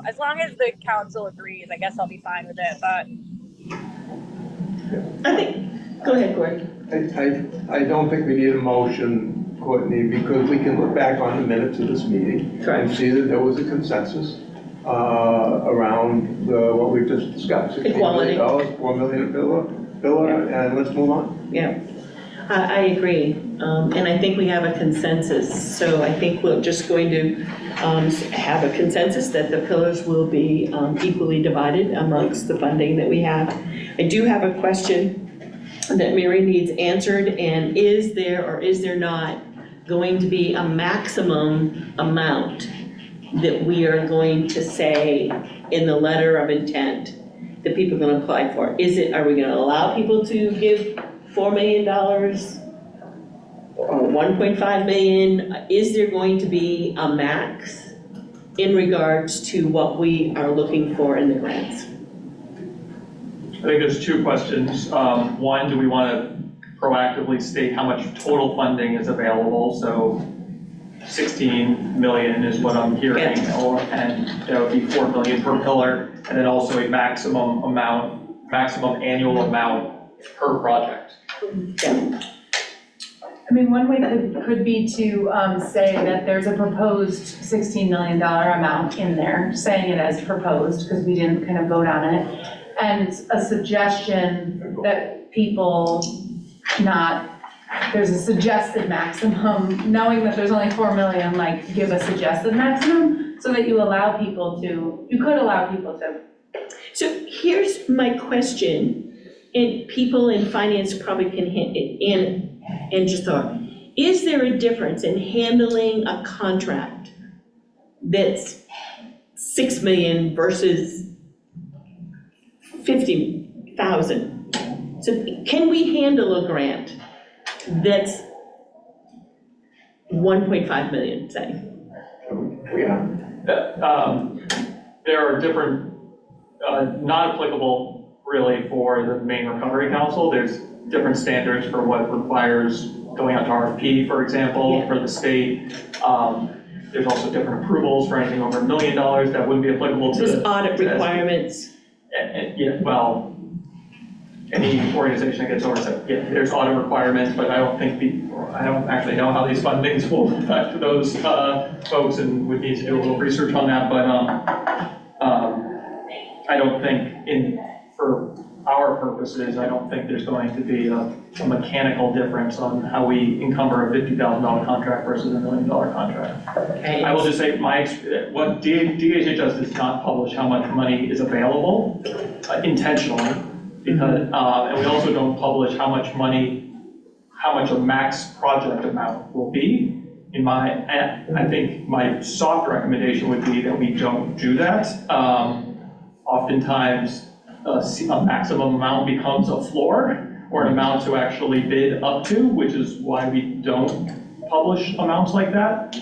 As long as the council agrees, I guess I'll be fine with it, but. I think, go ahead, Gordon. I don't think we need a motion, Courtney, because we can look back on the minutes of this meeting and see that there was a consensus around what we've just discussed. Equality. $16 million, $4 million pillar, and let's move on. Yeah, I agree. And I think we have a consensus. So I think we're just going to have a consensus that the pillars will be equally divided amongst the funding that we have. I do have a question that Mary needs answered, and is there or is there not going to be a maximum amount that we are going to say in the letter of intent that people are going to apply for? Are we going to allow people to give $4 million or 1.5 million? Is there going to be a max in regards to what we are looking for in the grants? I think there's two questions. One, do we want to proactively state how much total funding is available? So 16 million is what I'm hearing, and that would be 4 million per pillar, and then also a maximum annual amount per project. Yeah. I mean, one way could be to say that there's a proposed $16 million amount in there, saying it as proposed, because we didn't kind of vote on it. And it's a suggestion that people there's a suggested maximum, knowing that there's only 4 million, like give a suggested maximum so that you could allow people to. So here's my question, and people in finance probably can and just thought, is there a difference in handling a contract that's 6 million versus 50,000? So can we handle a grant that's 1.5 million, say? There are different, not applicable really for the Maine Recovery Council. There's different standards for what requires going out to RFP, for example, for the state. There's also different approvals for anything over $1 million that wouldn't be applicable to. There's audit requirements. Yeah, well, any organization that gets over, there's audit requirements, but I don't actually know how these fundings will affect those folks, and would need to do a little research on that, but I don't think for our purposes, I don't think there's going to be a mechanical difference on how we encumber a $50,000 contract versus $1 million contract. Okay. I will just say what DHHS does not publish how much money is available intentionally, because and we also don't publish how much a max project amount will be. I think my soft recommendation would be that we don't do that. Oftentimes, a maximum amount becomes a floor or an amount to actually bid up to, which is why we don't publish amounts like that.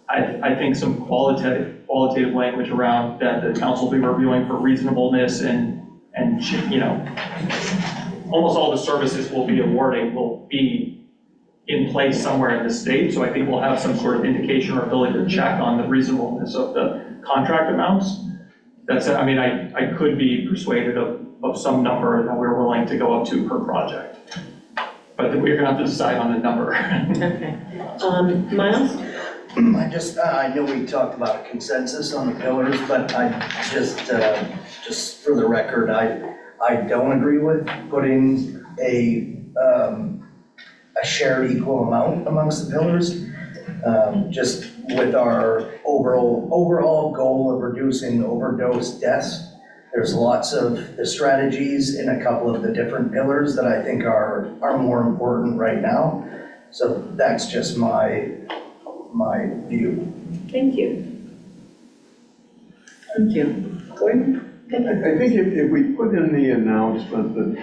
I think some qualitative language around that the council will be reviewing for reasonableness and almost all the services we'll be awarding will be in place somewhere in the state. So I think we'll have some sort of indication or ability to check on the reasonableness of the contract amounts. I could be persuaded of some number that we're willing to go up to per project. But we're gonna have to decide on the number. Okay. Miles? I know we talked about a consensus on the pillars, but I just for the record, I don't agree with putting a shared equal amount amongst the pillars. Just with our overall goal of reducing overdose deaths, there's lots of the strategies in a couple of the different pillars that I think are more important right now. So that's just my view. Thank you. Thank you. Gordon? I think if we put in the announcement the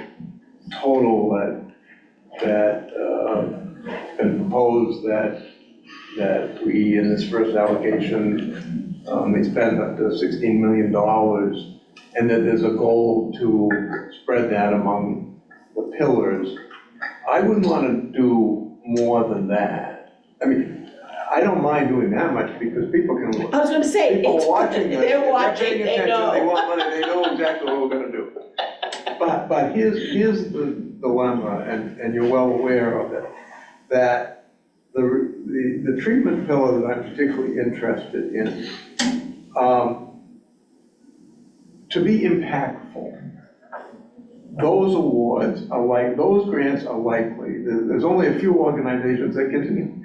total that been proposed that we, in this first allocation, we spend up to $16 million, and that there's a goal to spread that among the pillars, I wouldn't want to do more than that. I mean, I don't mind doing that much because people can. I was going to say, people are watching. They're watching, paying they attention, know. They want money, they know exactly what we're going to do. But here's the dilemma, and you're well aware of it, that the treatment pillar that I'm particularly interested in, to be impactful, those awards are like, those grants are likely, there's only a few organizations that can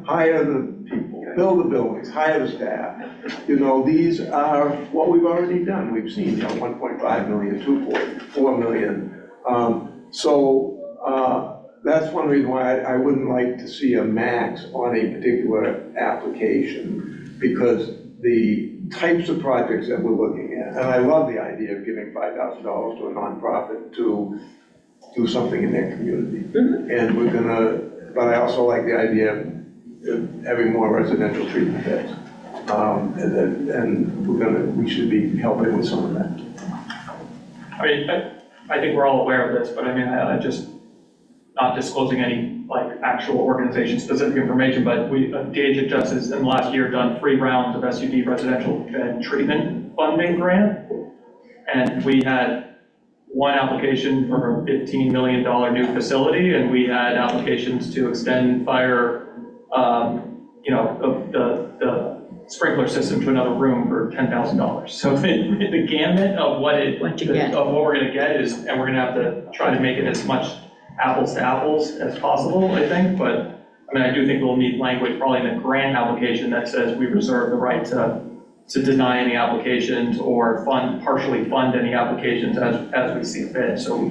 hire the people, build the buildings, hire the staff. You know, these are what we've already done. We've seen, 1.5 million, 2.4 million. That's one reason why I wouldn't like to see a max on a particular application, because the types of projects that we're looking at, and I love the idea of giving $5,000 to a nonprofit to do something in their community. Mm-hmm. And we're gonna, but I also like the idea of having more residential treatment beds. And we should be helping with some of that. I mean, I think we're all aware of this, but I mean, I just, not disclosing any like actual organization specific information, but we, DHS Justice in the last year done 3 rounds of SUD residential bed treatment funding grant. And we had one application for a $15 million new facility, and we had applications to extend fire, the sprinkler system to another room for $10,000. So the gamut of what we're gonna get is, and we're gonna have to try to make it as much apples to apples as possible, I think. But I mean, I do think we'll need language probably in the grant application that says we reserve the right to deny any applications or partially fund any applications as we see fit. So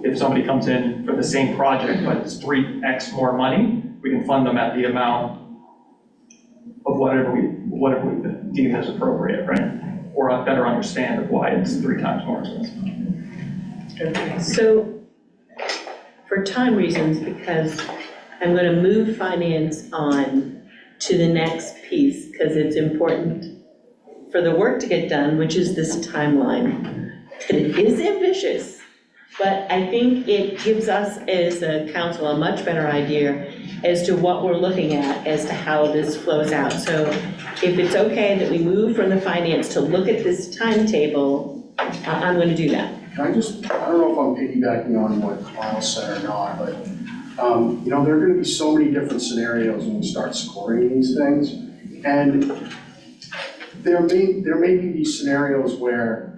if somebody comes in for the same project, but it's 3x more money, we can fund them at the amount of whatever we deem as appropriate, right? Or better understand of why it's 3 times more expensive. Okay, so for time reasons, because I'm going to move finance on to the next piece, because it's important for the work to get done, which is this timeline. It is ambitious, but I think it gives us as a council a much better idea as to what we're looking at, as to how this flows out. So if it's okay that we move from the finance to look at this timetable, I'm going to do that. Can I just, I don't know if I'm piggybacking on what Miles said or not, but there are going to be so many different scenarios when we start scoring these things. And there may be these scenarios where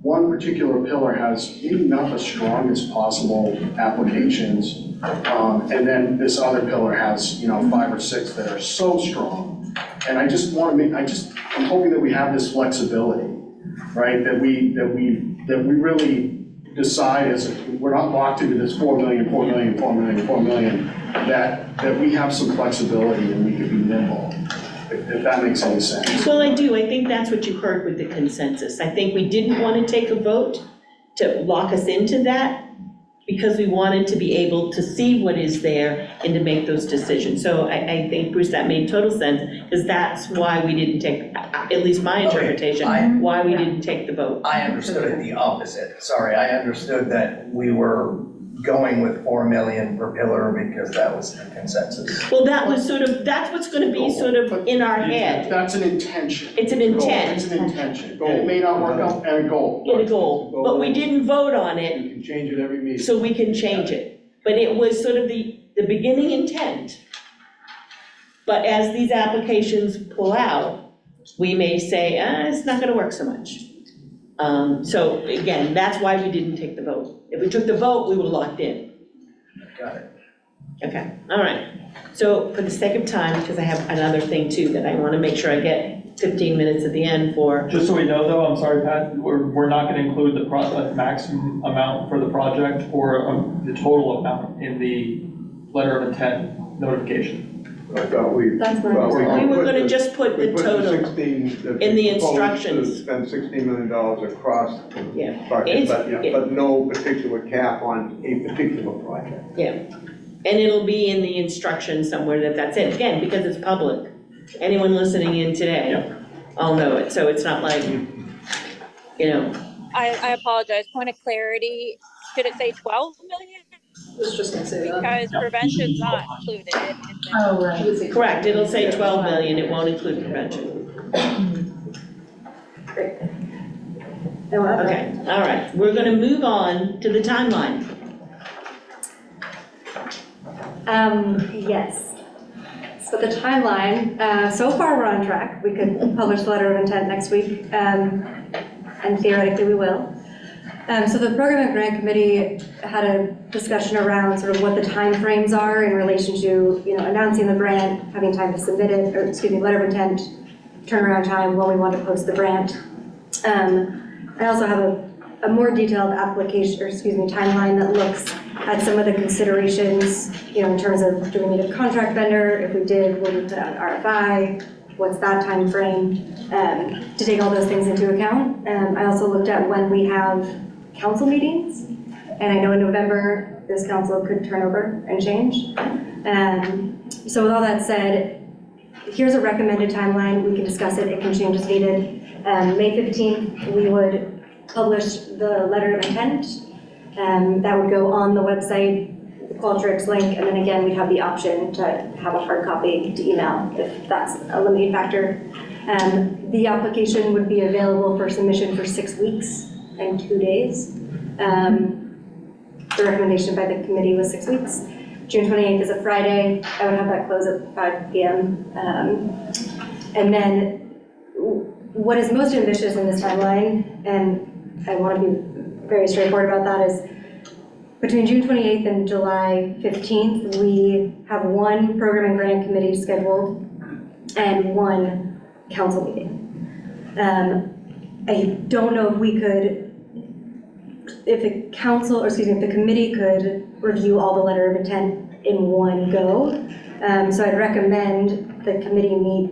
one particular pillar has maybe not the strongest possible applications, and then this other pillar has 5 or 6 that are so strong. And I just want to I'm hoping that we have this flexibility, right? That we really decide, as we're not locked into this 4 million, 4 million, 4 million, 4 million, that we have some flexibility and we can be nimble, if that makes any sense. Well, I do. I think that's what you heard with the consensus. I think we didn't want to take a vote to lock us into that, because we wanted to be able to see what is there and to make those decisions. So I think, Bruce, that made total sense, because that's why we didn't take, at least my interpretation, why we didn't take the vote. I understood it the opposite. Sorry, I understood that we were going with 4 million per pillar because that was the consensus. Well, that was that's what's going to be sort of in our head. That's an intention. It's an intent. It's an intention. It may not work out, and a goal. In a goal, but we didn't vote on it. You can change it every meeting. So we can change it. But it was sort of the beginning intent. But as these applications pull out, we may say, it's not going to work so much. So again, that's why we didn't take the vote. If we took the vote, we would have locked in. Got it. Okay, all right. So for the sake of time, because I have another thing too that I want to make sure I get 15 minutes at the end for. Just so we know though, I'm sorry, Pat, we're not gonna include the maximum amount for the project or the total amount in the letter of intent notification. I thought we. That's my thought We were put gonna the- just put the we total 16 in the proposed to instructions. spend $16 million across the Yeah. project, It's- but no particular cap on a particular project. Yeah, and it'll be in the instructions somewhere that's it, again, because it's public. Anyone listening in today, all know it, so it's not like, you know. I apologize, point of clarity, should it say 12 million? I was just gonna say that. Because prevention's not included in this. Oh, right. Correct, it'll say 12 million, it won't include prevention. Great. I will add that. Okay, all right, we're gonna move on to the timeline. Yes. So the timeline, so far we're on track. We could publish the letter of intent next week, and theoretically we will. So the Program and Grant Committee had a discussion around sort of what the timeframes are in relation to, announcing the grant, having time to submit it, letter of intent, turnaround time, when we want to post the grant. I also have a more detailed timeline that looks at some of the considerations, in terms of, do we need a contract vendor? If we did, would we put out an RFI? What's that time frame? To take all those things into account. I also looked at when we have council meetings, and I know in November, this council could turn over and change. So with all that said, here's a recommended timeline. We can discuss it. It can change as needed. May 15th, we would publish the letter of intent. That would go on the website, the Qualtrics link, and then again, we'd have the option to have a hard copy to email if that's a limiting factor. The application would be available for submission for 6 weeks and 2 days. The recommendation by the committee was 6 weeks. June 28th is a Friday. I would have that close at 5 p.m. And then what is most ambitious in this timeline, and I want to be very straightforward about that, is between June 28th and July 15th, we have one program and grant committee scheduled and one council meeting. I don't know if we could, if the committee could review all the letter of intent in one go. So I'd recommend the committee meet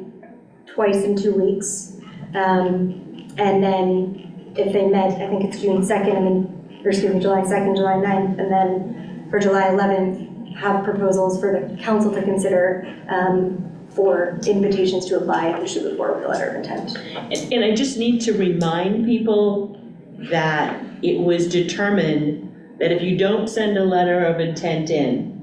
twice in 2 weeks. And then if they met, I think it's June 2nd, and then, July 2nd, July 9th, and then for July 11th, have proposals for the council to consider for invitations to apply and to move forward with the letter of intent. And I just need to remind people that it was determined that if you don't send a letter of intent in,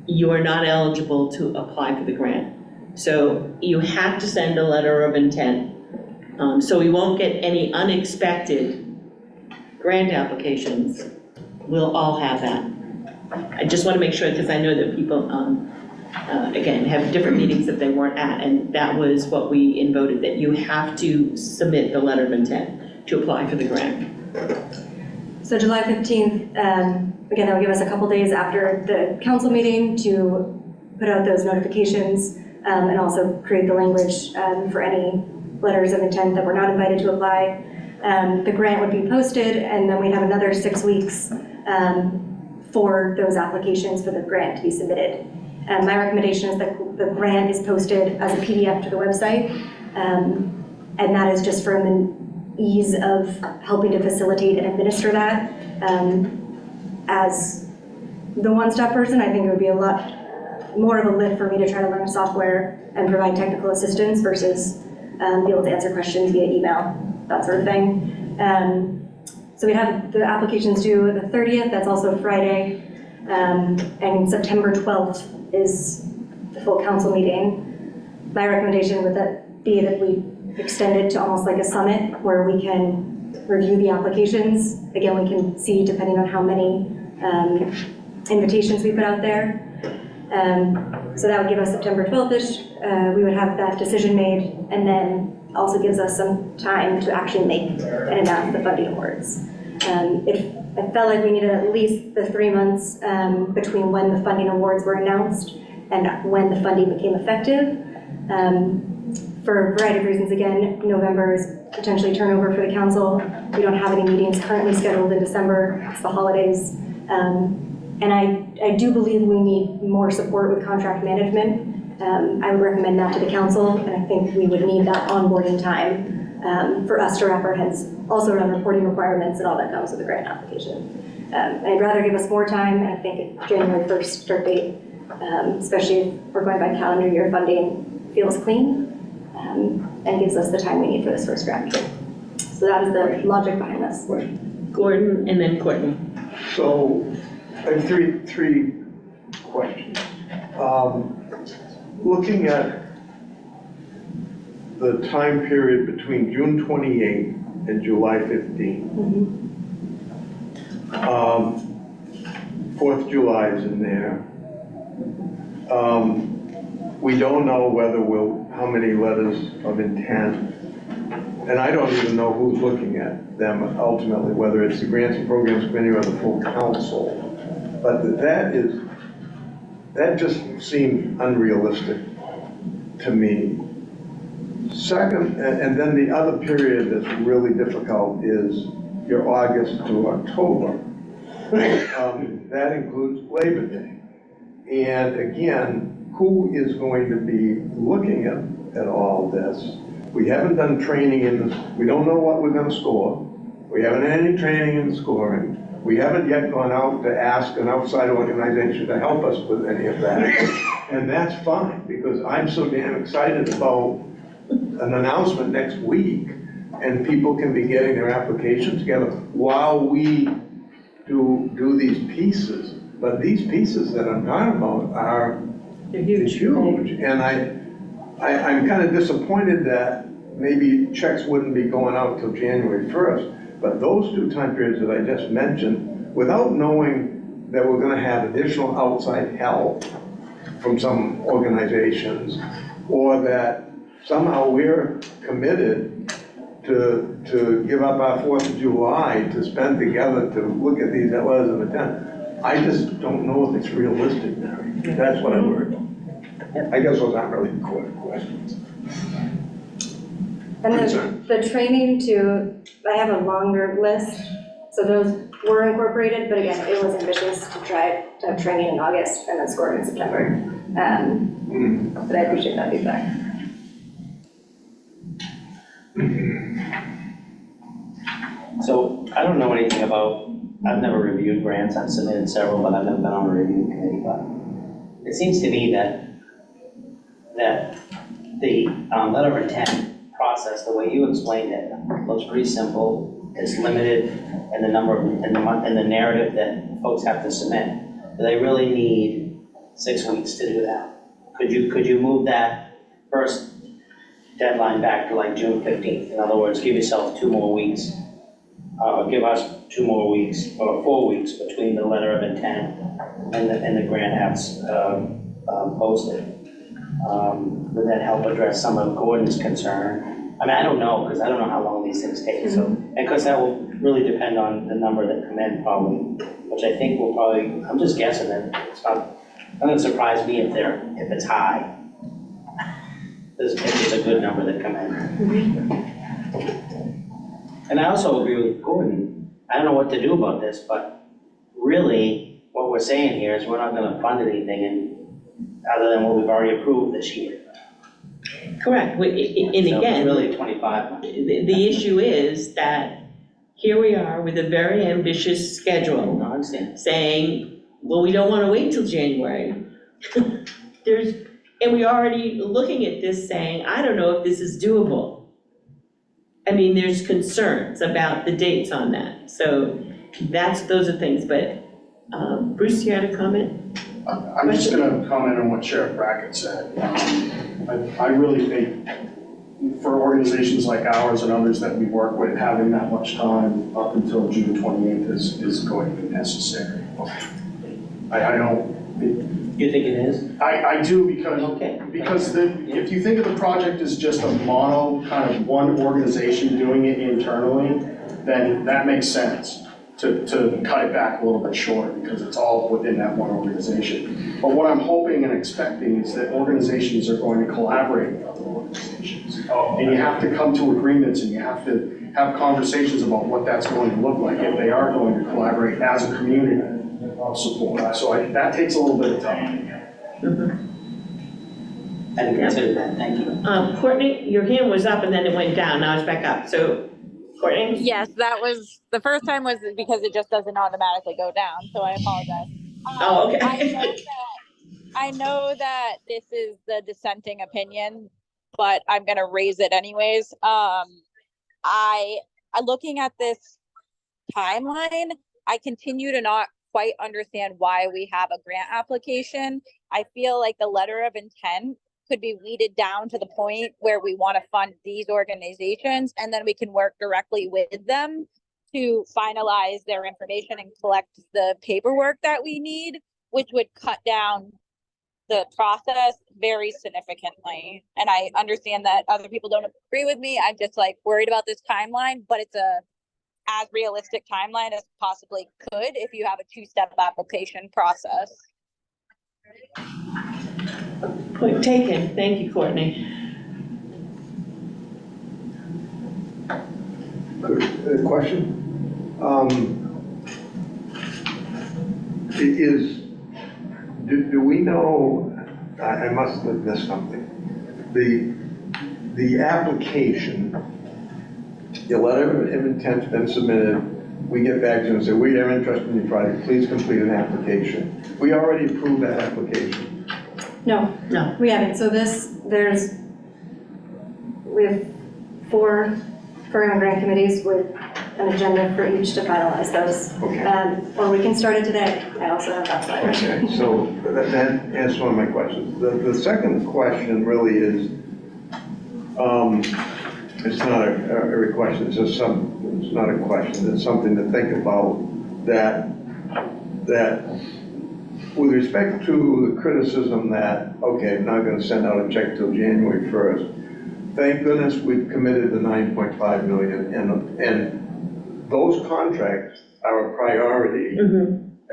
you are not eligible to apply for the grant. So you have to send a letter of intent. So we won't get any unexpected grant applications. We'll all have that. I just want to make sure, because I know that people, again, have different meetings that they weren't at, and that was what we voted, that you have to submit the letter of intent to apply for the grant. So July 15th, again, that will give us a couple days after the council meeting to put out those notifications and also create the language for any letters of intent that were not invited to apply. The grant would be posted, and then we'd have another 6 weeks for those applications for the grant to be submitted. My recommendation is that the grant is posted as a PDF to the website, and that is just for the ease of helping to facilitate and administer that. As the one-stop person, I think it would be a lot more of a lift for me to try to learn software and provide technical assistance versus be able to answer questions via email, that sort of thing. So we have the applications due the 30th, that's also Friday, and September 12th is the full council meeting. My recommendation would be that we extend it to almost like a summit where we can review the applications. Again, we can see, depending on how many invitations we put out there. So that would give us September 12th-ish. We would have that decision made, and then also gives us some time to actually make and announce the funding awards. I felt like we needed at least the 3 months between when the funding awards were announced and when the funding became effective. For a variety of reasons, again, November is potentially turnover for the council. We don't have any meetings currently scheduled in December. It's the holidays. And I do believe we need more support with contract management. I would recommend that to the council, and I think we would need that onboarding time for us to wrap our heads also around reporting requirements and all that comes with a grant application. I'd rather give us more time, and I think a January 1st start date, especially if we're going by calendar year funding, feels clean and gives us the time we need for this first grant year. So that is the logic behind this. Gordon and then Courtney. So I have three questions. Looking at the time period between June 28th and July 15th. 4th of July is in there. We don't know whether how many letters of intent, and I don't even know who's looking at them ultimately, whether it's the Grants and Programs Committee or the full council. But that just seems unrealistic to me. Second, and then the other period that's really difficult is your August to October. That includes Labor Day. And again, who is going to be looking at all this? We haven't done training in this, we don't know what we're gonna score. We haven't had any training in scoring. We haven't yet gone out to ask an outside organization to help us with any of that. And that's fine, because I'm so damn excited about an announcement next week, and people can be getting their applications together while we do these pieces. But these pieces that I'm talking about are huge. And I'm kind of disappointed that maybe checks wouldn't be going out till January 1st. But those two time periods that I just mentioned, without knowing that we're going to have additional outside help from some organizations, or that somehow we're committed to give up our 4th of July to spend together to look at these letters of intent, I just don't know if it's realistic now. That's what I'm worried about. I guess those aren't really important questions. And the training too, I have a longer list, so those were incorporated, but again, it was ambitious to try to have training in August and then scoring in September. But I appreciate that feedback. So I don't know anything about, I've never reviewed grants, I've submitted several, but I've never been on a review committee. But it seems to me that the letter of intent process, the way you explained it, looks pretty simple. It's limited in the number of, in the narrative that folks have to submit. Do they really need 6 weeks to do that? Could you move that first deadline back to like June 15th? In other words, give yourself 2 more weeks. Give us 2 more weeks or 4 weeks between the letter of intent and the grant apps posted. Would that help address some of Gordon's concern? I mean, I don't know, because I don't know how long these things take. So, and because that will really depend on the number that come in probably, which I think will probably, I'm just guessing that it's not going to surprise me if it's high. If it's a good number that come in. And I also agree with Gordon. I don't know what to do about this, but really what we're saying here is we're not going to fund anything other than what we've already approved this year. Correct, and So again, it's really 25. the issue is that here we are with a very ambitious schedule. I understand. Saying, well, we don't want to wait till January. And we're already looking at this saying, I don't know if this is doable. I mean, there's concerns about the dates on that. So those are things, but Bruce, you had a comment? I'm just going to comment on what Sheriff Brackett said. I really think for organizations like ours and others that we work with, having that much time up until June 28th is going to be necessary. I don't, You think it is? I do Okay. because if you think of the project as just a mono, kind of one organization doing it internally, then that makes sense to cut it back a little bit shorter because it's all within that one organization. But what I'm hoping and expecting is that organizations are going to collaborate with other organizations. And you have to come to agreements and you have to have conversations about what that's going to look like if they are going to collaborate as a community of support. So that takes a little bit of time. I didn't consider that, thank you. Courtney, your hand was up and then it went down, now it's back up, so, Courtney? Yes, that was, the first time was because it just doesn't automatically go down, so I apologize. Oh, okay. I know that this is the dissenting opinion, but I'm gonna raise it anyways. I looking at this timeline, I continue to not quite understand why we have a grant application. I feel like the letter of intent could be weeded down to the point where we want to fund these organizations, and then we can work directly with them to finalize their information and collect the paperwork that we need, which would cut down the process very significantly. And I understand that other people don't agree with me. I'm just like worried about this timeline, but it's a as realistic timeline as possibly could if you have a two-step application process. Point taken, thank you, Courtney. Good question. Do we know, I must have missed something. The application, the letter of intent's been submitted, we get back to them and say, we are interested in your project, please complete an application. We already approved that application. No. No. We haven't. So we have 4 program grant committees with an agenda for each to finalize those. Okay. Or we can start it today. I also have that slide. Okay, so that answers one of my questions. The second question really is, it's not a question, it's not a question, it's something to think about, that with respect to the criticism that, okay, I'm not gonna send out a check till January 1st, thank goodness we've committed the 9.5 million, and those contracts are a priority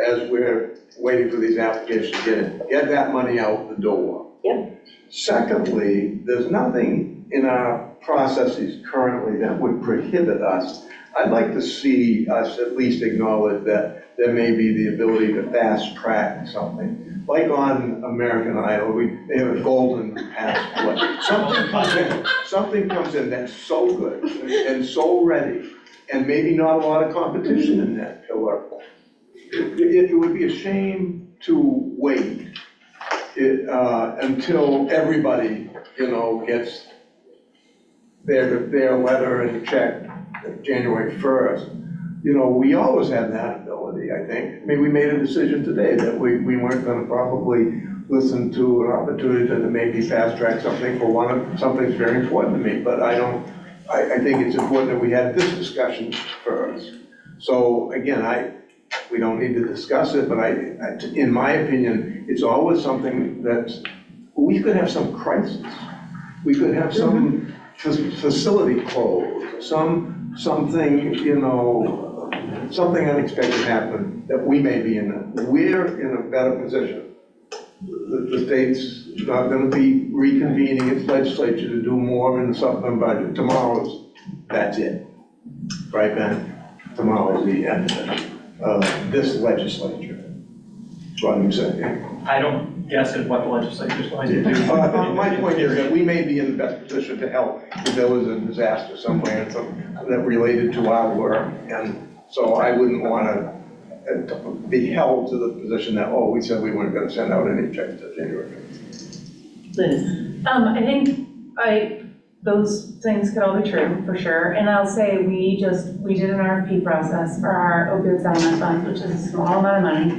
as we're waiting for these applications to get that money out the door. Yep. Secondly, there's nothing in our processes currently that would prohibit us. I'd like to see us at least acknowledge that there may be the ability to fast track something. Like on American Idol, they have a golden passport. Something comes in that's so good and so ready, and maybe not a lot of competition in that pillar. It would be a shame to wait until everybody, gets their letter and check January 1st. We always have that ability, I think. I mean, we made a decision today that we weren't gonna probably listen to an opportunity to maybe fast track something for something's very important to me, but I think it's important that we had this discussion first. So again, we don't need to discuss it, but in my opinion, it's always something that we could have some crisis. We could have some facility closed, something, something unexpected happen that we may be in. We're in a better position. The state's not going to be reconvening its legislature to do more in the supplemental budget. That's it. Right, Ben? Tomorrow's the end of this legislature. That's what I'm saying. I don't guess at what the legislature's going to do. My point is that we may be in the best position to help if there was a disaster somewhere that related to our work. And so I wouldn't want to be held to the position that, we said we weren't going to send out any checks to January. Liz? I think those things could all be true, for sure. And I'll say we did an RFP process for our opioid settlement fund, which is a small amount of money.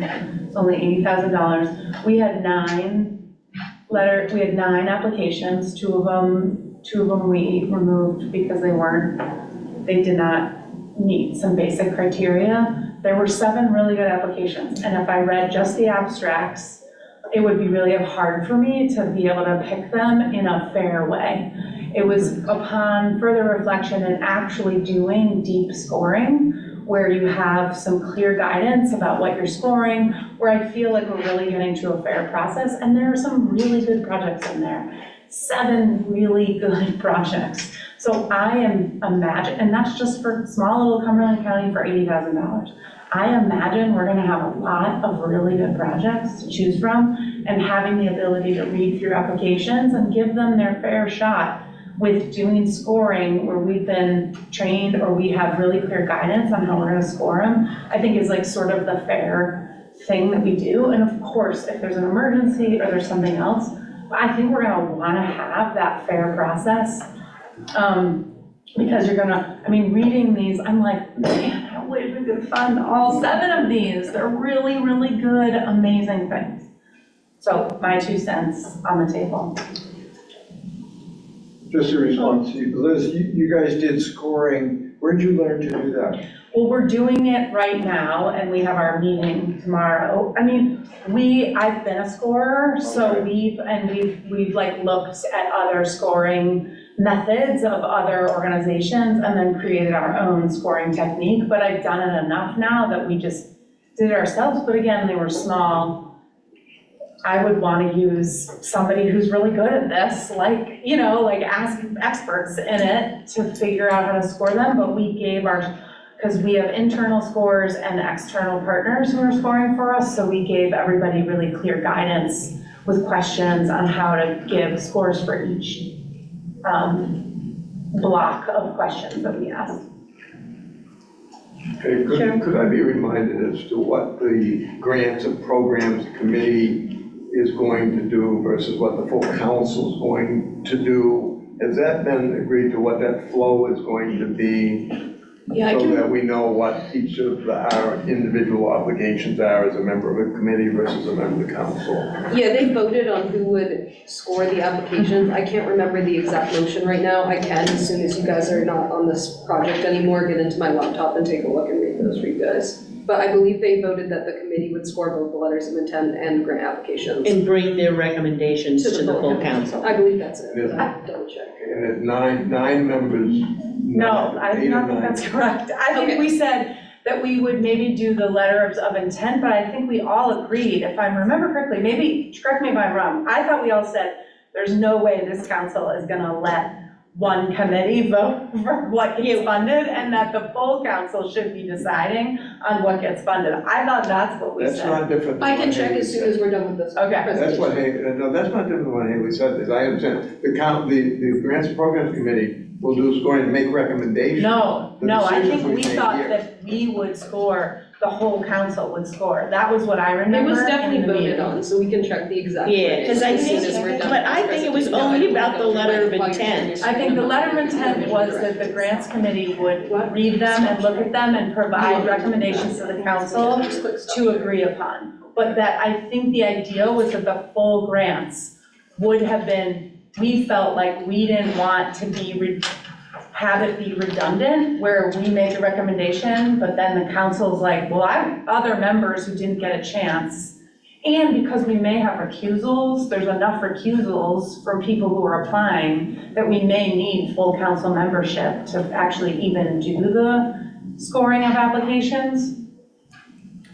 It's only $80,000. We had 9 applications. Two of them we removed because they did not meet some basic criteria. There were 7 really good applications. And if I read just the abstracts it would be really hard for me to be able to pick them in a fair way. It was upon further reflection and actually doing deep scoring, where you have some clear guidance about what you're scoring, where I feel like we're really getting to a fair process, and there are some really good projects in there. 7 really good projects. So I am and that's just for small little Cumberland County for $80,000. I imagine we're gonna have a lot of really good projects to choose from, and having the ability to read through applications and give them their fair shot with doing scoring where we've been trained or we have really clear guidance on how we're gonna score them, I think is like sort of the fair thing that we do. And of course, if there's an emergency or there's something else, I think we're gonna wanna have that fair process. Because you're gonna, I mean, reading these, I'm like, man, I wish we could fund all 7 of these. They're really, really good, amazing things. So my 2 cents on the table. Just a response to you, Liz, you guys did scoring. Where'd you learn to do that? Well, we're doing it right now, and we have our meeting tomorrow. I mean, I've been a scorer, so we've like looked at other scoring methods of other organizations and then created our own scoring technique. But I've done it enough now that we just did it ourselves. But again, they were small. I would want to use somebody who's really good at this, like, you know, like ask experts in it to figure out how to score them. But we gave because we have internal scores and external partners who are scoring for us, so we gave everybody really clear guidance with questions on how to give scores for each block of questions that we asked. Okay, could I be reminded as to what the grants and programs committee is going to do versus what the full council is going to do? Has that been agreed to, what that flow is going to be? Yeah, so that we know what each of our individual obligations are as a member of a committee versus a member of the council? Yeah, they voted on who would score the applications. I can't remember the exact motion right now. I can, as soon as you guys are not on this project anymore, get into my laptop and take a look and read those for you guys. But I believe they voted that the committee would score both the letters of intent and grant applications. And bring their recommendations to the full council. I believe that's it. Yeah. I'll double check. And there's nine members. No, I do not think that's correct. I think we said that we would maybe do the letters of intent, but I think we all agreed, if I remember correctly, maybe, correct me if I'm wrong, I thought we all said, there's no way this council is gonna let one committee vote for what gets funded, and that the full council should be deciding on what gets funded. I thought that's what we said. That's not different. I can check as soon as we're done with this. Okay. That's what no, that's not different than what Haley said. Is I understand the grants and programs committee will do scoring and make recommendations. No, The I decisions think we made thought here. that we would score, the whole council would score. That was what I It remember. was in definitely the voted meeting. on, so we can check the exact. Yeah, because I as soon think, as we're done but with I this think it was presentation. only No, I about the don't letter of know why you're intent. I think the letter of intent was that the grants committee would read them and look at them and provide recommendations to the council to agree upon. But that I think the idea was that the full grants would have been, we felt like we didn't want to be have it be redundant, where we make a recommendation, but then the council's like, well, I have other members who didn't get a chance. And because we may have recusals, there's enough recusals from people who are applying that we may need full council membership to actually even do the scoring of applications.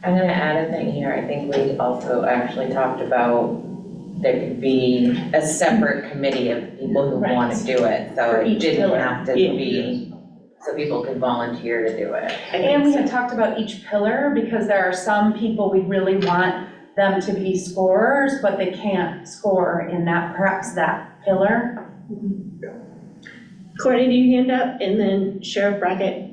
I'm gonna add a thing here. I think we also actually talked about there could be a separate committee of people who want to do it. So For it each didn't pillar. have to be, so people could volunteer to do it. And we had talked about each pillar, because there are some people we really want them to be scorers, but they can't score in that, perhaps that pillar. Courtney, do you hand up and then Sheriff Brackett?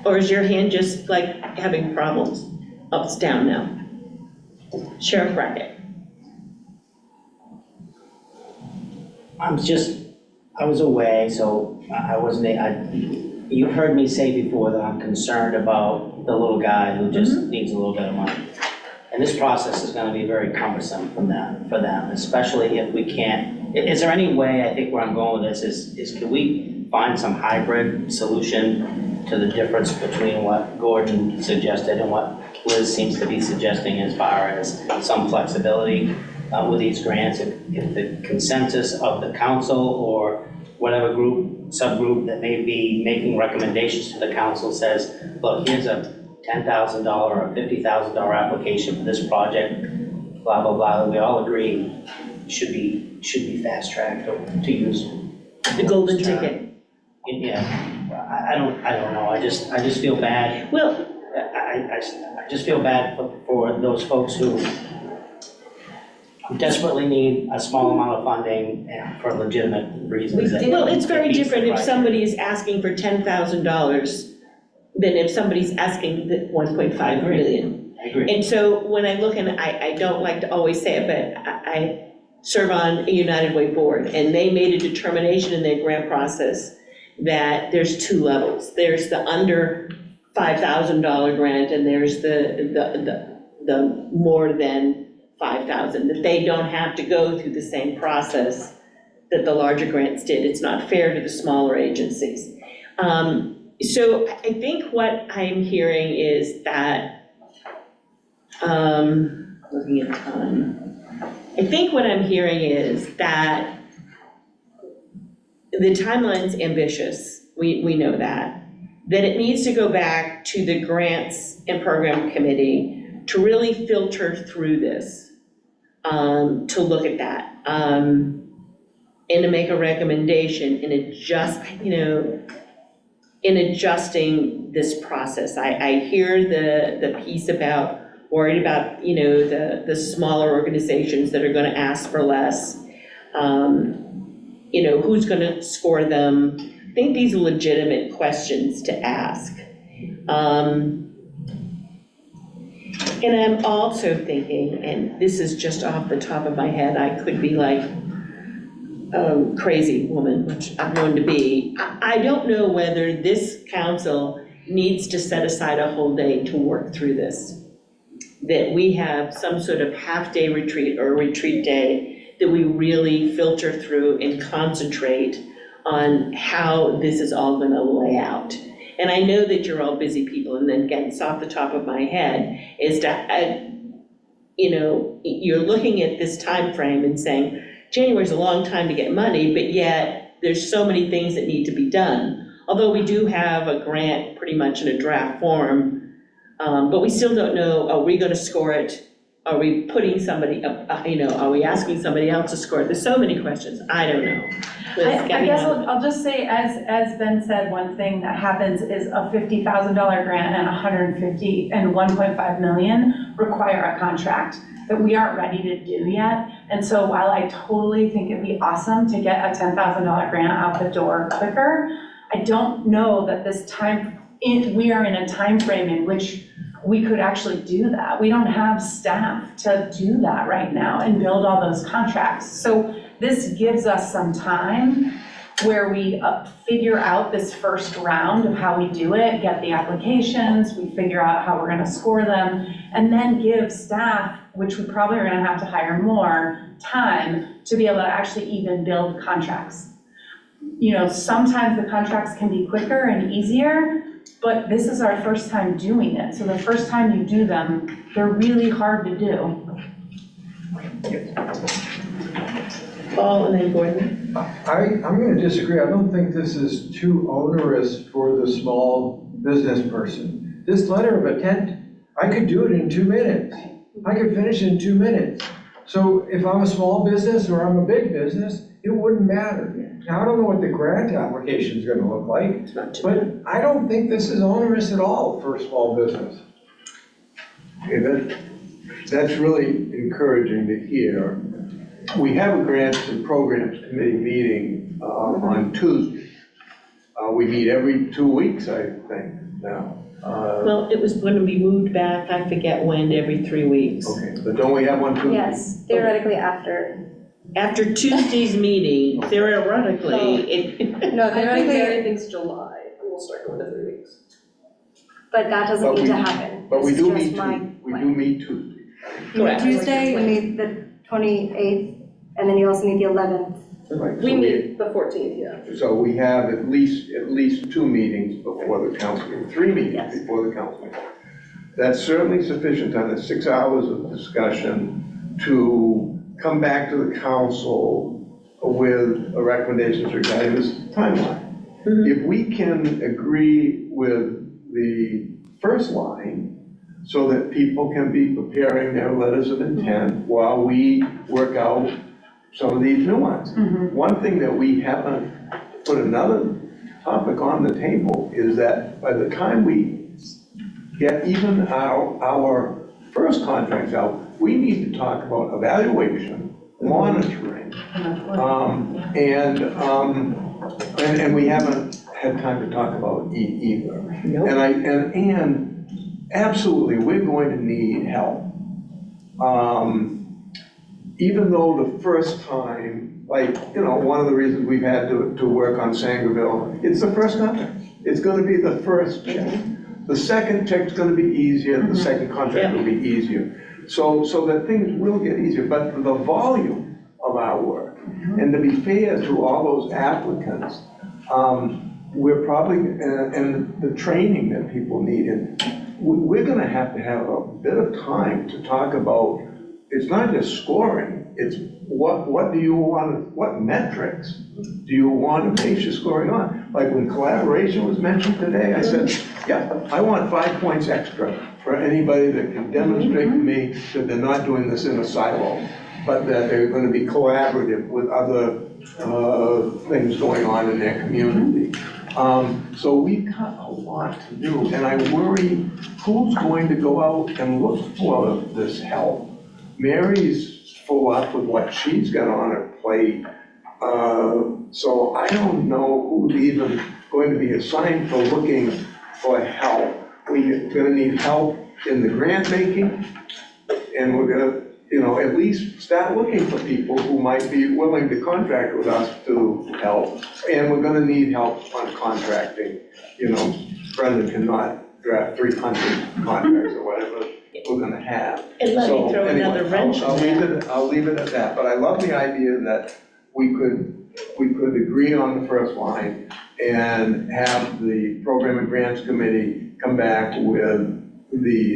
Or is your hand just like having problems? Oh, it's down now. Sheriff Brackett. I was away, so I wasn't, you heard me say before that I'm concerned about the little guy who just needs a little bit of money. And this process is gonna be very cumbersome for them, especially if we can't, is there any way, I think where I'm going with this is can we find some hybrid solution to the difference between what Gordon suggested and what Liz seems to be suggesting as far as some flexibility with these grants. If the consensus of the council or whatever group, subgroup that may be making recommendations to the council says, look, here's a $10,000 or $50,000 application for this project, blah, blah, blah, we all agree should be fast-tracked to use. The golden ticket. Yeah, I don't know, I just feel bad. Well, I just feel bad for those folks who desperately need a small amount of funding and for legitimate reasons. Well, it's very different if right. somebody is asking for $10,000 than if somebody's asking the 1.5 million. I agree. And so when I look, and I don't like to always say it, but I serve on a United Way board, and they made a determination in their grant process that there's two levels. There's the under $5,000 grant, and there's the more than 5,000, that they don't have to go through the same process that the larger grants did. It's not fair to the smaller agencies. So I think what I'm hearing is that, looking at time, I think what I'm hearing is that the timeline's ambitious, we know that it needs to go back to the grants and program committee to really filter through this, to look at that, and to make a recommendation and adjust, in adjusting this process. I hear the piece about, worried about, the smaller organizations that are gonna ask for less. Who's gonna score them? I think these are legitimate questions to ask. And I'm also thinking, and this is just off the top of my head, I could be like a crazy woman, which I'm known to be. I don't know whether this council needs to set aside a whole day to work through this. That we have some sort of half-day retreat or retreat day that we really filter through and concentrate on how this is all gonna lay out. And I know that you're all busy people, and then again, it's off the top of my head, is that, you're looking at this time frame and saying, January's a long time to get money, but yet there's so many things that need to be done. Although we do have a grant pretty much in a draft form, but we still don't know, are we gonna score it? Are we putting somebody up, are we asking somebody else to score it? There's so many questions, I don't know. I guess I'll just say, as Ben said, one thing that happens is a $50,000 grant and 150 and 1.5 million require a contract that we aren't ready to do yet. And so while I totally think it'd be awesome to get a $10,000 grant out the door quicker, I don't know that we are in a time frame in which we could actually do that. We don't have staff to do that right now and build all those contracts. So this gives us some time where we figure out this first round of how we do it, get the applications, we figure out how we're gonna score them, and then give staff, which we probably are gonna have to hire more, time to be able to actually even build contracts. Sometimes the contracts can be quicker and easier, but this is our first time doing it. So the first time you do them, they're really hard to do. Paul and then Gordon. I'm going to disagree. I don't think this is too onerous for the small business person. This letter of intent, I could do it in 2 minutes. I could finish in 2 minutes. So if I'm a small business or I'm a big business, it wouldn't matter. Now, I don't know what the grant application is going to look like, but I don't think this is onerous at all for a small business. Okay, that's really encouraging to hear. We have a grants and programs committee meeting on Tuesday. We meet every 2 weeks, I think, now. Well, it was going to be moved back, I forget when, every 3 weeks. Okay, but don't we have one Tuesday? Yes, theoretically after. After Tuesday's meeting, theoretically, No, theoretically, everything's July, and we'll start going to 3 weeks. But that doesn't need to happen. But we This is do just meet, my we do plan. meet Tuesday. You meet Tuesday, you meet the 28th, and then you also meet the 11th. Right, We so meet the 14th, yeah. So we have at least 2 meetings before the council meeting, 3 meetings before the council meeting. that's certainly sufficient time, that's 6 hours of discussion to come back to the council with a recommendations regarding this timeline. If we can agree with the first line so that people can be preparing their letters of intent while we work out some of these new ones. One thing that we haven't put another topic on the table is that by the time we get even our first contracts out, we need to talk about evaluation, monitoring, and we haven't had time to talk about either. And absolutely, we're going to need help. Even though the first time, like, one of the reasons we've had to work on Sangerville, it's the first contract. It's gonna be the first check. The second check's gonna be easier, the second contract will be easier. So that things will get easier, but the volume of our work, and to be fair to all those applicants, we're probably, and the training that people need, and we're gonna have a bit of time to talk about, it's not just scoring, it's what do you want, what metrics do you want to base your scoring on? Like when collaboration was mentioned today, I said, yeah, I want 5 points extra for anybody that can demonstrate to me that they're not doing this in a silo, but that they're going to be collaborative with other things going on in their community. So we've got a lot to do, and I worry who's going to go out and look for this help. Mary's full up with what she's got on her plate, so I don't know who's even going to be assigned for looking for help. We're gonna need help in the grant making, and we're gonna, at least start looking for people who might be willing to contract with us to help, and we're gonna need help on contracting. Brendan cannot draft 300 contracts or whatever we're gonna have. And let me throw another wrench in that. I'll leave it at that, but I love the idea that we could agree on the first line and have the Program and Grants Committee come back with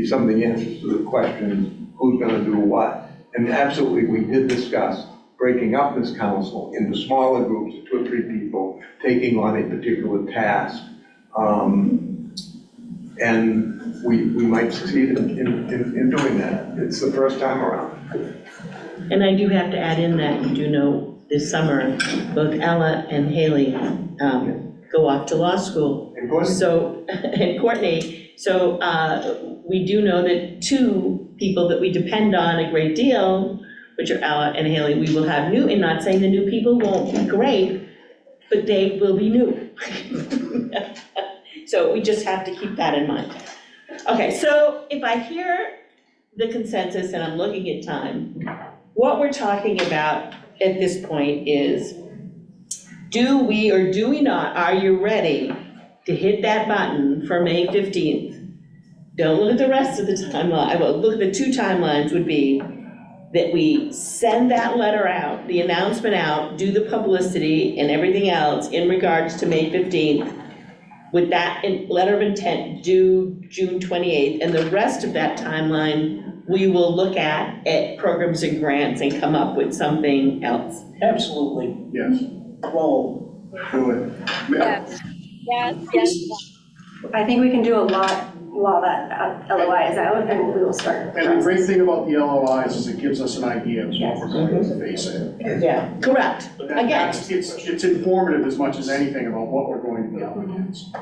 some of the answers to the questions, who's gonna do what. And absolutely, we did discuss breaking up this council into smaller groups of 2 or 3 people, taking on a particular task. And we might succeed in doing that. It's the first time around. And I do have to add in that you do know this summer, both Ella and Haley go off to law school. And Courtney. And Courtney. So we do know that 2 people that we depend on a great deal, which are Ella and Haley, we will have new, and not saying the new people won't be great, but they will be new. So we just have to keep that in mind. Okay, so if I hear the consensus and I'm looking at time, what we're talking about at this point is, do we or do we not, are you ready to hit that button for May 15th? Don't look at the rest of the timeline. Well, look at the 2 timelines would be that we send that letter out, the announcement out, do the publicity and everything else in regards to May 15th, with that letter of intent due June 28th, and the rest of that timeline, we will look at programs and grants and come up with something else. Absolutely. Yes. Roll. Do it. Yes, yes. I think we can do a lot while that LOI is out, and we will start. And the great thing about the LOIs is it gives us an idea of what we're going to face it. Yeah, correct. Again. It's informative as much as anything about what we're going to be up against.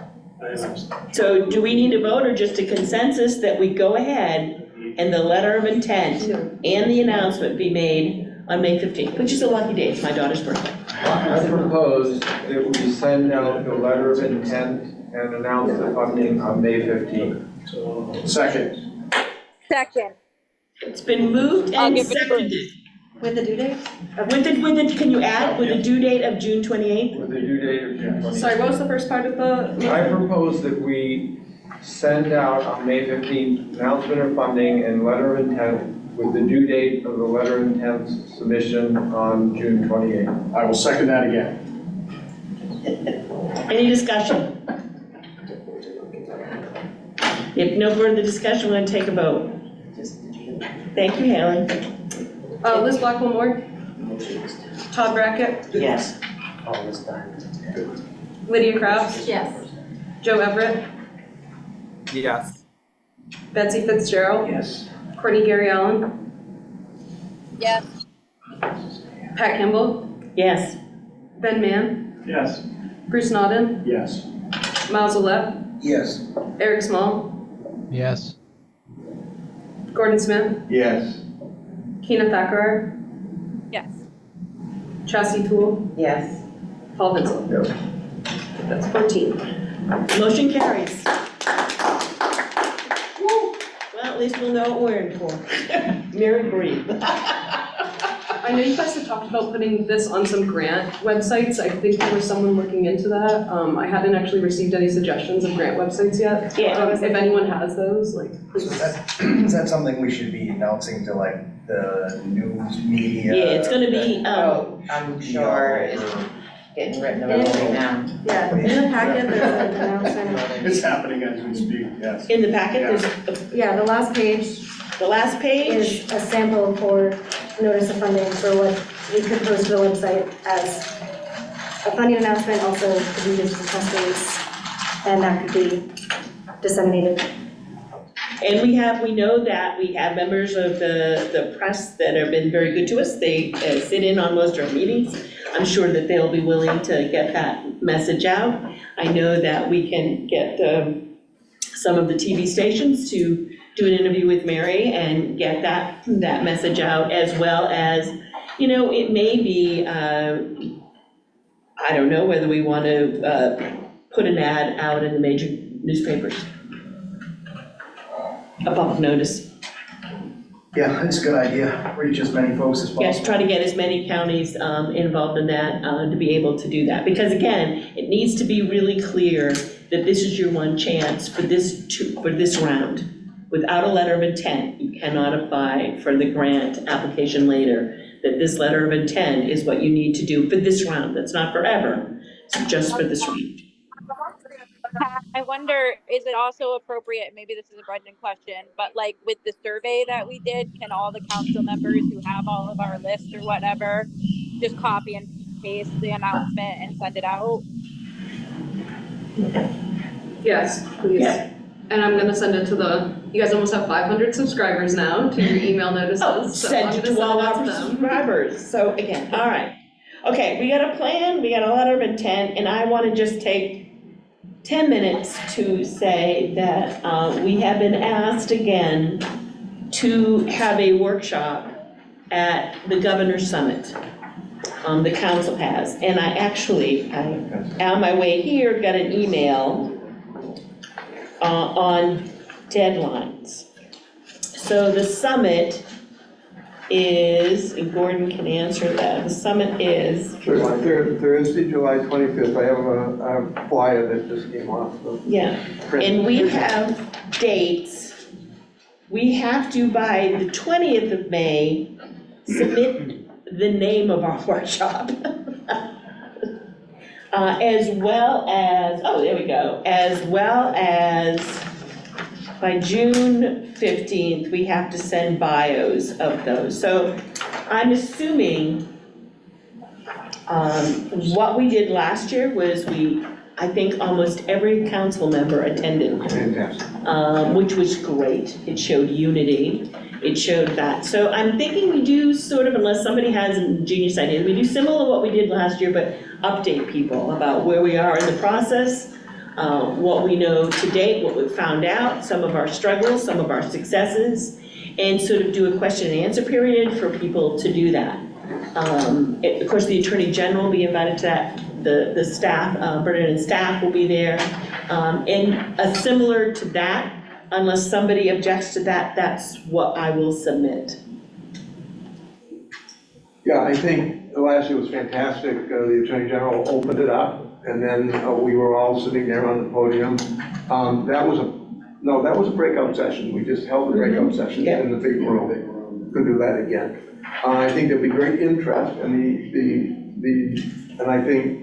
So do we need a vote or just a consensus that we go ahead and the letter of intent and the announcement be made on May 15th, which is a lucky day, it's my daughter's birthday. I propose that we send out the letter of intent and announce the funding on May 15th. Second. It's been moved and seconded. With the due date? Can you add with the due date of June 28th? With the due date of June 28th. Sorry, what was the first part of the? I propose that we send out on May 15th announcement of funding and letter of intent with the due date of the letter of intent submission on June 28th. I will second that again. Any discussion? If no further discussion, we're gonna take a vote. Thank you, Haley. Liz Black, one more. Todd Brackett, Yes. All this done. Lydia Krabs, Yes. Joe Everett, Yes. Betsy Fitzgerald, Yes. Courtney Gary Allen, Yes. Pat Kimball, Yes. Ben Mann, Yes. Bruce Naughton, Yes. Miles Alep, Yes. Eric Small, Yes. Gordon Smith, Yes. Keena Thakkar, Yes. Chastity Toole, Yes. Paul Vincent. Yes. That's 14. Motion carries. Woo. Well, at least we'll know what we're in for. Mary breathe. I know you guys have talked about putting this on some grant websites. I think there was someone looking into that. I hadn't actually received any suggestions of grant websites yet. Yeah. If anyone has those, like, So please. is that something we should be announcing to like the news media? Yeah, it's gonna be, Oh, I'm sure it's getting written about right now. Yeah, in the packet, there's an announcement. It's happening as we speak, yes. in the packet, there's, Yeah, the last page the last page. is a sample for notice of funding for what we could post to the website as a funding announcement, also could be used as a press release, and that could be disseminated. And we know that we have members of the press that have been very good to us. They sit in on most of our meetings. I'm sure that they'll be willing to get that message out. I know that we can get some of the TV stations to do an interview with Mary and get that message out, as well as, it may be, I don't know whether we want to put an ad out in the major newspapers. A public notice. Yeah, it's a good idea. Reach as many folks as possible. Yes, try to get as many counties involved in that to be able to do that. Because again, it needs to be really clear that this is your one chance for this round. Without a letter of intent, you cannot apply for the grant application later. That this letter of intent is what you need to do for this round. That's not forever, it's just for this round. I wonder, is it also appropriate, maybe this is a Brendan question, but like with the survey that we did, can all the council members who have all of our lists or whatever, just copy and paste the announcement and send it out? Yes, please. Yeah. And I'm gonna send it to you guys almost have 500 subscribers now to your email notices. Oh, so send I'm it gonna to all send it out our to them. subscribers. So again, all right. Okay, we got a plan, we got a letter of intent, and I want to just take 10 minutes to say that we have been asked again to have a workshop at the Governor's Summit. The council has, and I on my way here, got an email on deadlines. So the summit is, and Gordon can answer that, the summit is. Thursday, July 25th, I have a flyer that just came off. Yeah, and we have dates. We have to, by the 20th of May, submit the name of our workshop. As well as, there we go, as well as by June 15th, we have to send bios of those. So I'm assuming what we did last year was I think almost every council member attended. Fantastic. Which was great. It showed unity. It showed that. So I'm thinking we do sort of, unless somebody has a genius idea, we do similar to what we did last year, but update people about where we are in the process, what we know to date, what we've found out, some of our struggles, some of our successes, and sort of do a question and answer period for people to do that. Of course, the Attorney General will be invited to that. The staff, Brennan and staff will be there. And similar to that, unless somebody objects to that, that's what I will submit. Yeah, I think last year was fantastic. The Attorney General opened it up, and then we were all sitting there on the podium. That was a breakout session. We just held a breakout session in the big room. Could do that again. I think there'll be great interest, and and I think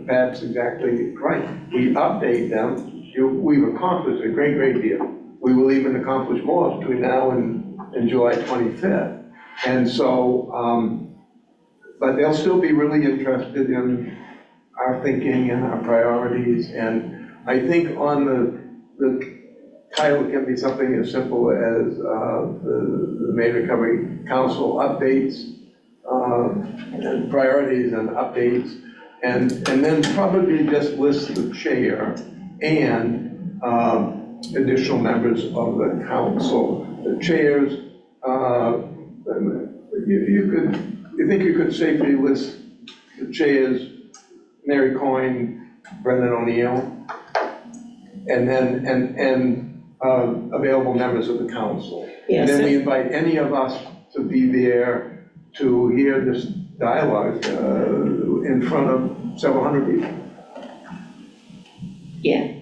Pat's exactly right. We update them. we've accomplished a great, great deal. We will even accomplish more between now and July 25th. And so, but they'll still be really interested in our thinking and our priorities. And I think on the title can be something as simple as the Maine Recovery Council updates, and priorities and updates, and then probably just list the chair and additional members of the council. The chairs, you think you could safely list the chairs, Mary Coyne, Brendan O'Neill, and then available members of the council. Yes. And then we invite any of us to be there to hear this dialogue in front of several hundred people. Yeah.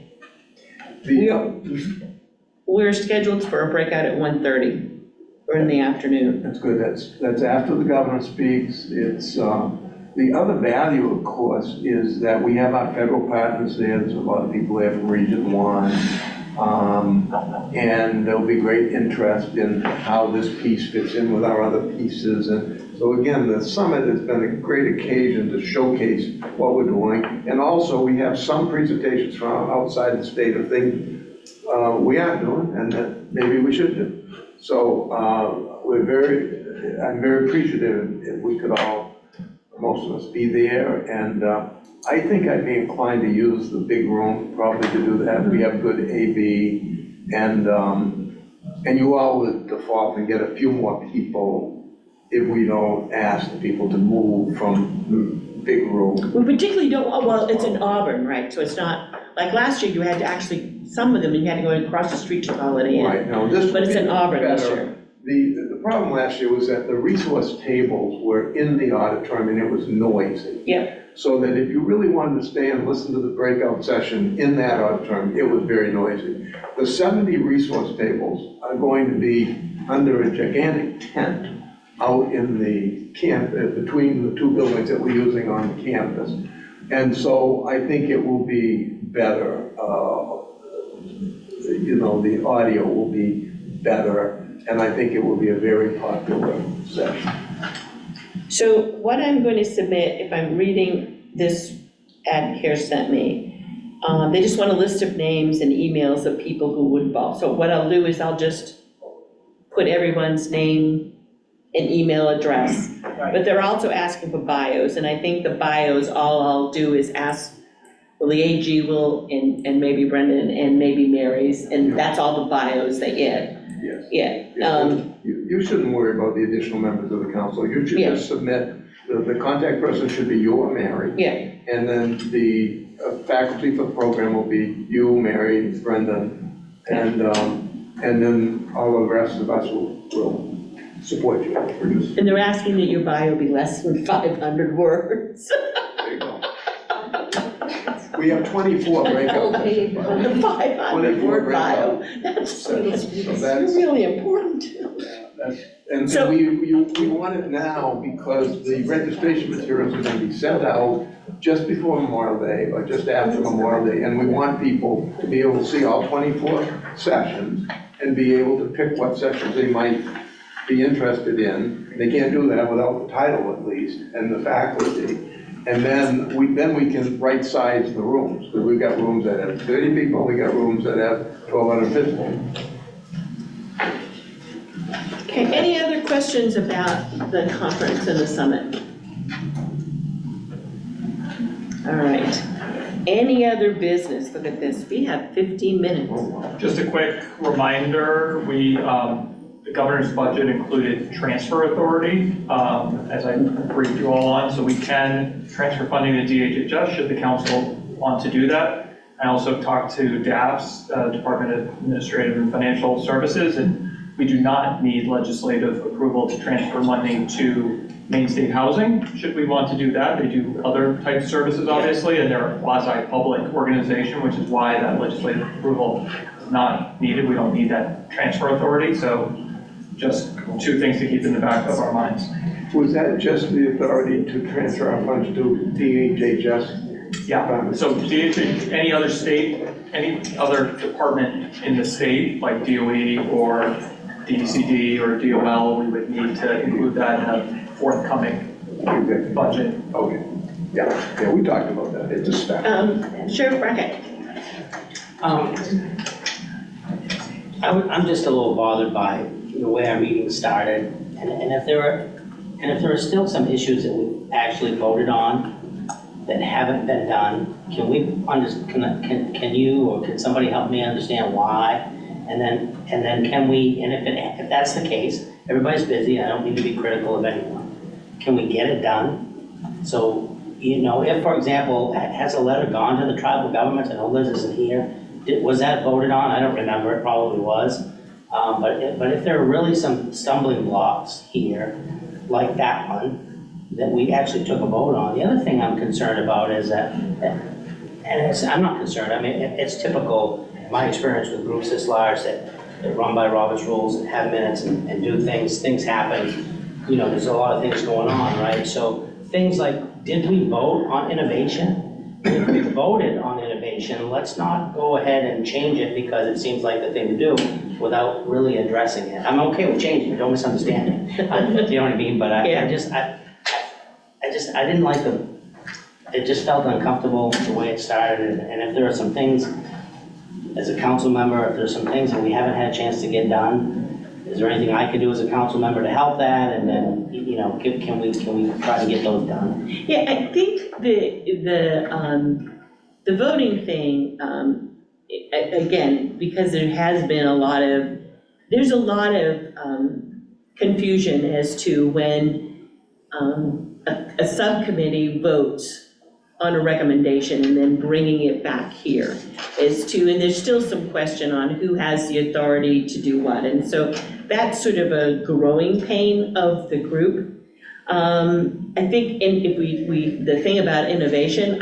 We're scheduled for a breakout at 1:30 or in the afternoon. That's good. That's after the governor speaks. It's the other value, of course, is that we have our federal partners there. There's a lot of people there from Region 1. And there'll be great interest in how this piece fits in with our other pieces. And so again, the summit has been a great occasion to showcase what we're doing. And also we have some presentations from outside the state of things we aren't doing and that maybe we should do. So I'm very appreciative if we could all, most of us, be there. And I think I'd be inclined to use the big room probably to do that. We have good AV, and you all would default and get a few more people if we don't ask people to move from the big room. We particularly don't, well, it's in Auburn, right? So it's not, like last year you had to actually, some of them, you had to go across the street to Holiday Inn. Right, no, this But it's in Auburn this better. year. The problem last year was that the resource tables were in the auditorium and it was noisy. Yep. So that if you really wanted to stay and listen to the breakout session in that auditorium, it was very noisy. The 70 resource tables are going to be under a gigantic tent out in the camp, between the two buildings that we're using on campus. And so I think it will be better, the audio will be better, and I think it will be a very popular session. So what I'm going to submit, if I'm reading this ad CARE sent me, they just want a list of names and emails of people who would involve. So what I'll do is I'll just put everyone's name and email address. But they're also asking for bios, and I think the bios, all I'll do is ask, well, the AG will, and maybe Brendan, and maybe Mary's, and that's all the bios they get. Yes. Yeah. You shouldn't worry about the additional members of the council. You should just submit, the contact person should be you or Mary. Yeah. And then the faculty for the program will be you, Mary, Brendan, and then all the rest of us will support you. And they're asking that your bio be less than 500 words. There you go. We have 24 breakouts. 500-word bio. That's really important. And so we want it now because the registration materials are going to be sent out just before Memorial Day or just after Memorial Day. And we want people to be able to see all 24 sessions and be able to pick what sessions they might be interested in. They can't do that without the title at least and the faculty. And then we can right size the rooms, because we've got rooms that have 30 people, we got rooms that have 1,250. Okay, any other questions about the conference and the summit? All right. Any other business? Look at this, we have 15 minutes. Just a quick reminder, the governor's budget included transfer authority, as I briefed you all on, so we can transfer funding to DHHS should the council want to do that. I also talked to DAFS, Department of Administrative and Financial Services, and we do not need legislative approval to transfer money to Maine State Housing. Should we want to do that, they do other types of services, obviously, and they're a quasi-public organization, which is why that legislative approval is not needed. We don't need that transfer authority, so just two things to keep in the back of our minds. Was that just the authority to transfer our funds to DHHS? Yeah, so any other state, any other department in the state, like DOE or DCD or DOL, we would need to include that in a forthcoming budget. Okay, yeah, we talked about that, it's a step. Sheriff Brackett. I'm just a little bothered by the way our meeting started, and if there are still some issues that we actually voted on that haven't been done, can you or can somebody help me understand why? And then can we, and if that's the case, everybody's busy, I don't mean to be critical of anyone, can we get it done? So, if, for example, has a letter gone to the tribal governments? I know Liz isn't here. Was that voted on? I don't remember, it probably was. But if there are really some stumbling blocks here, like that one, that we actually took a vote on. The other thing I'm concerned about is that, I'm not concerned, I mean, it's typical, in my experience with groups this large that run by Robert's rules and have minutes and do things happen. There's a lot of things going on, right? So things like, did we vote on innovation? If we voted on innovation, let's not go ahead and change it because it seems like the thing to do without really addressing it. I'm okay with changing it, don't misunderstand it. You know what I mean? But I didn't like it just felt uncomfortable the way it started. And if there are some things, as a council member, if there's some things that we haven't had a chance to get done, is there anything I can do as a council member to help that? And then, can we try to get those done? Yeah, I think the voting thing, again, because there's a lot of confusion as to when a subcommittee votes on a recommendation and then bringing it back here and there's still some question on who has the authority to do what. And so that's sort of a growing pain of the group. I think the thing about innovation,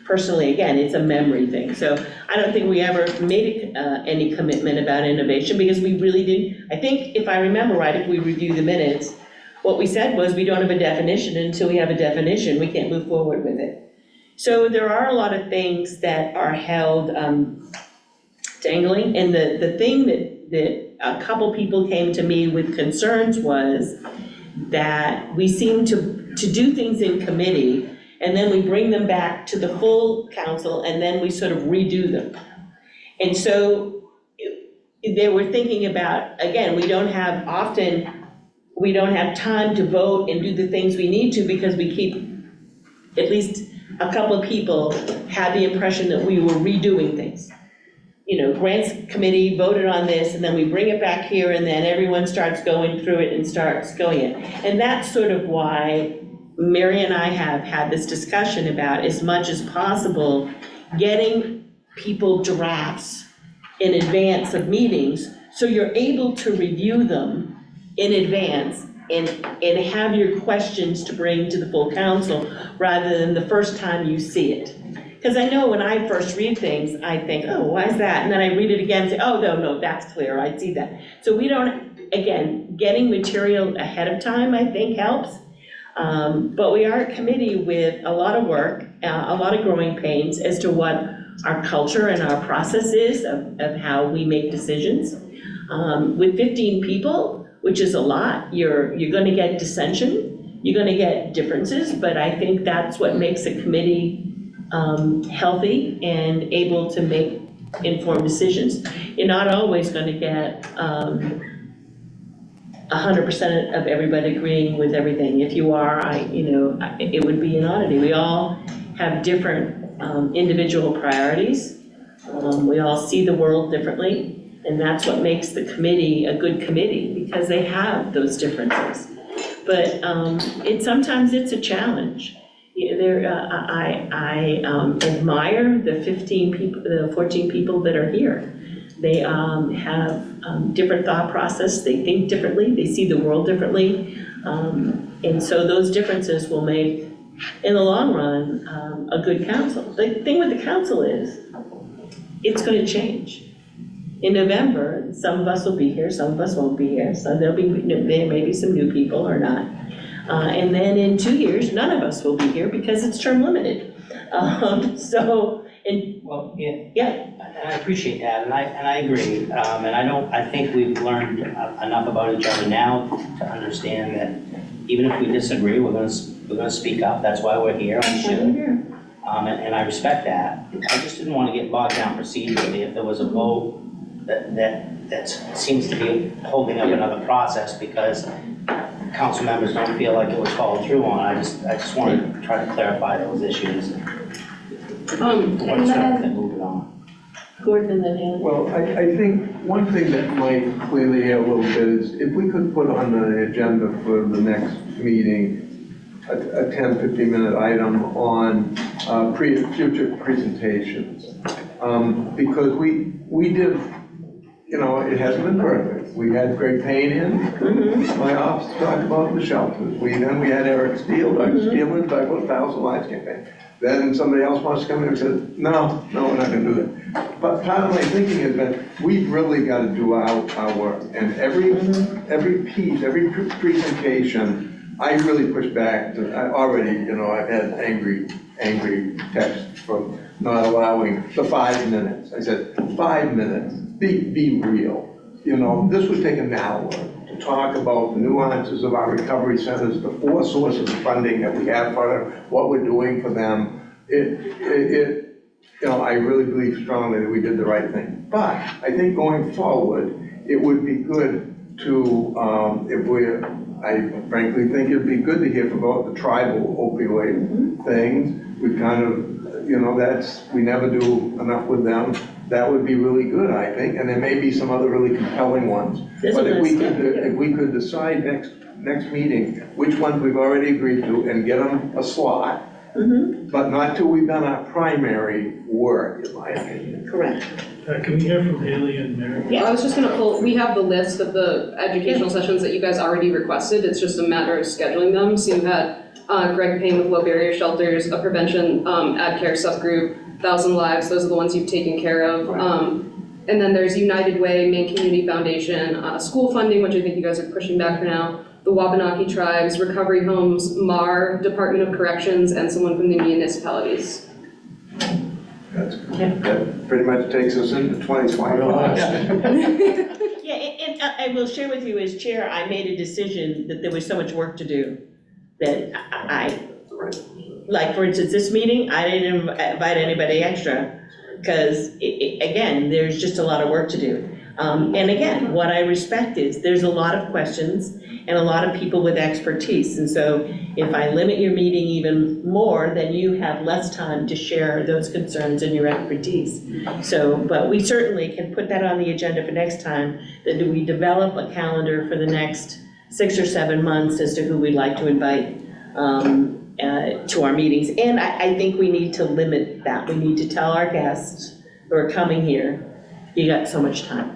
personally, again, it's a memory thing. So I don't think we ever made any commitment about innovation because we really didn't. I think if I remember right, if we review the minutes, what we said was we don't have a definition, and until we have a definition, we can't move forward with it. So there are a lot of things that are held dangling, and the thing that a couple people came to me with concerns was that we seem to do things in committee, and then we bring them back to the full council, and then we sort of redo them. And so they were thinking about, again, we don't have time to vote and do the things we need to because we keep, at least a couple of people had the impression that we were redoing things. Grants committee voted on this, and then we bring it back here, and then everyone starts going through it and starts going in. And that's sort of why Mary and I have had this discussion about, as much as possible, getting people drafts in advance of meetings, so you're able to review them in advance and have your questions to bring to the full council rather than the first time you see it. Because I know when I first read things, I think, oh, why is that? And then I read it again and say, oh, no, that's clear, I see that. So we don't, again, getting material ahead of time, I think, helps. But we are a committee with a lot of work, a lot of growing pains as to what our culture and our process is of how we make decisions. With 15 people, which is a lot, you're going to get dissension, you're going to get differences, but I think that's what makes a committee healthy and able to make informed decisions. You're not always going to get 100% of everybody agreeing with everything. If you are, it would be an oddity. We all have different individual priorities. We all see the world differently. And that's what makes the committee a good committee, because they have those differences. But sometimes it's a challenge. I admire the 14 people that are here. They have different thought process. They think differently. They see the world differently. And so those differences will make, in the long run, a good council. The thing with the council is, it's going to change. In November, some of us will be here, some of us won't be here, so there may be some new people or not. And then in 2 years, none of us will be here because it's term limited. Well, yeah. Yeah. And I appreciate that, and I agree. I think we've learned enough about each other now to understand that even if we disagree, we're gonna speak up. That's why we're here, we should. And I respect that. I just didn't want to get bogged down procedurally if there was a vote that seems to be holding up another process because council members don't feel like it was followed through on. I just wanted to try to clarify those issues. And then, Moving on. Gordon and then Haley. Well, I think one thing that might clearly here a little bit is if we could put on the agenda for the next meeting a 10, 15-minute item on future presentations. Because we did, it hasn't been perfect. We had Greg Payne in my office to talk about the shelters. Then we had Eric Steele, Dr. Steele, and talk about 1,000 Lives campaign. Then somebody else wants to come in and says, no, we're not gonna do that. But part of my thinking has been, we've really got to do our work. And every piece, every presentation, I really push back. I've had angry texts from not allowing the 5 minutes. I said, 5 minutes, be real. This would take an hour to talk about the nuances of our recovery centers, the 4 sources of funding that we have for them, what we're doing for them. I really believe strongly that we did the right thing. But I think going forward, it would be good to, I frankly think it'd be good to hear about the tribal opioid things. We kind of, we never do enough with them. That would be really good, I think, and there may be some other really compelling ones. But if we could decide next meeting which ones we've already agreed to and get them a slot, but not till we've done our primary work, in my opinion. Correct. Can we hear from Haley and Mary? Yeah, I was just gonna pull, we have the list of the educational sessions that you guys already requested. It's just a matter of scheduling them. So you had Greg Payne with Low Barrier Shelters, a prevention ad care subgroup, 1,000 Lives, those are the ones you've taken care of. And then there's United Way, Maine Community Foundation, school funding, which I think you guys are pushing back for now, the Wabanaki Tribes, Recovery Homes, MAR, Department of Corrections, and someone from the municipalities. That pretty much takes us into 2025. Yeah, and I will share with you as chair, I made a decision that there was so much work to do that like for instance, this meeting, I didn't invite anybody extra because again, there's just a lot of work to do. And again, what I respect is there's a lot of questions and a lot of people with expertise. And so if I limit your meeting even more, then you have less time to share those concerns and your expertise. So, but we certainly can put that on the agenda for next time, that we develop a calendar for the next 6 or 7 months as to who we'd like to invite to our meetings. And I think we need to limit that. We need to tell our guests who are coming here, you got so much time.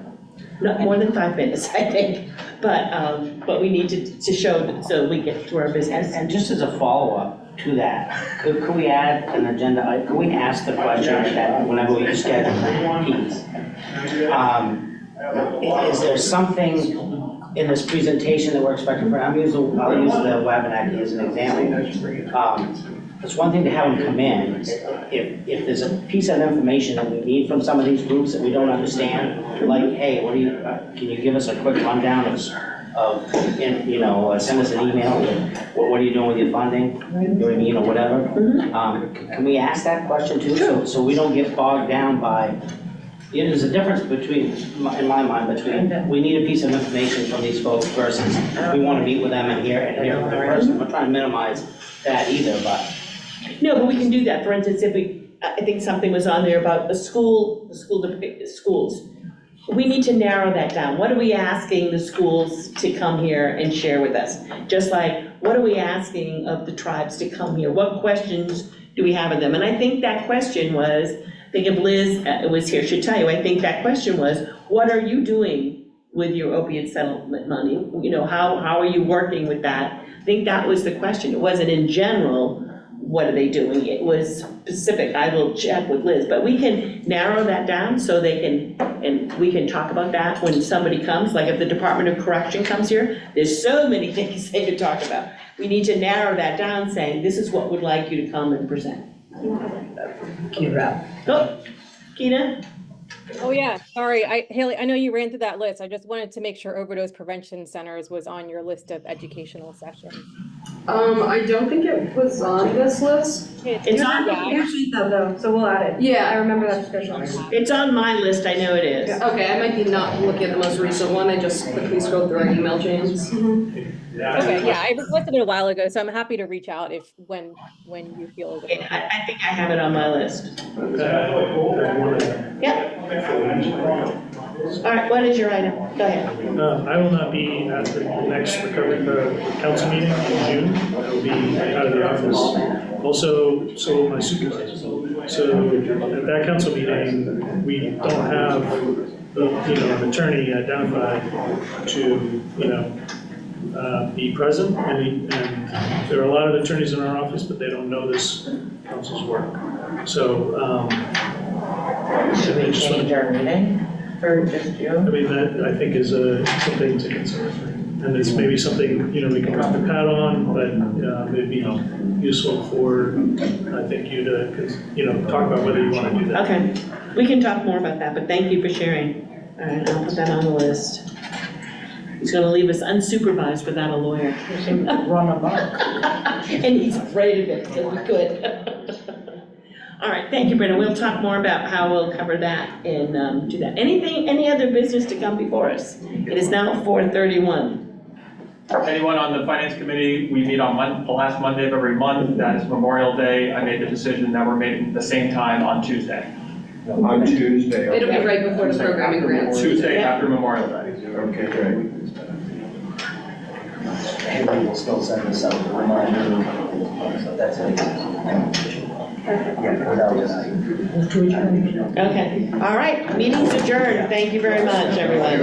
Not more than 5 minutes, I think, but we need to show that so we get to our business. And just as a follow-up to that, could we add an agenda, could we ask the question that whenever we schedule piece, is there something in this presentation that we're expecting for, I'll use the Wabanaki as an example. It's one thing to have them come in. If there's a piece of information that we need from some of these groups that we don't understand, like, hey, can you give us a quick rundown of send us an email, what are you doing with your funding, you know what I mean, or whatever. Can we ask that question too, so we don't get bogged down by, there's a difference in my mind, between we need a piece of information from these folks versus we want to meet with them and hear from the person. We're trying to minimize that either, but. No, but we can do that. For instance, I think something was on there about the schools. We need to narrow that down. What are we asking the schools to come here and share with us? Just like, what are we asking of the tribes to come here? What questions do we have of them? And I think that question was, I think if Liz was here, she'd tell you, I think that question was, what are you doing with your opiate settlement money? How are you working with that? I think that was the question. It wasn't in general, what are they doing? It was specific. I will check with Liz, but we can narrow that down so they can, and we can talk about that when somebody comes, like if the Department of Correction comes here, there's so many things they could talk about. we need to narrow that down, saying, this is what we'd like you to come and present. Go, Keena? Oh, yeah, sorry, Haley, I know you ran through that list. I just wanted to make sure overdose prevention centers was on your list of educational sessions. I don't think it was on this list. It's on Your sheet though, so we'll add it. Yeah. I remember that discussion. It's on my list, I know it is. Okay, I might be not looking at the most recent one, I just quickly scrolled through our email chains. Okay, yeah, I requested it a while ago, so I'm happy to reach out when you feel is appropriate. I think I have it on my list. Yep. All right, what is your item? Go ahead. I will not be at the next recovery council meeting in June. I will be out of the office. Also, so will my supervisor. So at that council meeting, we don't have, an attorney identified to, be present. And there are a lot of attorneys in our office, but they don't know this council's work. So, Should we change our meeting for just June? I mean, that I think is something to consider. And it's maybe something, we can drop the pad on, but it'd be useful for, I think, you to, talk about whether you want to do that. Okay, we can talk more about that, but thank you for sharing. All right, I'll put that on the list. He's gonna leave us unsupervised without a lawyer. Run amok. And he's afraid of it, so we could. All right, thank you, Brenda. We'll talk more about how we'll cover that and do that. Any other business to come before us? It is now 4:31. Anyone on the finance committee, we meet on the last Monday of every month. That is Memorial Day. I made the decision that we're meeting at the same time on Tuesday. On Tuesday, okay. It'll be right before the programming grants. Tuesday after Memorial Day. Okay, great. Haley will still send us out a reminder, so that's it. Yeah, without just. Okay, all right, meeting's adjourned. Thank you very much, everyone.